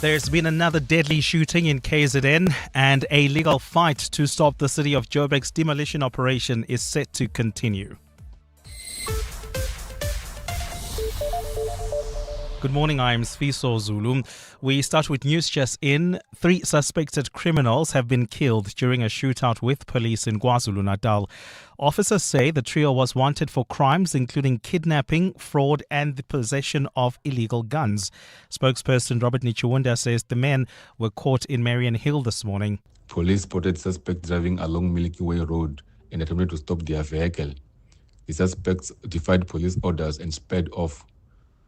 There's been another deadly shooting in KZN, and a legal fight to stop the city of Joburg's demolition operation is set to continue. Good morning, I'm Sfiso Zulu. We start with news just in. 3 suspected criminals have been killed during a shootout with police in KwaZulu-Natal. Officers say the trio was wanted for crimes including kidnapping, fraud and the possession of illegal guns. Spokesperson Robert Nichiwunda says the men were caught in Marion Hill this morning. Police spotted suspects driving along Milky Way Road and attempted to stop their vehicle. The suspects defied police orders and sped off.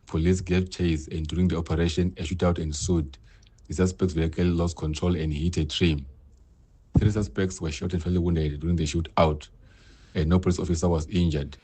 Police gave chase, and during the operation, a shootout ensued. The suspect's vehicle lost control and hit a tree. 3 suspects were shot and fatally wounded during the shootout, and no police officer was injured.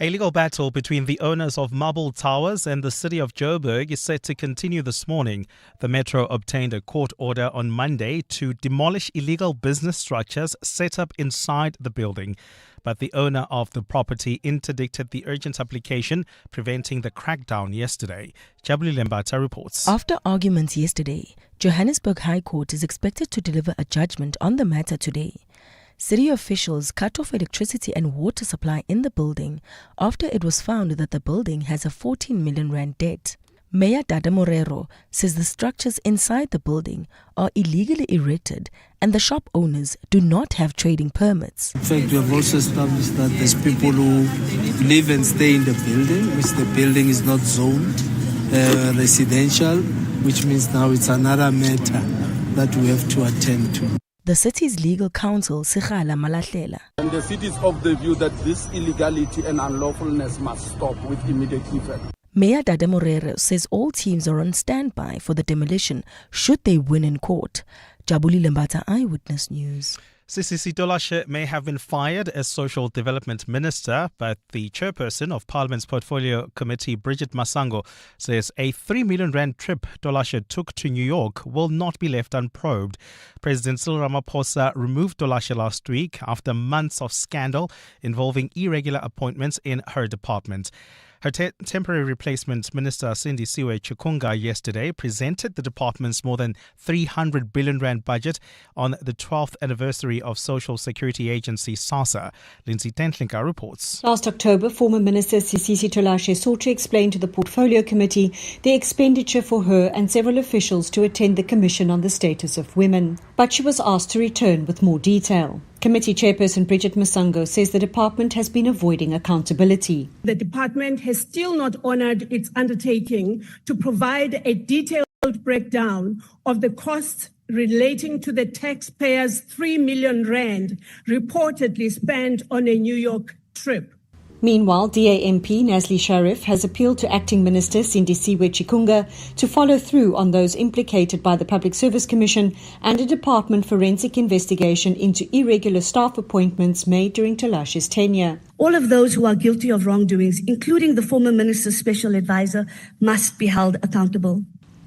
A legal battle between the owners of Marble Towers and the city of Joburg is set to continue this morning. The Metro obtained a court order on Monday to demolish illegal business structures set up inside the building. But the owner of the property interdicted the urgent application, preventing the crackdown yesterday. Jabuli Lembata reports. After arguments yesterday, Johannesburg High Court is expected to deliver a judgment on the matter today. City officials cut off electricity and water supply in the building after it was found that the building has a 14 million rand debt. Mayor Dada Morero says the structures inside the building are illegally erected and the shop owners do not have trading permits. In fact, we have also established that there's people who live and stay in the building, which the building is not zoned residential, which means now it's another matter that we have to attend to. The city's legal counsel, Sigala Malahlela. And the city is of the view that this illegality and unlawfulness must stop with immediate effect. Mayor Dada Morero says all teams are on standby for the demolition should they win in court. Jabuli Lembata, Eyewitness News. Sisisi Dolashe may have been fired as Social Development Minister, but the chairperson of Parliament's Portfolio Committee, Bridget Masango, says a 3 million rand trip Dolashe took to New York will not be left unprobed. President Cyril Ramaphosa removed Dolashe last week after months of scandal involving irregular appointments in her department. Her temporary replacement minister, Sindisiwe Chikunga, yesterday presented the department's more than 300 billion rand budget on the 12th anniversary of Social Security Agency SASSA. Lindsay Tentlinka reports. Last October, former Minister Sisisi Tolashe sought to explain to the Portfolio Committee the expenditure for her and several officials to attend the Commission on the Status of Women. But she was asked to return with more detail. Committee Chairperson Bridget Masango says the department has been avoiding accountability. The department has still not honoured its undertaking to provide a detailed breakdown of the costs relating to the taxpayers' 3 million rand reportedly spent on a New York trip. Meanwhile, DAMP Nazli Sharif has appealed to Acting Minister Sindisiwe Chikunga to follow through on those implicated by the Public Service Commission and a department forensic investigation into irregular staff appointments made during Tolashe's tenure. All of those who are guilty of wrongdoings, including the former minister's special advisor, must be held accountable.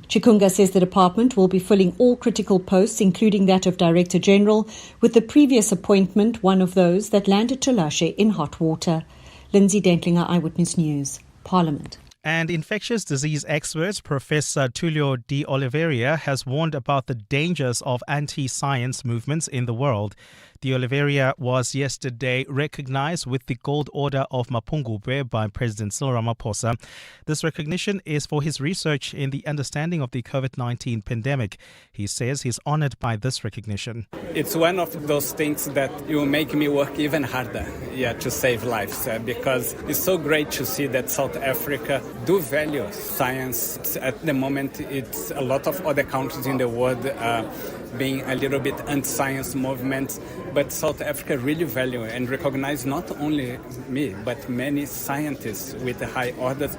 Chikunga says the department will be filling all critical posts, including that of Director General, with the previous appointment one of those that landed Tolashe in hot water. Lindsay Dentlinger, Eyewitness News, Parliament. And infectious disease expert Professor Tullio De Oliveira has warned about the dangers of anti-science movements in the world. De Oliveira was yesterday recognized with the Gold Order of Mapungubwe by President Cyril Ramaphosa. This recognition is for his research in the understanding of the COVID-19 pandemic. He says he's honored by this recognition. It's one of those things that will make me work even harder to save lives, because it's so great to see that South Africa do value science. At the moment, it's a lot of other countries in the world being a little bit anti-science movements, but South Africa really value and recognize not only me, but many scientists with high orders.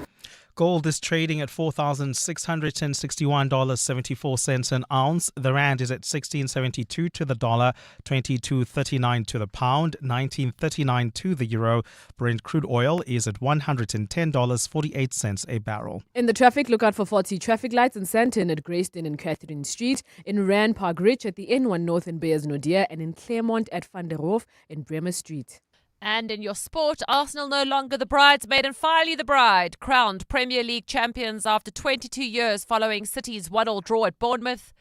Gold is trading at $4,661.74 an ounce. The rand is at 16.72 to the dollar, 22.39 to the pound, 19.39 to the euro. Brent crude oil is at $110.48 a barrel. In the traffic, look out for faulty traffic lights in Sandton at Grayston and Catherine Street, in Rand Park Ridge at the N1 North in Beyers Naudé, and in Claremont at Van der Hof in Bremer Street. And in your sport, Arsenal no longer the bridesmaid and Filey the bride, crowned Premier League champions after 22 years following City's 1-1 draw at Bournemouth.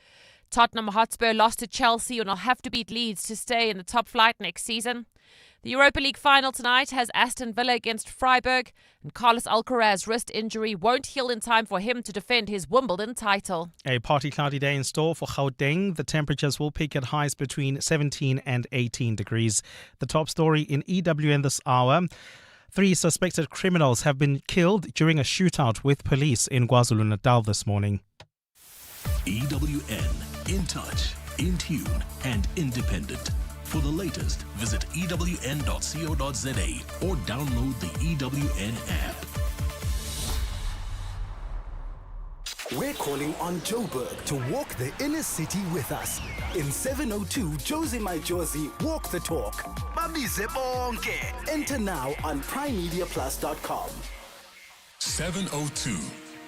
Tottenham Hotspur lost to Chelsea and will have to beat Leeds to stay in the top flight next season. The Europa League final tonight has Aston Villa against Freiburg, and Carlos Alcaraz's wrist injury won't heal in time for him to defend his Wimbledon title. A partly cloudy day in store for Gauteng. The temperatures will peak at highs between 17 and 18 degrees. The top story in EWN this hour. 3 suspected criminals have been killed during a shootout with police in KwaZulu-Natal this morning. EWN, in touch, in tune, and independent. For the latest, visit ewn.co.za or download the EWN app. We're calling on Joburg to walk the inner city with us. In 702 Josie My Josie, walk the talk. Babize bonke. Enter now on primemediaplus.com. 702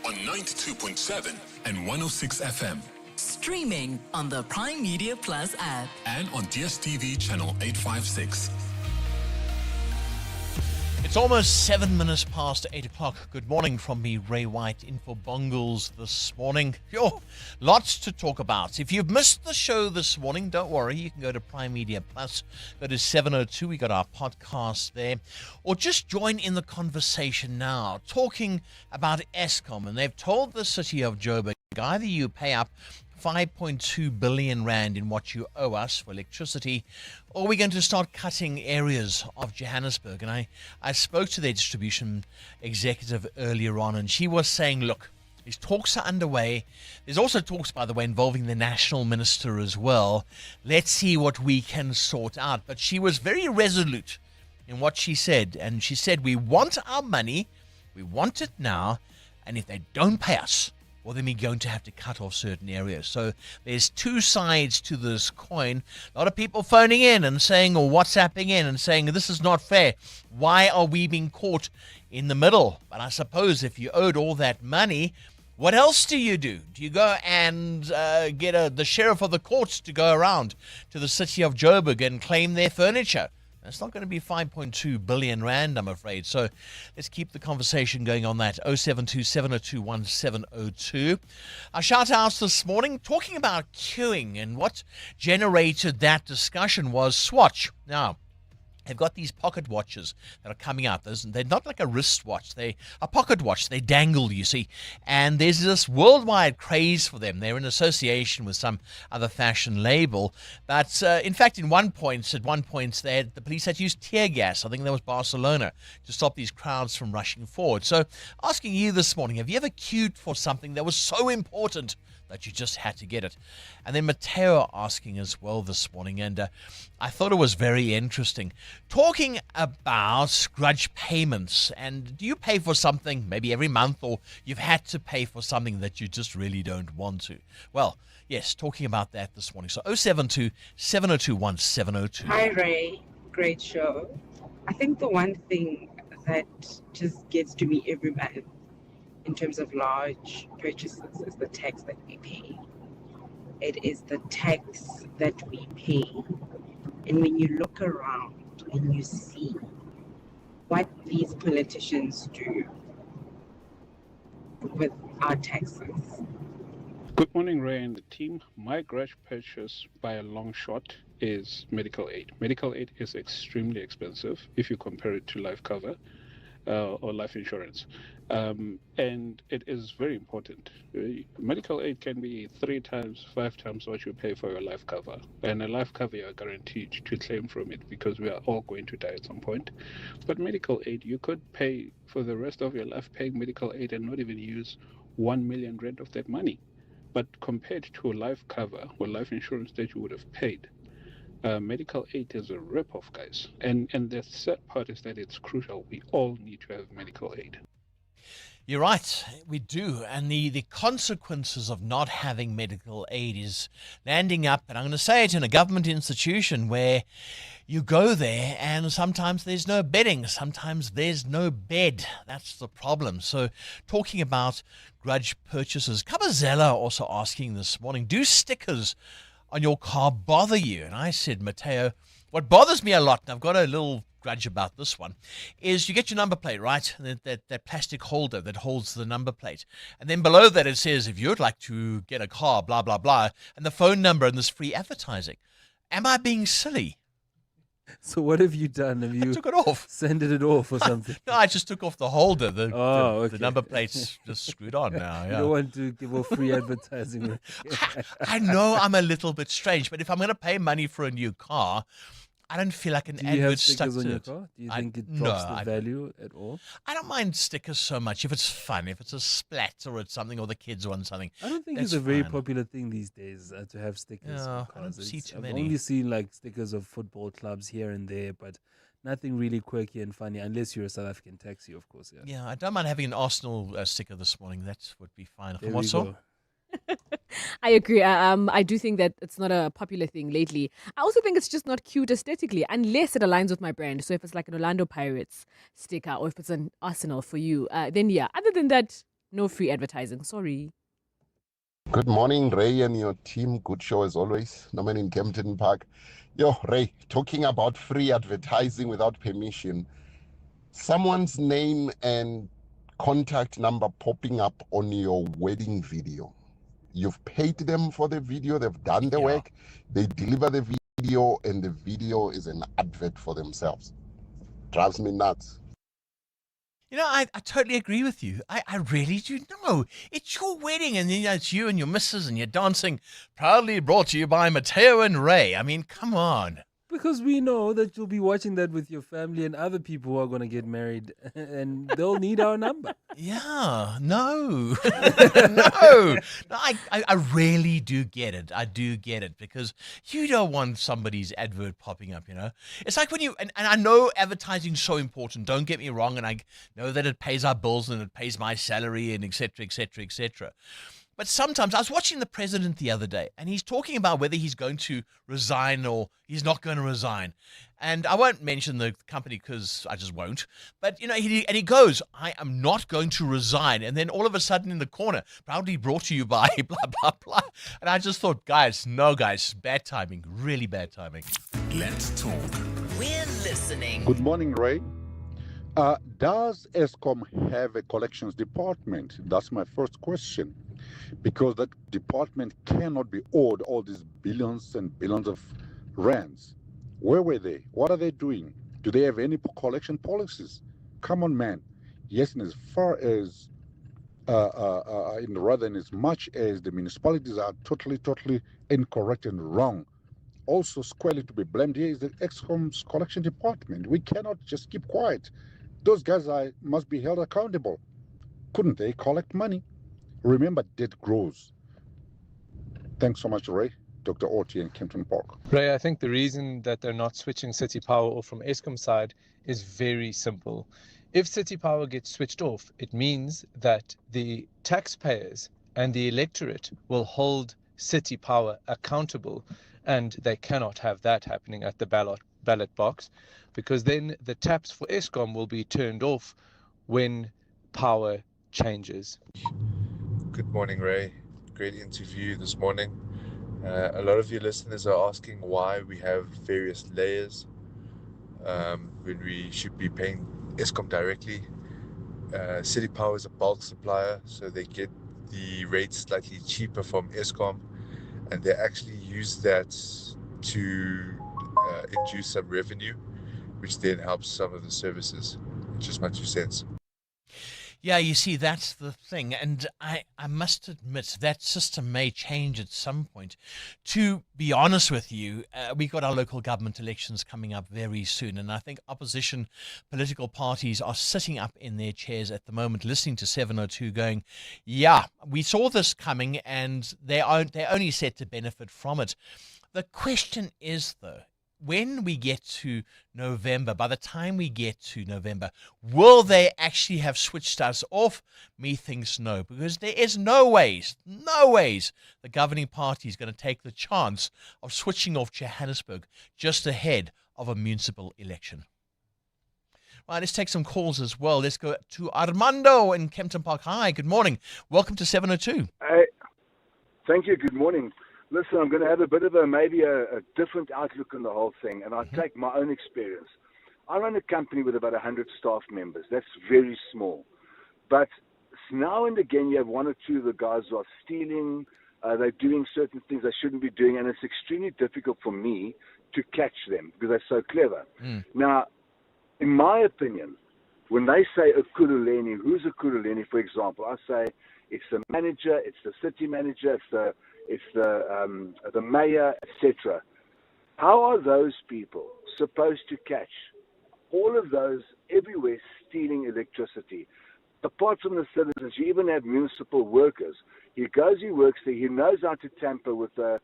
on 92.7 and 106 FM. Streaming on the Prime Media Plus app. And on DSTV channel 856. It's almost 7 minutes past 8 o'clock. Good morning from me, Ray White, in for Bongles this morning. Lots to talk about. If you've missed the show this morning, don't worry. You can go to Prime Media Plus, go to 702. We got our podcast there. Or just join in the conversation now, talking about Eskom. And they've told the city of Joburg, either you pay up 5.2 billion rand in what you owe us for electricity, or we're going to start cutting areas of Johannesburg. And I spoke to their distribution executive earlier on, and she was saying, look, these talks are underway. There's also talks, by the way, involving the national minister as well. Let's see what we can sort out. But she was very resolute in what she said. And she said, we want our money. We want it now. And if they don't pay us, well, then we're going to have to cut off certain areas. So there's two sides to this coin. A lot of people phoning in and saying, or WhatsApping in and saying, this is not fair. Why are we being caught in the middle? But I suppose if you owed all that money, what else do you do? Do you go and get the sheriff of the courts to go around to the city of Joburg and claim their furniture? It's not going to be 5.2 billion rand, I'm afraid. So let's keep the conversation going on that. 072 702 1702. Our shout outs this morning talking about queuing, and what generated that discussion was Swatch. Now, they've got these pocket watches that are coming out. They're not like a wristwatch. They a pocket watch. They dangle, you see. And there's this worldwide craze for them. They're in association with some other fashion label. But in fact, at one point, the police had used tear gas. I think that was Barcelona, to stop these crowds from rushing forward. So asking you this morning, have you ever queued for something that was so important that you just had to get it? And then Mateo asking as well this morning, and I thought it was very interesting, talking about grudge payments. And do you pay for something maybe every month, or you've had to pay for something that you just really don't want to? Well, yes, talking about that this morning. So 072 702 1702. Hi Ray, great show. I think the one thing that just gets to me every month in terms of large purchases is the tax that we pay. It is the tax that we pay. And when you look around and you see what these politicians do with our taxes. Good morning, Ray and the team. My grudge purchase by a long shot is medical aid. Medical aid is extremely expensive if you compare it to life cover or life insurance. And it is very important. Medical aid can be 3 times, 5 times what you pay for your life cover. And a life cover, you are guaranteed to claim from it because we are all going to die at some point. But medical aid, you could pay for the rest of your life paying medical aid and not even use 1 million rand of that money. But compared to a life cover or life insurance that you would have paid, medical aid is a rip-off, guys. And the sad part is that it's crucial. We all need to have medical aid. You're right, we do. And the consequences of not having medical aid is landing up, and I'm going to say it, in a government institution where you go there and sometimes there's no bedding, sometimes there's no bed. That's the problem. So talking about grudge purchases, Kabazella also asking this morning, do stickers on your car bother you? And I said, Mateo, what bothers me a lot, and I've got a little grudge about this one, is you get your number plate, right? That plastic holder that holds the number plate. And then below that it says, if you'd like to get a car, blah, blah, blah, and the phone number and this free advertising. Am I being silly? So what have you done? Have you took it off. Sended it off or something? No, I just took off the holder. Okay. The number plate's just screwed on now. Yeah. You don't want to give off free advertising. I know I'm a little bit strange, but if I'm going to pay money for a new car, I don't feel like an advert stuck to on your it. car? Do you think it drops the value at all? I don't mind stickers so much if it's fun, if it's a splat or it's something, or the kids want something. I don't think it's a very popular thing these days to have stickers. Yeah, on I don't cars. see too I've many. only seen like stickers of football clubs here and there, but nothing really quirky and funny, unless you're a South African taxi, of course. Yeah, I don't mind having an Arsenal sticker this morning. That would be fine. There we go. I agree. I do think that it's not a popular thing lately. I also think it's just not cute aesthetically, unless it aligns with my brand. So if it's like an Orlando Pirates sticker, or if it's an Arsenal for you, then yeah. Other than that, no free advertising. Sorry. Good morning, Ray and your team. Good show as always. Norman in Kempton Park. Yo, Ray, talking about free advertising without permission. someone's name and contact number popping up on your wedding video. You've paid them for the video, they've done the work, they deliver the video, and the video is an advert for themselves. Drives me nuts. You know, I totally agree with you. I really do know. It's your wedding, and it's you and your missus, and you're dancing. Proudly brought to you by Mateo and Ray. I mean, come on. Because we know that you'll be watching that with your family and other people who are going to get married, and they'll need our number. Yeah, no. No, I really do get it. I do get it, because you don't want somebody's advert popping up, you know. It's like when you, and I know advertising's so important, don't get me wrong, and I know that it pays our bills and it pays my salary and et cetera, et cetera, et cetera. But sometimes, I was watching the president the other day, and he's talking about whether he's going to resign or he's not going to resign. And I won't mention the company because I just won't. But, you know, he goes, I am not going to resign. And then all of a sudden in the corner, proudly brought to you by blah, blah, blah. And I just thought, guys, bad timing, really bad timing. Let's talk. We're listening. Good morning, Ray. Does Eskom have a collections department? That's my first question. Because that department cannot be owed all these billions and billions of rands. Where were they? What are they doing? Do they have any collection policies? Come on, man. Yes, and as far as, rather than as much as the municipalities are totally incorrect and wrong, also squarely to be blamed here is the Eskom's collection department. We cannot just keep quiet. Those guys must be held accountable. Couldn't they collect money? Remember, debt grows. Thanks so much, Ray. Dr. Orty in Kempton Park. Ray, I think the reason that they're not switching City Power off from Eskom side is very simple. If City Power gets switched off, it means that the taxpayers and the electorate will hold City Power accountable, and they cannot have that happening at the ballot box, because then the taps for Eskom will be turned off when power changes. Good morning, Ray. Great interview this morning. A lot of your listeners are asking why we have various layers when we should be paying Eskom directly. City Power is a bulk supplier, so they get the rates slightly cheaper from Eskom, and they actually use that to induce some revenue, which then helps some of the services. Just my 2 cents. Yeah, you see, that's the thing. And I must admit, that system may change at some point. To be honest with you, we've got our local government elections coming up very soon. And I think opposition political parties are sitting up in their chairs at the moment, listening to 702 going, yeah, we saw this coming and they're only set to benefit from it. The question is, though, when we get to November, by the time we get to November, will they actually have switched us off? Methinks no, because there is no ways the governing party is going to take the chance of switching off Johannesburg just ahead of a municipal election. Right, let's take some calls as well. Let's go to Armando in Kempton Park. Hi, good morning. Welcome to 702. Thank you. Good morning. Listen, I'm going to have a bit of maybe a different outlook on the whole thing, and I'll take my own experience. I run a company with about 100 staff members. That's very small. But now and again, you have one or two of the guys who are stealing. They're doing certain things they shouldn't be doing, and it's extremely difficult for me to catch them because they're so clever. Now, in my opinion, when they say a Kuruleni, who's a Kuruleni, for example? I say it's the manager, it's the city manager, it's the mayor, etc. How are those people supposed to catch all of those everywhere stealing electricity? Apart from the citizens, you even have municipal workers. He goes, he works there. He knows how to tamper with a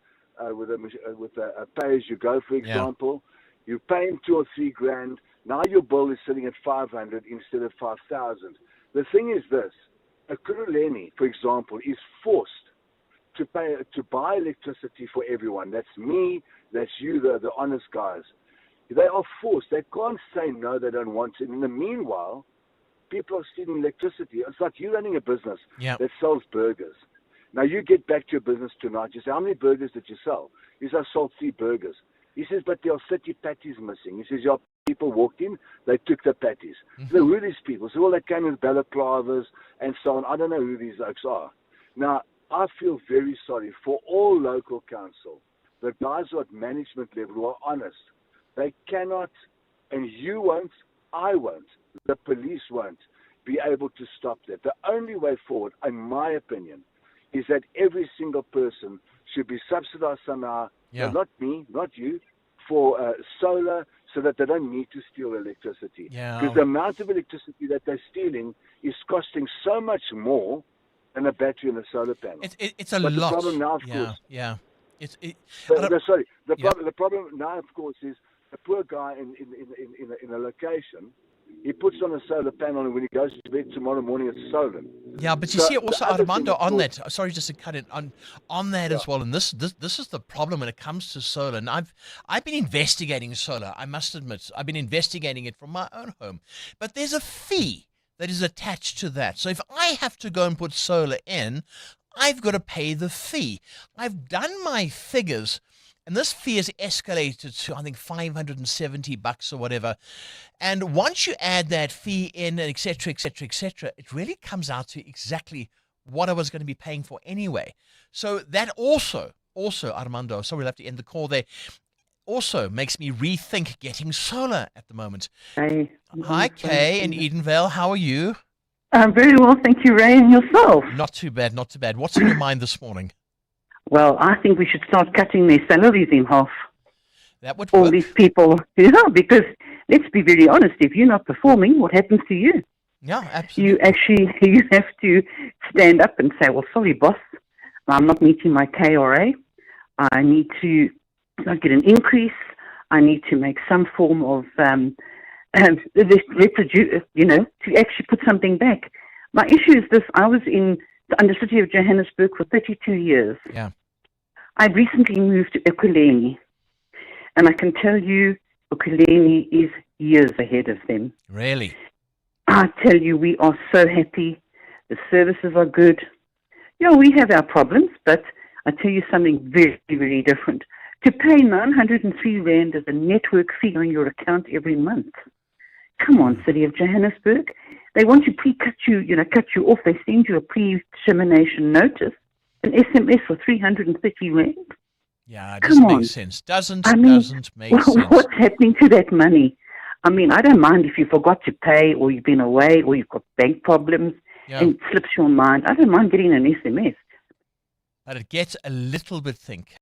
pay-as-you-go, for example. You pay him 2 or 3 grand. Now your bill is sitting at 500 instead of 5,000. The thing is this: a Kuruleni, for example, is forced to buy electricity for everyone. That's me, that's you, the honest guys. They are forced. They can't say no, they don't want it. In the meanwhile, people are stealing electricity. It's like you running a business that sells burgers. Now you get back to your business tonight. You say, how many burgers did you sell? He says, I sold 3 burgers. He says, but there are 30 patties missing. He says, yeah, people walked in, they took the patties. So who are these people? So, well, they came with balaclavas and so on. I don't know who these folks are. Now, I feel very sorry for all local council, the guys who are at management level who are honest. They cannot, and you won't, I won't, the police won't be able to stop that. The only way forward, in my opinion, is that every single person should be subsidized somehow, not me, not you, for solar, so that they don't need to steal electricity. Because the amount of electricity that they're stealing is costing so much more than a battery and a solar panel. It's a lot. The problem now, of course. The problem now, of course, is the poor guy in a location. He puts on a solar panel, and when he goes to bed tomorrow morning, it's solar. Yeah, but you see also, Armando, on that, sorry just to cut it, on that as well, and this is the problem when it comes to solar, and I've been investigating solar, I must admit. I've been investigating it from my own home. But there's a fee that is attached to that. So if I have to go and put solar in, I've got to pay the fee. I've done my figures, and this fee is escalated to, I think, $570 or whatever. And once you add that fee in, and et cetera, it really comes out to exactly what I was going to be paying for anyway. So that also, Armando, sorry, we'll have to end the call there, also makes me rethink getting solar at the moment. Hi, Kay in Edenvale. How are you? I'm very well, thank you, Ray, and yourself? Not too bad, not too bad. What's in your mind this morning? Well, I think we should start cutting their salaries in half. That would all work. These people, because let's be very honest, if you're not performing, what happens to you? Yeah, absolutely. You have to stand up and say, well, sorry, boss, I'm not meeting my KRA. I need to get an increase. I need to make some form of to actually put something back. My issue is this: I was in the Undercity of Johannesburg for 32 years. Yeah. I recently moved to Ekurhuleni, and I can tell you, Ekurhuleni is years ahead of them. Really? I tell you, we are so happy. The services are good. We have our problems, but I tell you something very, very different. To pay 903 Rand as a network fee on your account every month. Come on, City of Johannesburg. They want to cut you off. They send you a pre-termination notice, an SMS for 330 Rand. Yeah, it doesn't make sense. Doesn't make sense. What's happening to that money? I mean, I don't mind if you forgot to pay, or you've been away, or you've got bank problems, and it slips your mind. I don't mind getting an SMS. But it gets a little bit thick,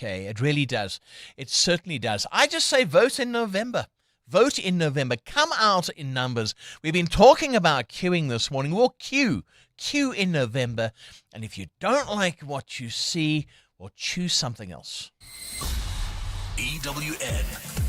it really does. It certainly does. I just say vote in November. Vote in November. Come out in numbers. We've been talking about queuing this morning. We'll queue in November. And if you don't like what you see, well, choose something else. EWN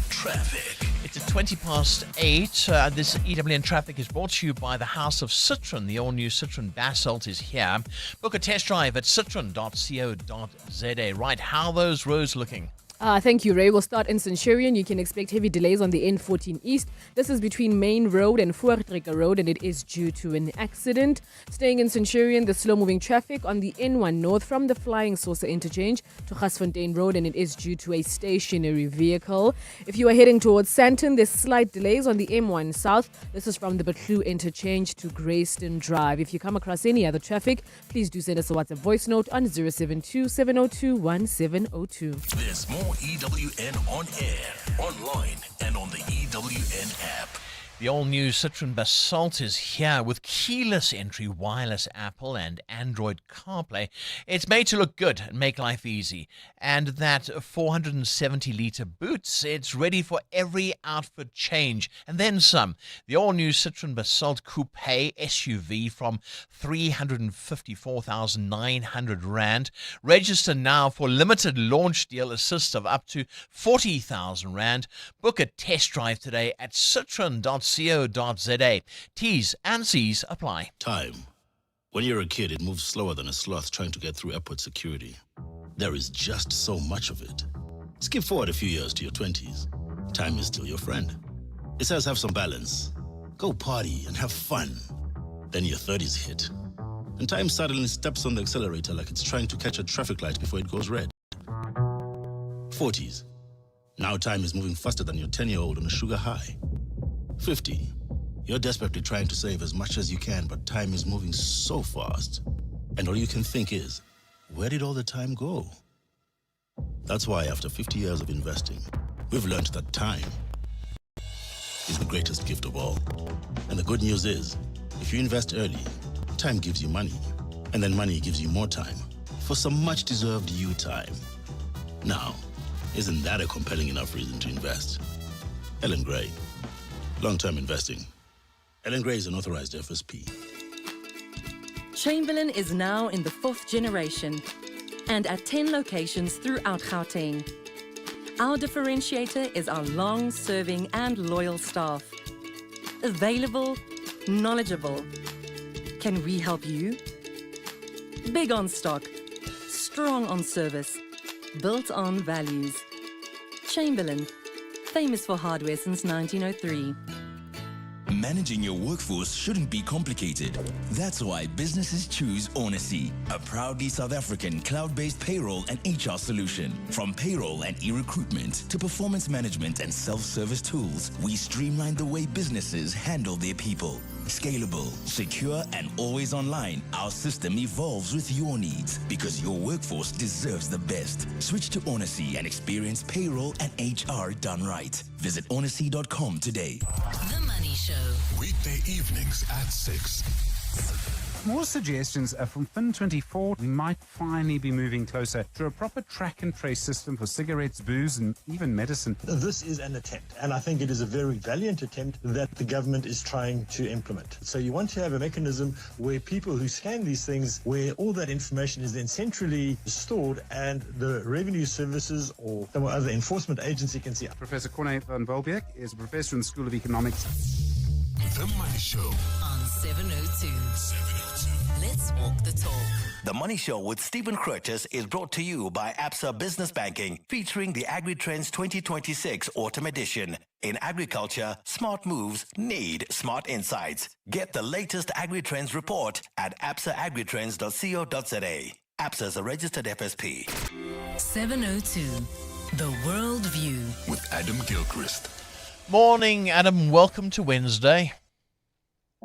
Traffic. It's at 8:20. This EWN Traffic is brought to you by the House of Citroen. The all-new Citroen Basalt is here. Book a test drive at citroen.co.za. Right, how are those roads looking? Thank you, Ray. We'll start in Centurion. You can expect heavy delays on the N14 East. This is between Main Road and Voortrekker Road, and it is due to an accident. Staying in Centurion, the slow-moving traffic on the N1 North from the Flying Saucer interchange to Gasfontein Road, and it is due to a stationary vehicle. If you are heading towards Sandton, there's slight delays on the M1 South. This is from the Batlu interchange to Grayston Drive. If you come across any other traffic, please do send us a WhatsApp voice note on 072-702-1702. There's more EWN on air, online, and on the EWN app. The all-new Citroen Basalt is here with keyless entry, wireless Apple and Android CarPlay. It's made to look good and make life easy. And that 470-litre boots, it's ready for every outfit change. And then some. The all-new Citroen Basalt Coupe SUV from 354,900 Rand. Register now for limited launch deal assist of up to 40,000 Rand. Book a test drive today at citroen.co.za. T's and C's apply. Time. When you're a kid, it moves slower than a sloth trying to get through airport security. There is just so much of it. Skip forward a few years to your 20s. Time is still your friend. It says have some balance. Go party and have fun. Then your 30s hit. And time suddenly steps on the accelerator like it's trying to catch a traffic light before it goes red. 40s. Now time is moving faster than your 10-year-old on a sugar high. 50. You're desperately trying to save as much as you can, but time is moving so fast. And all you can think is, where did all the time go? That's why after 50 years of investing, we've learned that time is the greatest gift of all. And the good news is, if you invest early, time gives you money. And then money gives you more time for some much-deserved you time. Now, isn't that a compelling enough reason to invest? Ellen Gray. Long-term investing. Ellen Gray is an authorized FSP. Chamberlain is now in the 4th generation and at 10 locations throughout Gauteng. Our differentiator is our long-serving and loyal staff. Available, knowledgeable. Can we help you? Big on stock, strong on service, built on values. Chamberlain, famous for hardware since 1903. Managing your workforce shouldn't be complicated. That's why businesses choose Onacy, a proudly South African cloud-based payroll and HR solution. From payroll and e-recruitment to performance management and self-service tools, we streamline the way businesses handle their people. Scalable, secure, and always online, our system evolves with your needs because your workforce deserves the best. Switch to Onacy and experience payroll and HR done right. Visit onacy.com today. The Money Show. Weekday evenings at 6. More suggestions from Fin24. We might finally be moving closer to a proper track and trace system for cigarettes, booze, and even medicine. This is an attempt, and I think it is a very valiant attempt that the government is trying to implement. So you want to have a mechanism where people who scan these things, where all that information is then centrally stored, and the revenue services or some other enforcement agency can see. Professor Corne van Welbeek is a professor in the School of Economics. The Money Show on 702. Let's walk the talk. The Money Show with Stephen Curtis is brought to you by ABSA Business Banking, featuring the AgriTrends 2026 Autumn Edition. In agriculture, smart moves need smart insights. Get the latest AgriTrends report at absaagritrends.co.za. ABSA is a registered FSP. 702. The World View with Adam Gilchrist. Morning, Adam. Welcome to Wednesday.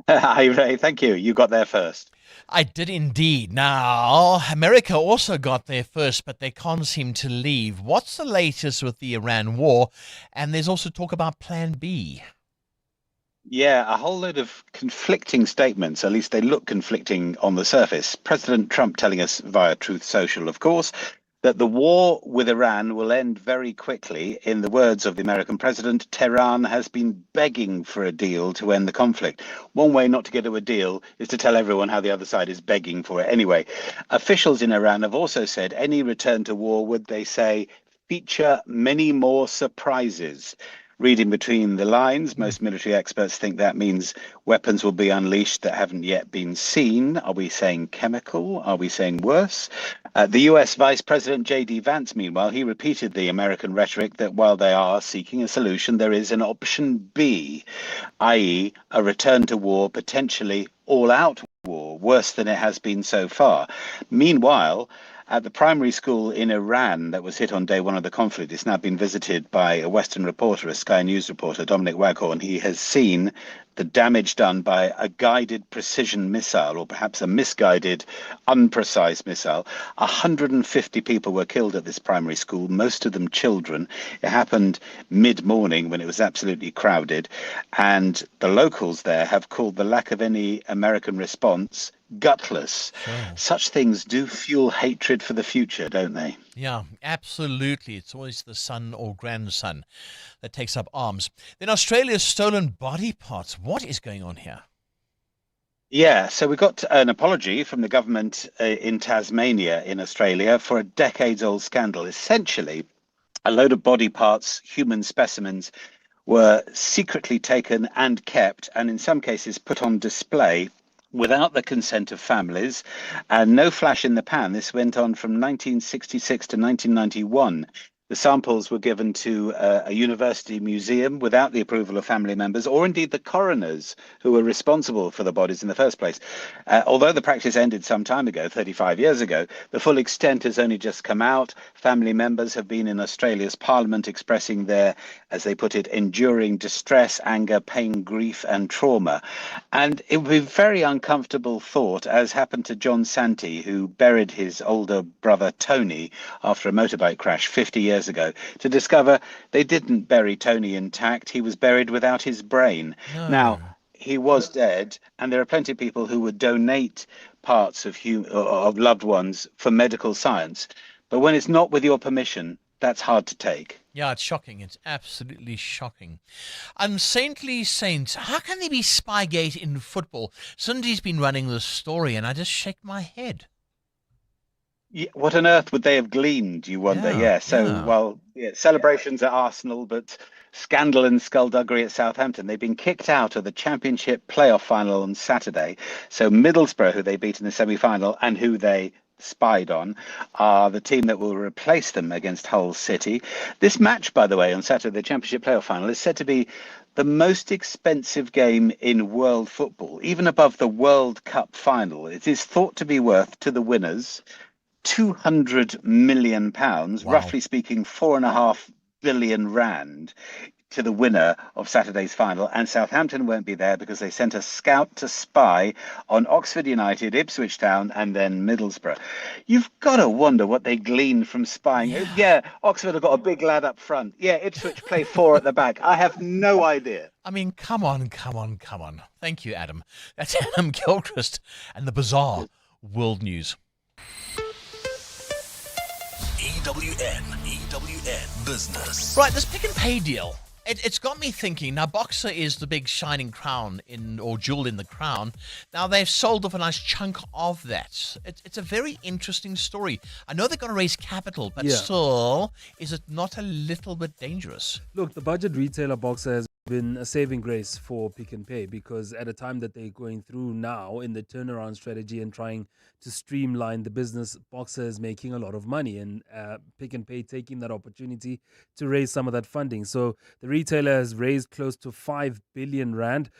Hi, Ray. Thank you. You got there first. I did indeed. Now, America also got there first, but they can't seem to leave. What's the latest with the Iran war? And there's also talk about Plan B. Yeah, a whole load of conflicting statements. At least they look conflicting on the surface. President Trump telling us via Truth Social, of course, that the war with Iran will end very quickly. In the words of the American president, Tehran has been begging for a deal to end the conflict. One way not to get to a deal is to tell everyone how the other side is begging for it anyway. Officials in Iran have also said any return to war would, they say, feature many more surprises. Reading between the lines, most military experts think that means weapons will be unleashed that haven't yet been seen. Are we saying chemical? Are we saying worse? The US Vice President J.D. Vance, meanwhile, he repeated the American rhetoric that while they are seeking a solution, there is an option B, i.e. a return to war, potentially all-out war, worse than it has been so far. Meanwhile, at the primary school in Iran that was hit on day one of the conflict, it's now been visited by a Western reporter, a Sky News reporter, Dominic Waghorn. He has seen the damage done by a guided precision missile, or perhaps a misguided, unprecise missile. 150 people were killed at this primary school, most of them children. It happened mid-morning when it was absolutely crowded. And the locals there have called the lack of any American response gutless. Sure. Such things do fuel hatred for the future, don't they? Yeah, absolutely. It's always the son or grandson that takes up arms. Then Australia's stolen body parts. What is going on here? Yeah, so we got an apology from the government in Tasmania in Australia for a decades-old scandal. Essentially, a load of body parts, human specimens, were secretly taken and kept, and in some cases put on display without the consent of families, and no flash in the pan. This went on from 1966 to 1991. The samples were given to a university museum without the approval of family members, or indeed the coroners who were responsible for the bodies in the first place. Although the practice ended some time ago, 35 years ago, the full extent has only just come out. Family members have been in Australia's parliament expressing their, as they put it, enduring distress, anger, pain, grief and trauma. And it would be a very uncomfortable thought, as happened to John Santee, who buried his older brother Tony after a motorbike crash 50 years ago, to discover they didn't bury Tony intact. He was buried without his brain. No. Now, he was dead, and there are plenty of people who would donate parts of loved ones for medical science. But when it's not with your permission, that's hard to take. Yeah, it's shocking. It's absolutely shocking. Unsaintly saints, how can there be Spygate in football? Cindy's been running this story, and I just shake my head. Yeah, what on earth would they have gleaned, you wonder? Celebrations at Arsenal, but scandal and skullduggery at Southampton. They've been kicked out of the Championship playoff final on Saturday. So Middlesbrough, who they beat in the semi-final and who they spied on, are the team that will replace them against Hull City. This match, by the way, on Saturday, the Championship playoff final, is said to be the most expensive game in world football, even above the World Cup final. It is thought to be worth, to the winners, £200 million, roughly speaking, 4.5 billion rand, to the winner of Saturday's final. And Southampton won't be there because they sent a scout to spy on Oxford United, Ipswich Town, and then Middlesbrough. You've got to wonder what they gleaned from spying. Yeah, Oxford have got a big lad up front. Yeah, Ipswich play 4 at the back. I have no idea. I mean, come on. Thank you, Adam. That's Adam Gilchrist and the bizarre world news. EWN Business. Right, this Pick and Pay deal. It's got me thinking. Now, Boxer is the big shining crown or jewel in the crown. Now, they've sold off a nice chunk of that. It's a very interesting story. I know they're going to raise capital, but still, is it not a little bit dangerous? Look, the budget retailer Boxer has been a saving grace for Pick and Pay, because at a time that they're going through now in the turnaround strategy and trying to streamline the business, Boxer is making a lot of money, and Pick and Pay taking that opportunity to raise some of that funding. So the retailer has raised close to 5 billion rand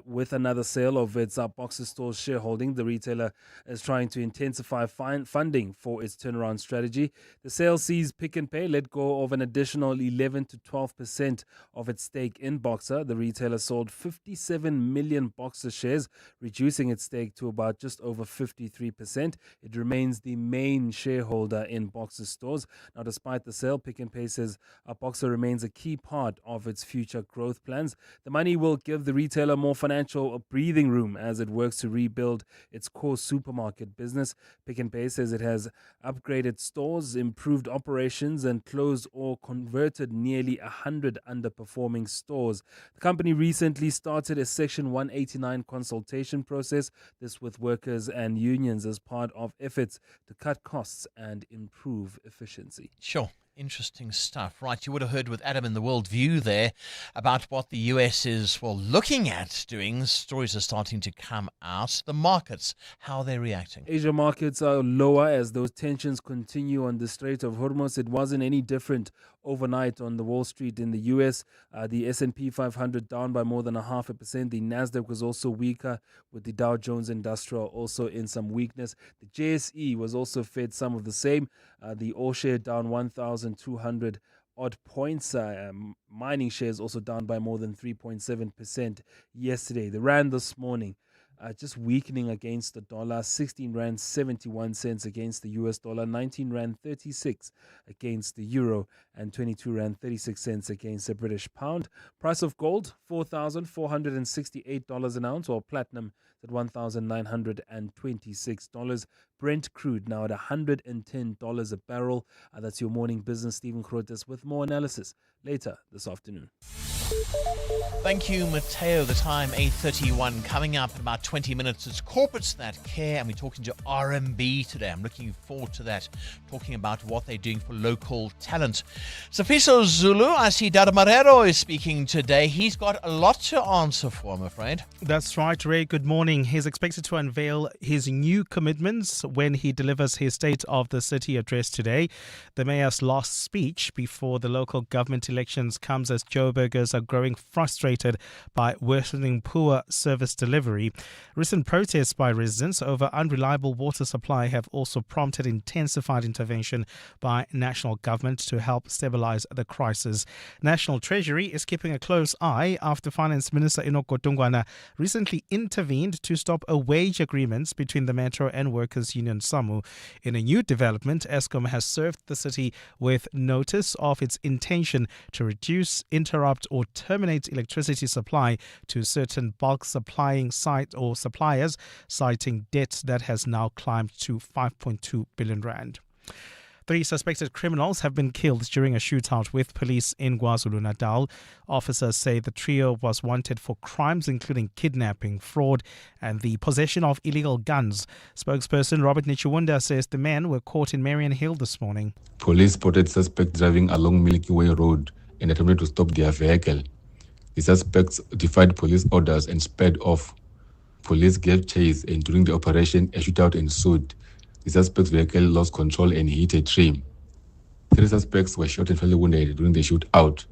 with another sale of its Boxer stores shareholding. The retailer is trying to intensify funding for its turnaround strategy. The sale sees Pick and Pay let go of an additional 11 to 12% of its stake in Boxer. The retailer sold 57 million Boxer shares, reducing its stake to about just over 53%. It remains the main shareholder in Boxer stores. Now, despite the sale, Pick and Pay says Boxer remains a key part of its future growth plans. The money will give the retailer more financial breathing room as it works to rebuild its core supermarket business. Pick and Pay says it has upgraded stores, improved operations, and closed or converted nearly 100 underperforming stores. The company recently started a Section 189 consultation process, this with workers and unions, as part of efforts to cut costs and improve efficiency. Sure. Interesting stuff. Right, you would have heard with Adam in the World View there about what the US is, looking at doing. Stories are starting to come out. The markets, how they're reacting. Asia markets are lower as those tensions continue on the Strait of Hormuz. It wasn't any different overnight on the Wall Street in the US. The S&P 500 down by more than 0.5%. The Nasdaq was also weaker, with the Dow Jones Industrial also in some weakness. The JSE was also fed some of the same. The all share down 1,200 odd points. Mining shares also down by more than 3.7% yesterday. The rand this morning just weakening against the dollar, 16 rand 71 cents against the US dollar, 19 rand 36 against the euro, and 22 rand 36 cents against the British pound. Price of gold, $4,468 an ounce, or platinum at $1,926. Brent crude now at $110 a barrel. That's your morning business. Stephen Crotis with more analysis later this afternoon. Thank you, Mateo. The time, 8:31. Coming up in about 20 minutes, it's Corporates That Care, and we're talking to RMB today. I'm looking forward to that, talking about what they're doing for local talent. Safiso Zulu, I see Dada Marrero is speaking today. He's got a lot to answer for, I'm afraid. That's right, Ray. Good morning. He's expected to unveil his new commitments when he delivers his State of the City address today. The mayor's last speech before the local government elections comes as Joburgers are growing frustrated by worsening poor service delivery. Recent protests by residents over unreliable water supply have also prompted intensified intervention by national government to help stabilize the crisis. National Treasury is keeping a close eye after Finance Minister Enoch Godongwana recently intervened to stop a wage agreement between the Metro and Workers' Union SAMU. In a new development, Eskom has served the city with notice of its intention to reduce, interrupt or terminate electricity supply to certain bulk supplying site or suppliers, citing debt that has now climbed to 5.2 billion rand. 3 suspected criminals have been killed during a shootout with police in KwaZulu-Natal. Officers say the trio was wanted for crimes including kidnapping, fraud and the possession of illegal guns. Spokesperson Robert Nichiwunda says the men were caught in Marion Hill this morning. Police spotted suspects driving along Milky Way Road and attempted to stop their vehicle. The suspects defied police orders and sped off. Police gave chase, and during the operation, a shootout ensued. The suspect's vehicle lost control and hit a tree. 3 suspects were shot and fatally wounded during the shootout,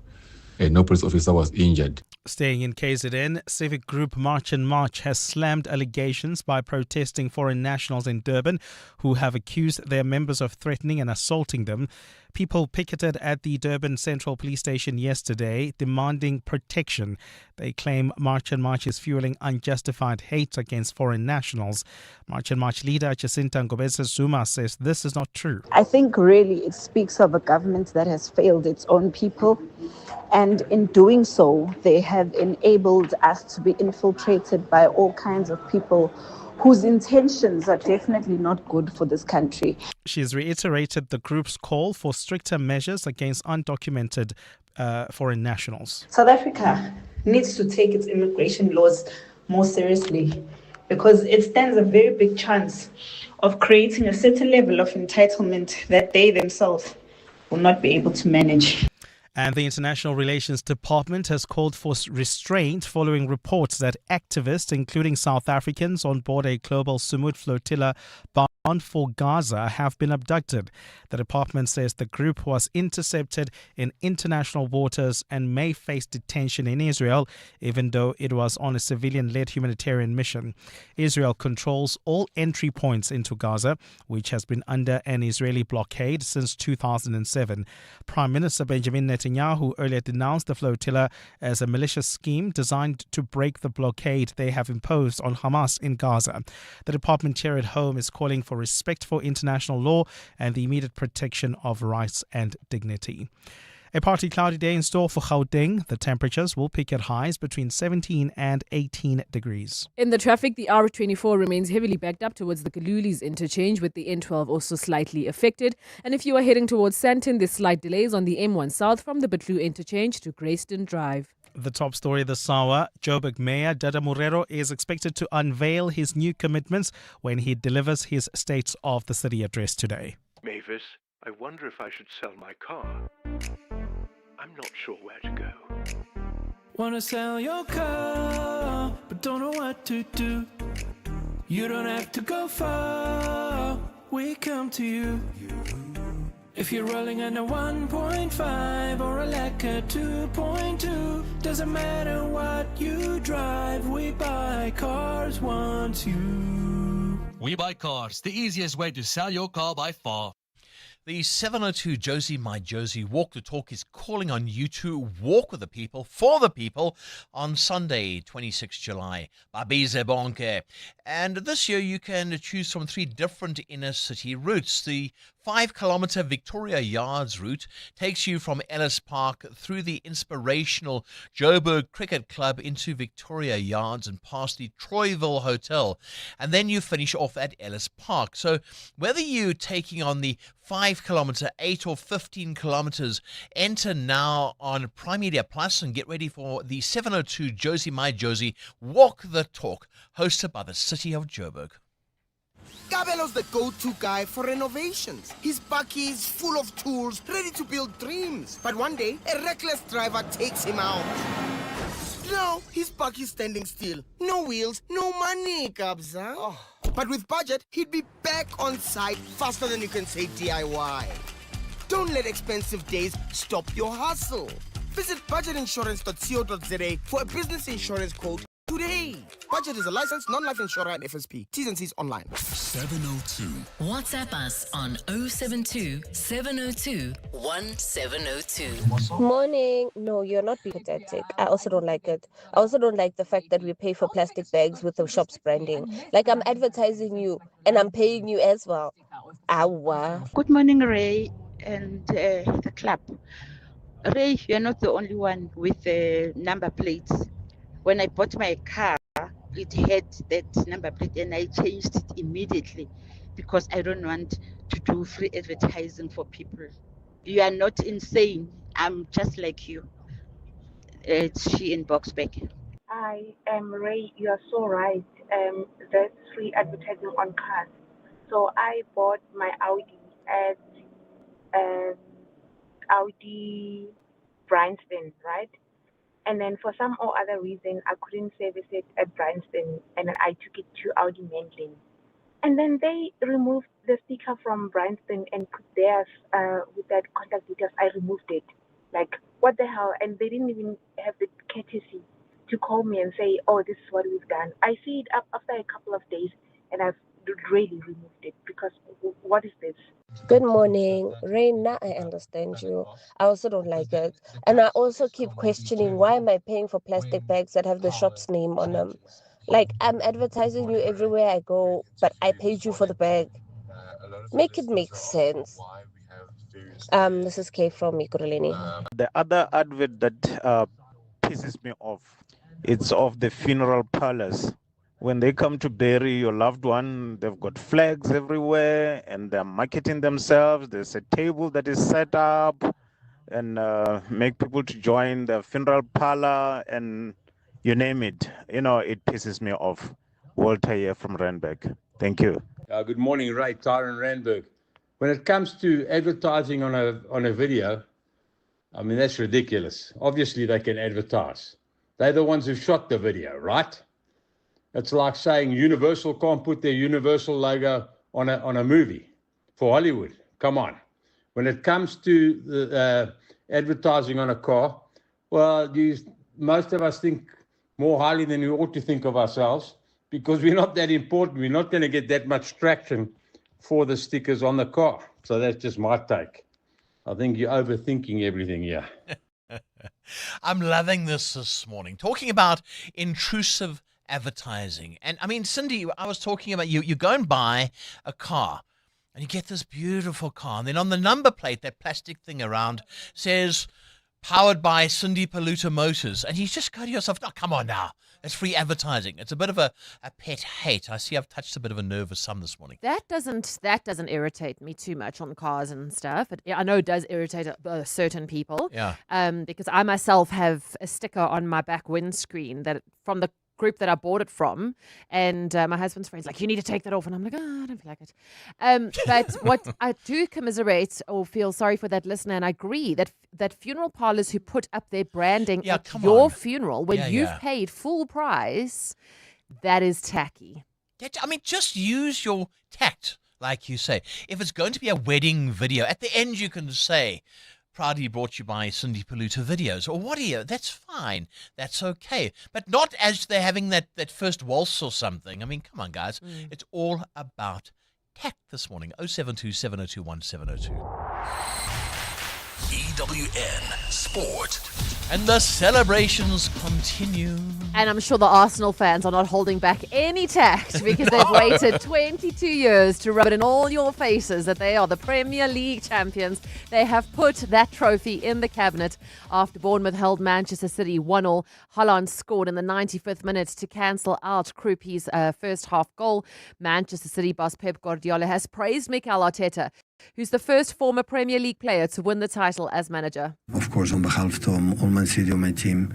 and no police officer was injured. Staying in KZN, civic group March and March has slammed allegations by protesting foreign nationals in Durban who have accused their members of threatening and assaulting them. People picketed at the Durban Central Police Station yesterday demanding protection. They claim March and March is fueling unjustified hate against foreign nationals. March and March leader Jacinta Ngobese Zuma says this is not true. I think really it speaks of a government that has failed its own people, and in doing so they have enabled us to be infiltrated by all kinds of people whose intentions are definitely not good for this country. She has reiterated the group's call for stricter measures against undocumented foreign nationals. South Africa needs to take its immigration laws more seriously, because it stands a very big chance of creating a certain level of entitlement that they themselves will not be able to manage. And the International Relations Department has called for restraint following reports that activists, including South Africans on board a global Sumud flotilla bound for Gaza, have been abducted. The department says the group was intercepted in international waters and may face detention in Israel, even though it was on a civilian-led humanitarian mission. Israel controls all entry points into Gaza, which has been under an Israeli blockade since 2007. Prime Minister Benjamin Netanyahu earlier denounced the flotilla as a malicious scheme designed to break the blockade they have imposed on Hamas in Gaza. The department here at home is calling for respect for international law and the immediate protection of rights and dignity. A partly cloudy day in store for Gauteng. The temperatures will peak at highs between 17 and 18 degrees. In the traffic, the R24 remains heavily backed up towards the Kalulis interchange, with the N12 also slightly affected. And if you are heading towards Sandton, there's slight delays on the M1 South from the Butlu interchange to Grayston Drive. The top story this hour, Joburg Mayor Dada Marrero is expected to unveil his new commitments when he delivers his State of the City address today. Mavis, I wonder if I should sell my car. I'm not sure where to go. Wanna sell your car, but don't know what to do. You don't have to go far, we come to you. If you're rolling under 1.5 or a Lacquer 2.2, doesn't matter what you drive, we buy cars once you. We Buy Cars, the easiest way to sell your car by far. The 702 Josie My Josie Walk the Talk is calling on you to walk with the people, for the people, on Sunday, 26 July. Babize bonke. And this year you can choose from 3 different inner city routes. The 5-kilometer Victoria Yards route takes you from Ellis Park through the inspirational Joburg Cricket Club into Victoria Yards and past the Troyville Hotel. And then you finish off at Ellis Park. So whether you're taking on the 5 kilometer, 8 or 15 kilometers. Enter now on Prime Media Plus and get ready for the 702 Josie My Josie Walk the Talk, hosted by the City of Joburg. Gabelo's the go-to guy for renovations. His bakkie is full of tools, ready to build dreams. But one day, a reckless driver takes him out. Now, his bakkie is standing still. No wheels, no money, Gabza. But with budget, he'd be back on site faster than you can say DIY. Don't let expensive days stop your hustle. Visit budgetinsurance.co.za for a business insurance quote today. Budget is a licensed non-life insurer and FSP. T's and C's online. 702. WhatsApp us on 072 702 1702. Morning. No, you're not being pathetic. I also don't like it. I also don't like the fact that we pay for plastic bags with the shop's branding. Like I'm advertising you and I'm paying you as well. Awa. Good morning, Ray and the club. Ray, you're not the only one with the number plates. When I bought my car, it had that number plate and I changed it immediately because I don't want to do free advertising for people. You are not insane. I'm just like you. It's she in Boxback. I am Ray. You are so right. That's free advertising on cars. So I bought my Audi at Audi Bryanston, right? And then for some or other reason, I couldn't service it at Bryanston, and then I took it to Audi Mandela. And then they removed the sticker from Bryanston and put theirs with that contact details. I removed it. Like, what the hell? And they didn't even have the courtesy to call me and say, oh, this is what we've done. I see it up after a couple of days, and I've really removed it because what is this? Good morning. Reina, I understand you. I also don't like it. And I also keep questioning, why am I paying for plastic bags that have the shop's name on them? Like, I'm advertising you everywhere I go, but I paid you for the bag. Make it make sense. This is Kay from Ikuruleni. The other advert that pisses me off, it's of the funeral parlors. When they come to bury your loved one, they've got flags everywhere and they're marketing themselves. There's a table that is set up and make people to join the funeral parlor and you name it. You know, it pisses me off. Walter here from Randburg. Thank you. Good morning, Ray, Tyron Randburg. When it comes to advertising on a video, I mean, that's ridiculous. Obviously, they can advertise. They're the ones who shot the video, right? It's like saying Universal can't put their Universal logo on a movie for Hollywood. Come on. When it comes to the advertising on a car, well, most of us think more highly than we ought to think of ourselves because we're not that important. We're not going to get that much traction for the stickers on the car. So that's just my take. I think you're overthinking everything here. I'm loving this morning. Talking about intrusive advertising. And I mean, Cindy, I was talking about you go and buy a car and you get this beautiful car. And then on the number plate, that plastic thing around says, powered by Cindy Polluter Motors. And you just go to yourself, oh, come on now. It's free advertising. It's a bit of a pet hate. I see I've touched a bit of a nerve with some this morning. That doesn't irritate me too much on cars and stuff. I know it does irritate certain people. Yeah. Because I myself have a sticker on my back windscreen that from the group that I bought it from, and my husband's friend's like, you need to take that off, and I'm like, oh, I don't feel like it. But what I do commiserate or feel sorry for that listener, and I agree that funeral parlors who put up their branding at your funeral when you've paid full price, that is tacky. I mean, just use your tact, like you say. If it's going to be a wedding video, at the end you can say, proudly brought you by Cindy Polluter Videos, or what are you? That's fine. That's okay. But not as they're having that first waltz or something. I mean, come on, guys. It's all about tact this morning. 072 702 1702. EWN Sport. And the celebrations continue. And I'm sure the Arsenal fans are not holding back any tact because they've waited 22 years to rub it in all your faces that they are the Premier League champions. They have put that trophy in the cabinet after Bournemouth held Manchester City 1-0. Haaland scored in the 95th minute to cancel out Kroepe's first half goal. Manchester City boss Pep Guardiola has praised Mikel Arteta who's the first former Premier League player to win the title as manager. Of course, on behalf of all Man City, my team,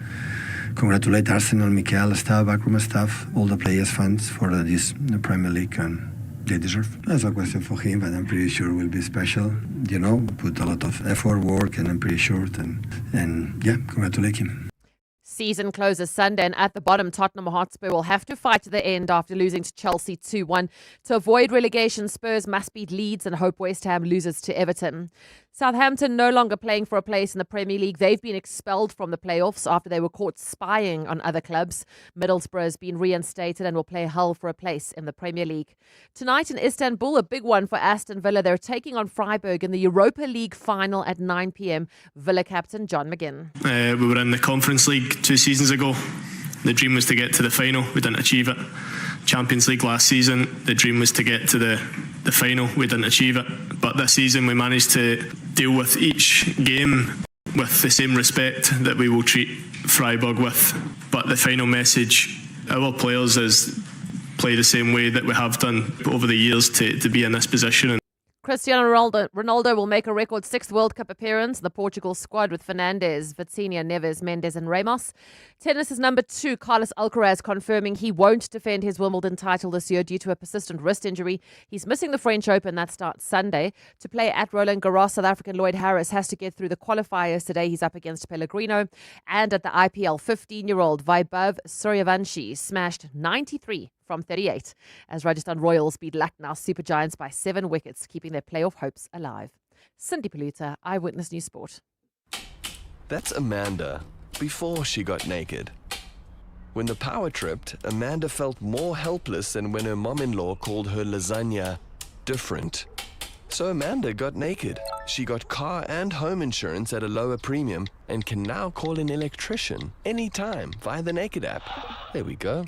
congratulate Arsenal, Mikel, staff, backroom staff, all the players, fans for this Premier League, and they deserve. That's a question for him, but I'm pretty sure it will be special. You know, put a lot of effort, work, and I'm pretty sure, and yeah, congratulate him. Season closes Sunday, and at the bottom, Tottenham Hotspur will have to fight to the end after losing to Chelsea 2-1. To avoid relegation, Spurs must beat Leeds and hope West Ham loses to Everton. Southampton no longer playing for a place in the Premier League. They've been expelled from the playoffs after they were caught spying on other clubs. Middlesbrough has been reinstated and will play Hull for a place in the Premier League. Tonight in Istanbul, a big one for Aston Villa. They're taking on Freiburg in the Europa League final at 9 p.m. Villa captain John McGinn. We were in the Conference League 2 seasons ago. The dream was to get to the final. We didn't achieve it. Champions League last season, the dream was to get to the final. We didn't achieve it. But this season we managed to deal with each game with the same respect that we will treat Freiburg with. But the final message, our players, is play the same way that we have done over the years to be in this position. Cristiano Ronaldo will make a record 6th World Cup appearance in the Portugal squad with Fernandes, Vitinha, Neves, Mendes and Ramos. Tennis's number 2, Carlos Alcaraz, confirming he won't defend his Wimbledon title this year due to a persistent wrist injury. He's missing the French Open, that starts Sunday. To play at Roland Garros, South African Lloyd Harris has to get through the qualifiers today. He's up against Pellegrino. And at the IPL, 15-year-old Vaibhav Suryavanshi smashed 93 from 38 as Rajasthan Royals beat Lucknow Super Giants by 7 wickets, keeping their playoff hopes alive. Cindy Paluta, Eyewitness News Sport. That's Amanda before she got naked. When the power tripped, Amanda felt more helpless than when her mom-in-law called her lasagna different. So Amanda got naked. She got car and home insurance at a lower premium and can now call an electrician anytime via the Naked app. There we go.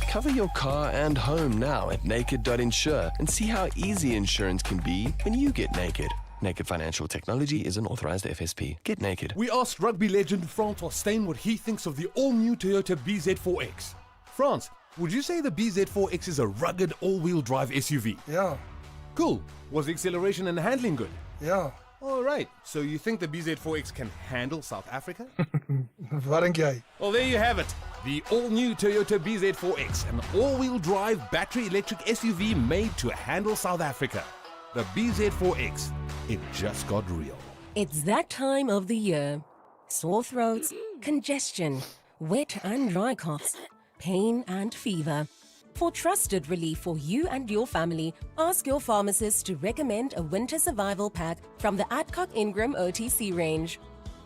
Cover your car and home now at naked.insure and see how easy insurance can be when you get naked. Naked Financial Technology is an authorized FSP. Get naked. We asked rugby legend Francois Steyn what he thinks of the all-new Toyota BZ4X. France, would you say the BZ4X is a rugged all-wheel drive SUV? Yeah. Cool. Was the acceleration and handling good? Yeah. All right. So you think the BZ4X can handle South Africa? Wat dink jy? Well, there you have it. The all-new Toyota BZ4X, an all-wheel drive battery electric SUV made to handle South Africa. The BZ4X. It just got real. It's that time of the year. Sore throats, congestion, wet and dry coughs, pain and fever. For trusted relief for you and your family, ask your pharmacist to recommend a winter survival pack from the Adcock Ingram OTC range.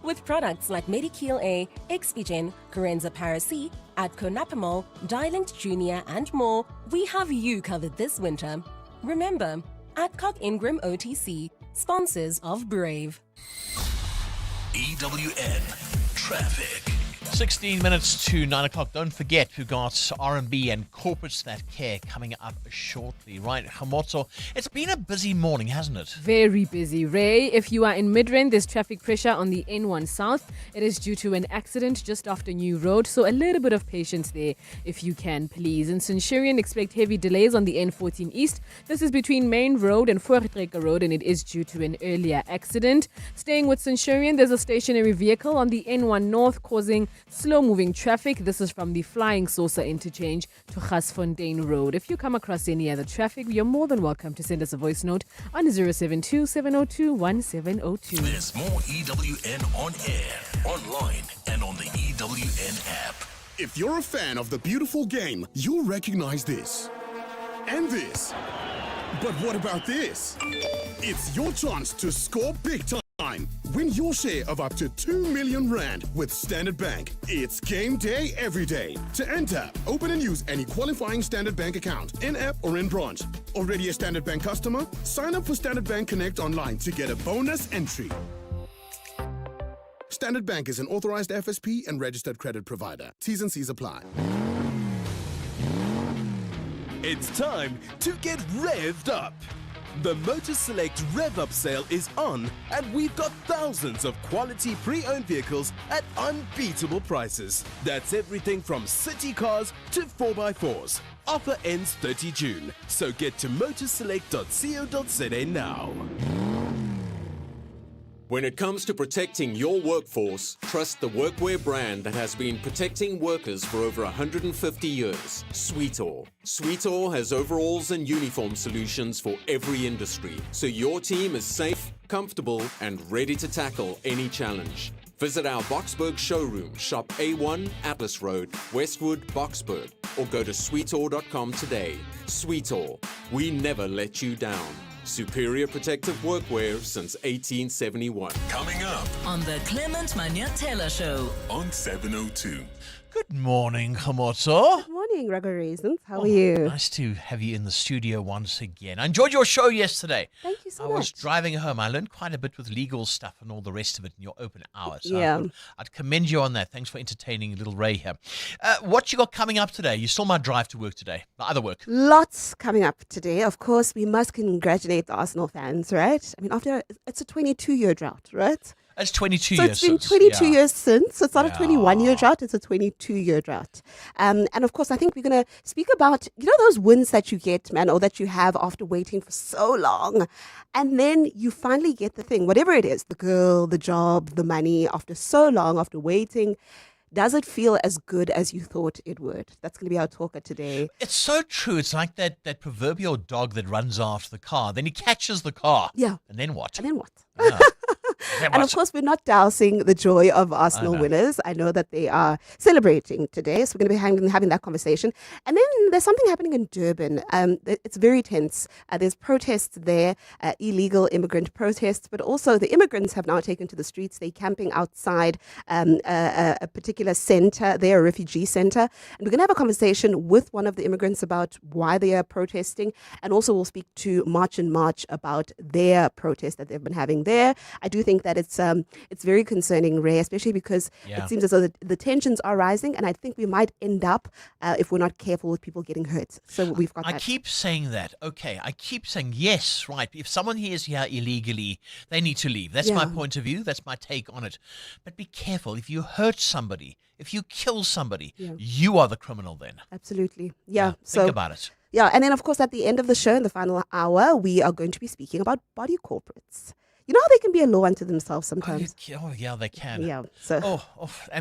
With products like Medikil A, Expigen, Corenza Parac, Adconapamol, Dilinct Junior and more, we have you covered this winter. Remember, Adcock Ingram OTC, sponsors of Brave. EWN Traffic. 16 minutes to 9 o'clock. Don't forget, we've got R&B and corporates that care coming up shortly. Right, Hamoto, it's been a busy morning, hasn't it? Very busy, Ray. If you are in Midrand, there's traffic pressure on the N1 South. It is due to an accident just after New Road, so a little bit of patience there if you can, please. In Centurion, expect heavy delays on the N14 East. This is between Main Road and Voortrekker Road, and it is due to an earlier accident. Staying with Centurion, there's a stationary vehicle on the N1 North causing slow-moving traffic. This is from the Flying Saucer interchange to Gasfontein Road. If you come across any other traffic, you're more than welcome to send us a voice note on 072-702-1702. There's more EWN on air, online, and on the EWN app. If you're a fan of the beautiful game, you'll recognize this. And this. But what about this? It's your chance to score big time. Win your share of up to 2 million rand with Standard Bank. It's game day every day. To enter, open and use any qualifying Standard Bank account, in-app or in branch. Already a Standard Bank customer? Sign up for Standard Bank Connect online to get a bonus entry. Standard Bank is an authorized FSP and registered credit provider. T's and C's apply. It's time to get revved up. The Motor Select Rev Up sale is on, and we've got thousands of quality pre-owned vehicles at unbeatable prices. That's everything from city cars to 4x4s. Offer ends 30 June, so get to motorselect.co.za now. When it comes to protecting your workforce, trust the workwear brand that has been protecting workers for over 150 years, Sweetall. Sweetall has overalls and uniform solutions for every industry, so your team is safe, comfortable, and ready to tackle any challenge. Visit our Boksburg showroom, shop A1 Atlas Road, Westwood, Boksburg, or go to sweetall.com today. Sweetall, we never let you down. Superior protective workwear since 1871. Coming up on the Clement Mandela Show on 702. Good morning, Khamotso. Good morning, Rugger Raisins. How are you? Nice to have you in the studio once again. I enjoyed your show yesterday. Thank you so much. much. I was driving home. I learned quite a bit with legal stuff and all the rest of it in your open hours. So Yeah. I'd commend you on that. Thanks for entertaining little Ray here. What you got coming up today? You saw my drive to work today. My other work. Lots coming up today. Of course, we must congratulate the Arsenal fans, right? I mean, it's a 22-year drought, right? It's 22 so years it's been since, 22 yeah. years since. So it's not a Yeah. 21-year drought, it's a 22-year drought. And of course, I think we're going to speak about, those wins that you get, man, or that you have after waiting for so long. And then you finally get the thing, whatever it is, the girl, the job, the money, after so long, after waiting. Does it feel as good as you thought it would? That's going to be our talker today. It's so true. It's like that proverbial dog that runs after the car. Then he catches the car. Yeah. And then what? And then what? Yeah. And of course, we're not dousing the joy of Arsenal winners. I know that they are celebrating today, so we're going to be having that conversation. And then there's something happening in Durban. It's very tense. There's protests there, illegal immigrant protests, but also the immigrants have now taken to the streets. They're camping outside a particular center, their refugee center. And we're going to have a conversation with one of the immigrants about why they are protesting. And also we'll speak to March and March about their protest that they've been having there. I do think that it's very concerning, Ray, especially because Yeah. it seems as though the tensions are rising, and I think we might end up, if we're not careful, with people getting hurt. So we've got I that. keep saying that. Okay, I keep saying, yes, right. If someone is here illegally, they need to leave. That's my Yeah. point of view. That's my take on it. But be careful. If you hurt somebody, if you kill somebody, Yeah. you are the criminal then. Absolutely. Yeah. Think about it. Yeah, and then of course at the end of the show, in the final hour, we are going to be speaking about body corporates. You know how they can be a law unto themselves sometimes. Oh, yeah, they can. Yeah. So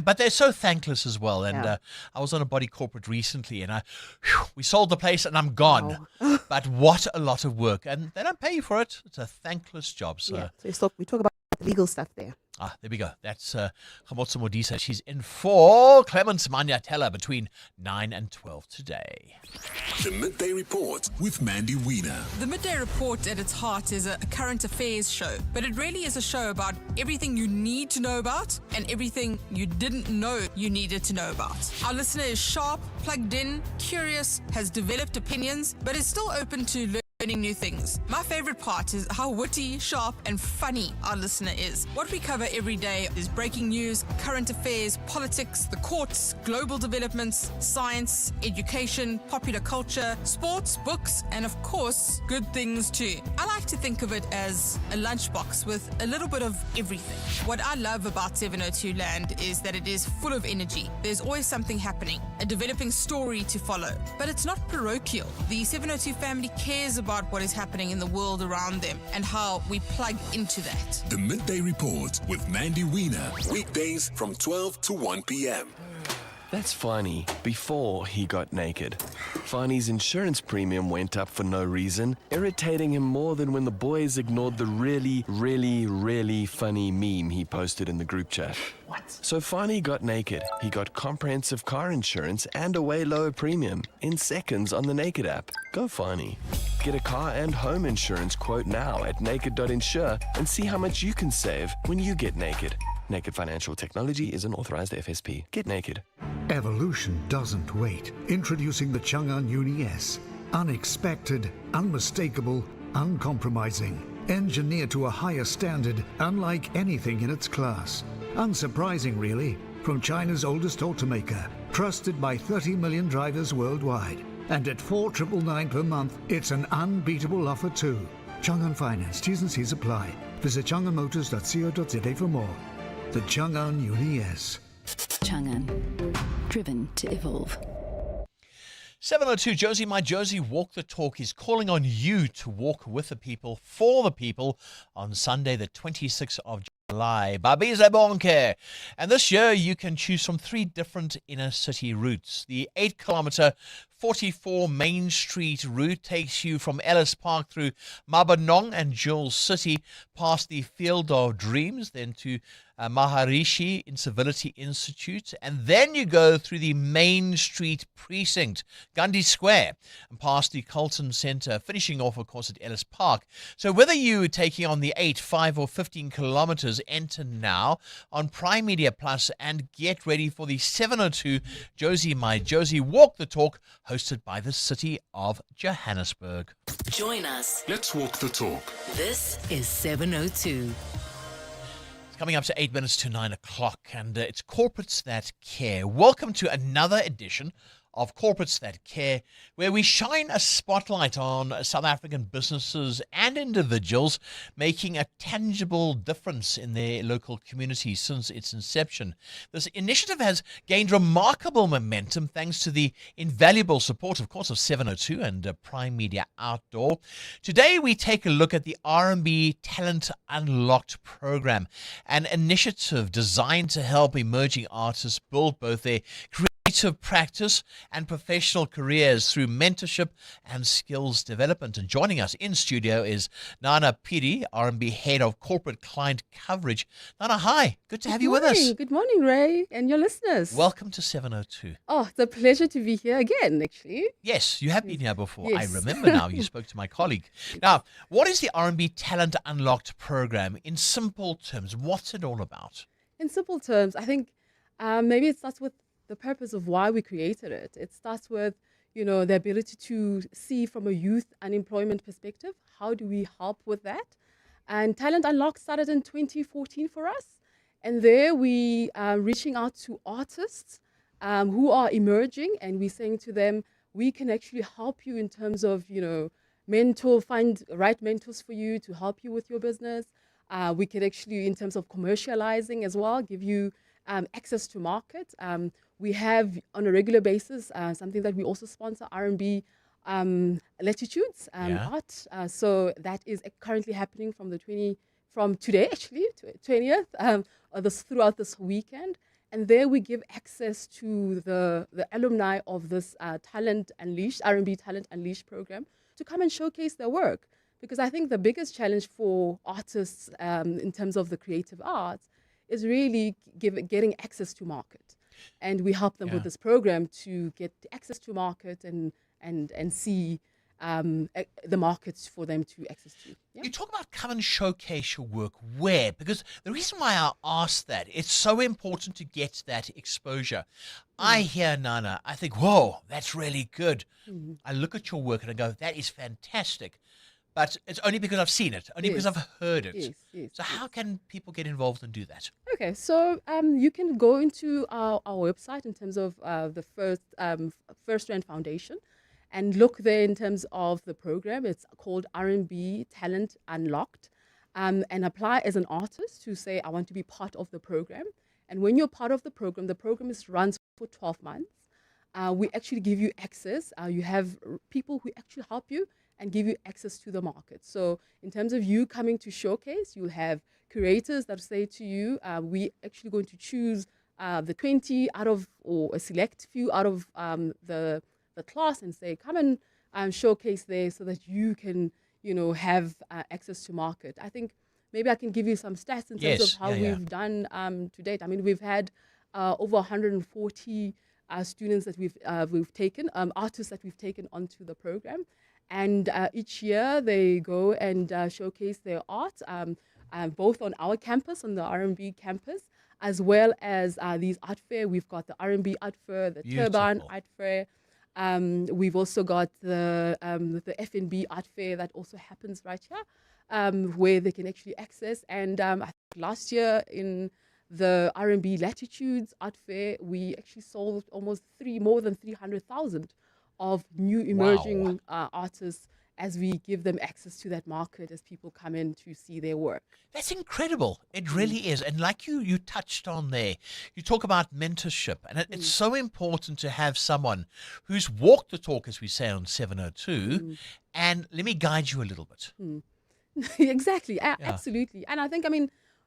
But they're so thankless as well. And Yeah. I was on a body corporate recently, and we sold the place, and I'm gone. But what a lot of work, and they don't pay you for it. It's a thankless job. So, yeah. So we talk about legal stuff there. there we go. That's Khamotso Modisa. She's in for Clement Mandela between 9 and 12 today. The Midday Report with Mandy Wiener. The Midday Report at its heart is a current affairs show, but it really is a show about everything you need to know about and everything you didn't know you needed to know about. Our listener is sharp, plugged in, curious, has developed opinions, but is still open to learning new things. My favorite part is how witty, sharp, and funny our listener is. What we cover every day is breaking news, current affairs, politics, the courts, global developments, science, education, popular culture, sports, books, and of course, good things too. I like to think of it as a lunchbox with a little bit of everything. What I love about 702 Land is that it is full of energy. There's always something happening, a developing story to follow. But it's not parochial. The 702 family cares about what is happening in the world around them and how we plug into that. The Midday Report with Mandy Wiener. Weekdays from 12 to 1 p.m. That's Fani before he got naked. Fani's insurance premium went up for no reason, irritating him more than when the boys ignored the really, really, really funny meme he posted in the group chat. What? So Fani got naked. He got comprehensive car insurance and a way lower premium in seconds on the Naked app. Go Fani. Get a car and home insurance quote now at naked.insure and see how much you can save when you get naked. Naked Financial Technology is an authorized FSP. Get naked. Evolution doesn't wait. Introducing the Chang'an Uni S. Unexpected, unmistakable, uncompromising. Engineered to a higher standard, unlike anything in its class. Unsurprising, really, from China's oldest automaker. Trusted by 30 million drivers worldwide. And at $4,999 per month, it's an unbeatable offer too. Chang'an Finance, T's and C's apply. Visit chang'anmotors.co.za for more. The Chang'an Uni S. Chang'an, driven to evolve. 7:02, Josie, my Josie, walk the talk is calling on you to walk with the people, for the people, on Sunday, the 26th of July. Babiza bonke. And this year, you can choose from 3 different inner city routes. The 8-kilometer 44 Main Street route takes you from Ellis Park through Mabanong and Jules City, past the Field of Dreams, then to Maharishi Incivility Institute, and then you go through the Main Street precinct, Gandhi Square, and past the Carlton Centre, finishing off, of course, at Ellis Park. So whether you're taking on the 8, 5 or 15 kilometres, enter now on Prime Media Plus and get ready for the 7:02 Josie, my Josie, walk the talk, hosted by the City of Johannesburg. Join us. Let's walk the talk. This is 7:02. Coming up to 8 minutes to 9 o'clock, and it's Corporates That Care. Welcome to another edition of Corporates That Care, where we shine a spotlight on South African businesses and individuals making a tangible difference in their local communities since its inception. This initiative has gained remarkable momentum thanks to the invaluable support, of course, of 702 and Prime Media Outdoor. Today, we take a look at the R&B Talent Unlocked program, an initiative designed to help emerging artists build both their creative practice and professional careers through mentorship and skills development. And joining us in studio is Nana Piri, R&B Head of Corporate Client Coverage. Nana, hi. Good to have you with us. Good morning, Ray, and your listeners. Welcome to 702. Oh, it's a pleasure to be here again, actually. Yes, you have been here before. Yes. I remember now. You spoke to my colleague. Now, what is the R&B Talent Unlocked program? In simple terms, what's it all about? In simple terms, I think maybe it starts with the purpose of why we created it. It starts with, the ability to see from a youth unemployment perspective, how do we help with that? And Talent Unlocked started in 2014 for us. And there we are reaching out to artists who are emerging, and we're saying to them, we can actually help you in terms of, find right mentors for you to help you with your business. We can actually, in terms of commercializing as well, give you access to market. We have on a regular basis something that we also sponsor, R&B Latitudes Art. So that is currently happening from today actually, 20th, throughout this weekend. And there we give access to the alumni of this Talent Unleashed, R&B Talent Unleashed program to come and showcase their work. Because I think the biggest challenge for artists in terms of the creative arts is really getting access to market. And we help them with this program to get access to market and see the markets for them to access to. Yeah? You talk about come and showcase your work. Where? Because the reason why I asked that, it's so important to get that exposure. I hear Nana, I think, whoa, that's really good. I look at your work and I go, that is fantastic. But it's only because I've seen it, only because I've heard it. So how can people get involved and do that? Okay, so you can go into our website in terms of the First Rand Foundation and look there in terms of the program. It's called R&B Talent Unlocked, and apply as an artist to say, I want to be part of the program. And when you're part of the program runs for 12 months. We actually give you access. You have people who actually help you and give you access to the market. So in terms of you coming to showcase, you'll have curators that say to you, we actually going to choose the 20 out of, or a select few out of the class and say, come and showcase there so that you can, have access to market. I think maybe I can give you some stats in terms of how we've done to date. I mean, we've had over 140 students that we've taken, artists that we've taken onto the program. And each year they go and showcase their art, both on our campus, on the R&B campus, as well as these art fair. We've got the R&B art fair, the Durban art fair. We've also got the F&B art fair that also happens right here, where they can actually access. And I think last year in the R&B Latitudes art fair, we actually sold almost more than 300,000 of new emerging artists as we give them access to that market as people come in to see their work. That's incredible. It really is. And like you touched on there, you talk about mentorship. And it's so important to have someone who's walked the talk, as we say on 702. And let me guide you a little bit. Exactly. Absolutely. And I think,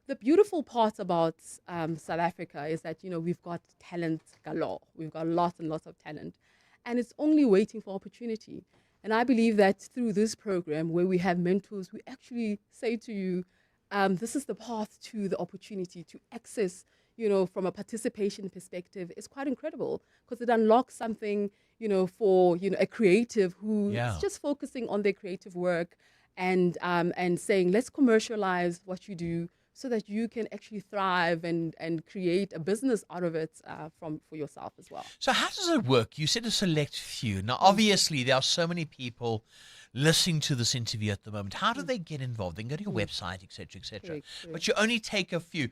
the beautiful part about South Africa is that, we've got talent galore. We've got lots and lots of talent. And it's only waiting for opportunity. And I believe that through this program where we have mentors, we actually say to you, this is the path to the opportunity to access, from a participation perspective. It's quite incredible because it unlocks something, for, a creative who is just focusing on their creative work and saying, let's commercialize what you do so that you can actually thrive and create a business out of it for yourself as well. So how does it work? You said a select few. Now, obviously, there are so many people listening to this interview at the moment. How do they get involved? They can go to your website, etc., etc. But you only take a few.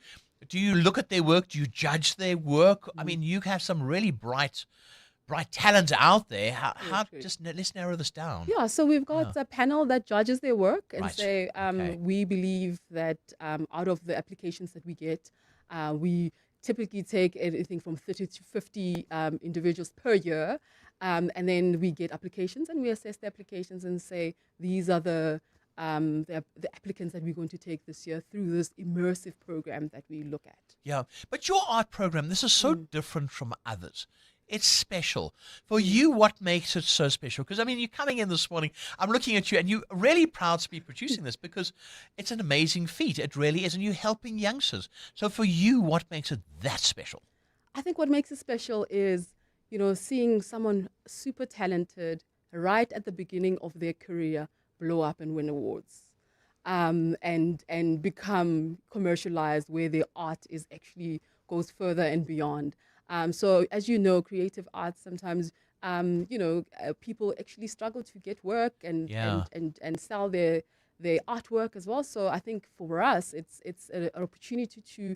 Do you look at their work? Do you judge their work? You have some really bright talent out there. Let's narrow this down. Yeah, so we've got a panel that judges their work and say, we believe that out of the applications that we get, we typically take anything from 30 to 50 individuals per year. And then we get applications and we assess the applications and say, these are the applicants that we're going to take this year through this immersive program that we look at. Yeah, but your art program, this is so different from others. It's special. For you, what makes it so special? Because, you're coming in this morning, I'm looking at you, and you're really proud to be producing this because it's an amazing feat. It really is, and you're helping youngsters. So for you, what makes it that special? I think what makes it special is, seeing someone super talented right at the beginning of their career blow up and win awards. And become commercialized where their art is actually goes further and beyond. So as you know, creative arts sometimes, people actually struggle to get work and sell their artwork as well. So I think for us, it's an opportunity to,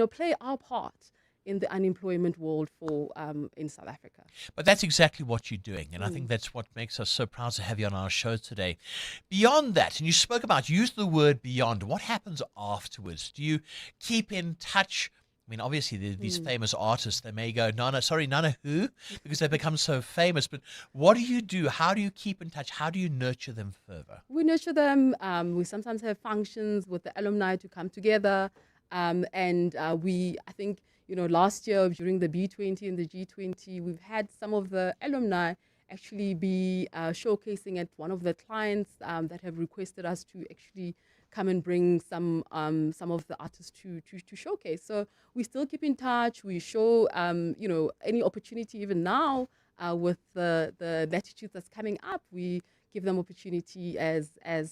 play our part in the unemployment world for in South Africa. But that's exactly what you're doing, and I think that's what makes us so proud to have you on our show today. Beyond that, and you spoke about, use the word beyond, what happens afterwards? Do you keep in touch? Obviously, these famous artists, they may go, Nana who? Because they become so famous. But what do you do? How do you keep in touch? How do you nurture them further? We nurture them. We sometimes have functions with the alumni to come together. I think, last year during the B20 and the G20, we've had some of the alumni actually be showcasing at one of the clients that have requested us to actually come and bring some of the artists to showcase. So we still keep in touch. We show, any opportunity even now with the latitude that's coming up, we give them opportunity as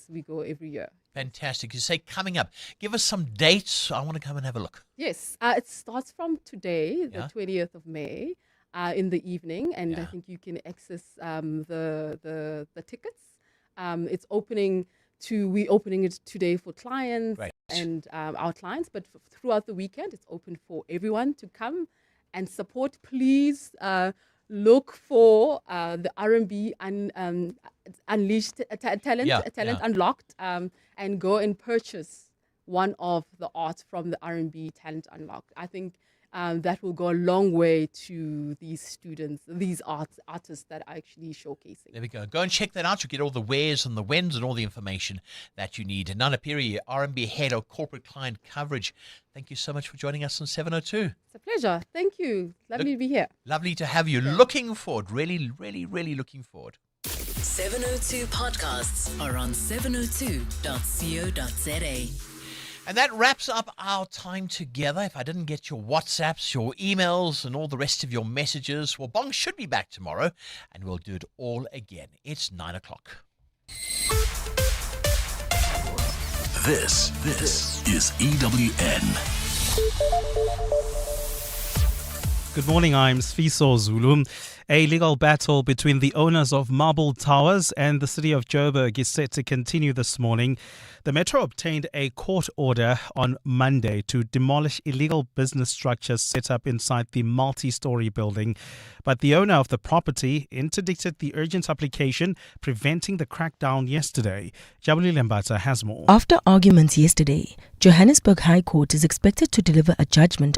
we go every year. Fantastic. You say coming up. Give us some dates. I want to come and have a look. Yes. It starts from today, the 20th of May, in the evening. And I think you can access the tickets. It's opening we're opening it today for clients and our clients, but throughout the weekend, it's open for everyone to come and support. Please look for the R&B Unleashed Talent Unlocked, and go and purchase one of the art from the R&B Talent Unlocked. I think that will go a long way to these students, these artists that are actually showcasing. There we go. Go and check that out. You'll get all the wheres and the whens and all the information that you need. Nana Piri, R&B Head of Corporate Client Coverage. Thank you so much for joining us on 702. It's a pleasure. Thank you. Lovely to be here. Lovely to have you. Looking forward. Really, really, really looking forward. 702 podcasts are on 702.co.za. And that wraps up our time together. If I didn't get your WhatsApps, your emails, and all the rest of your messages, well, Bong should be back tomorrow, and we'll do it all again. It's 9 o'clock. This is EWN. Good morning, I'm Sfiso Zulu. A legal battle between the owners of Marble Towers and the city of Joburg is set to continue this morning. The Metro obtained a court order on Monday to demolish illegal business structures set up inside the multi-story building. But the owner of the property interdicted the urgent application, preventing the crackdown yesterday. Jabuli Lembata has more. After arguments yesterday, Johannesburg High Court is expected to deliver a judgment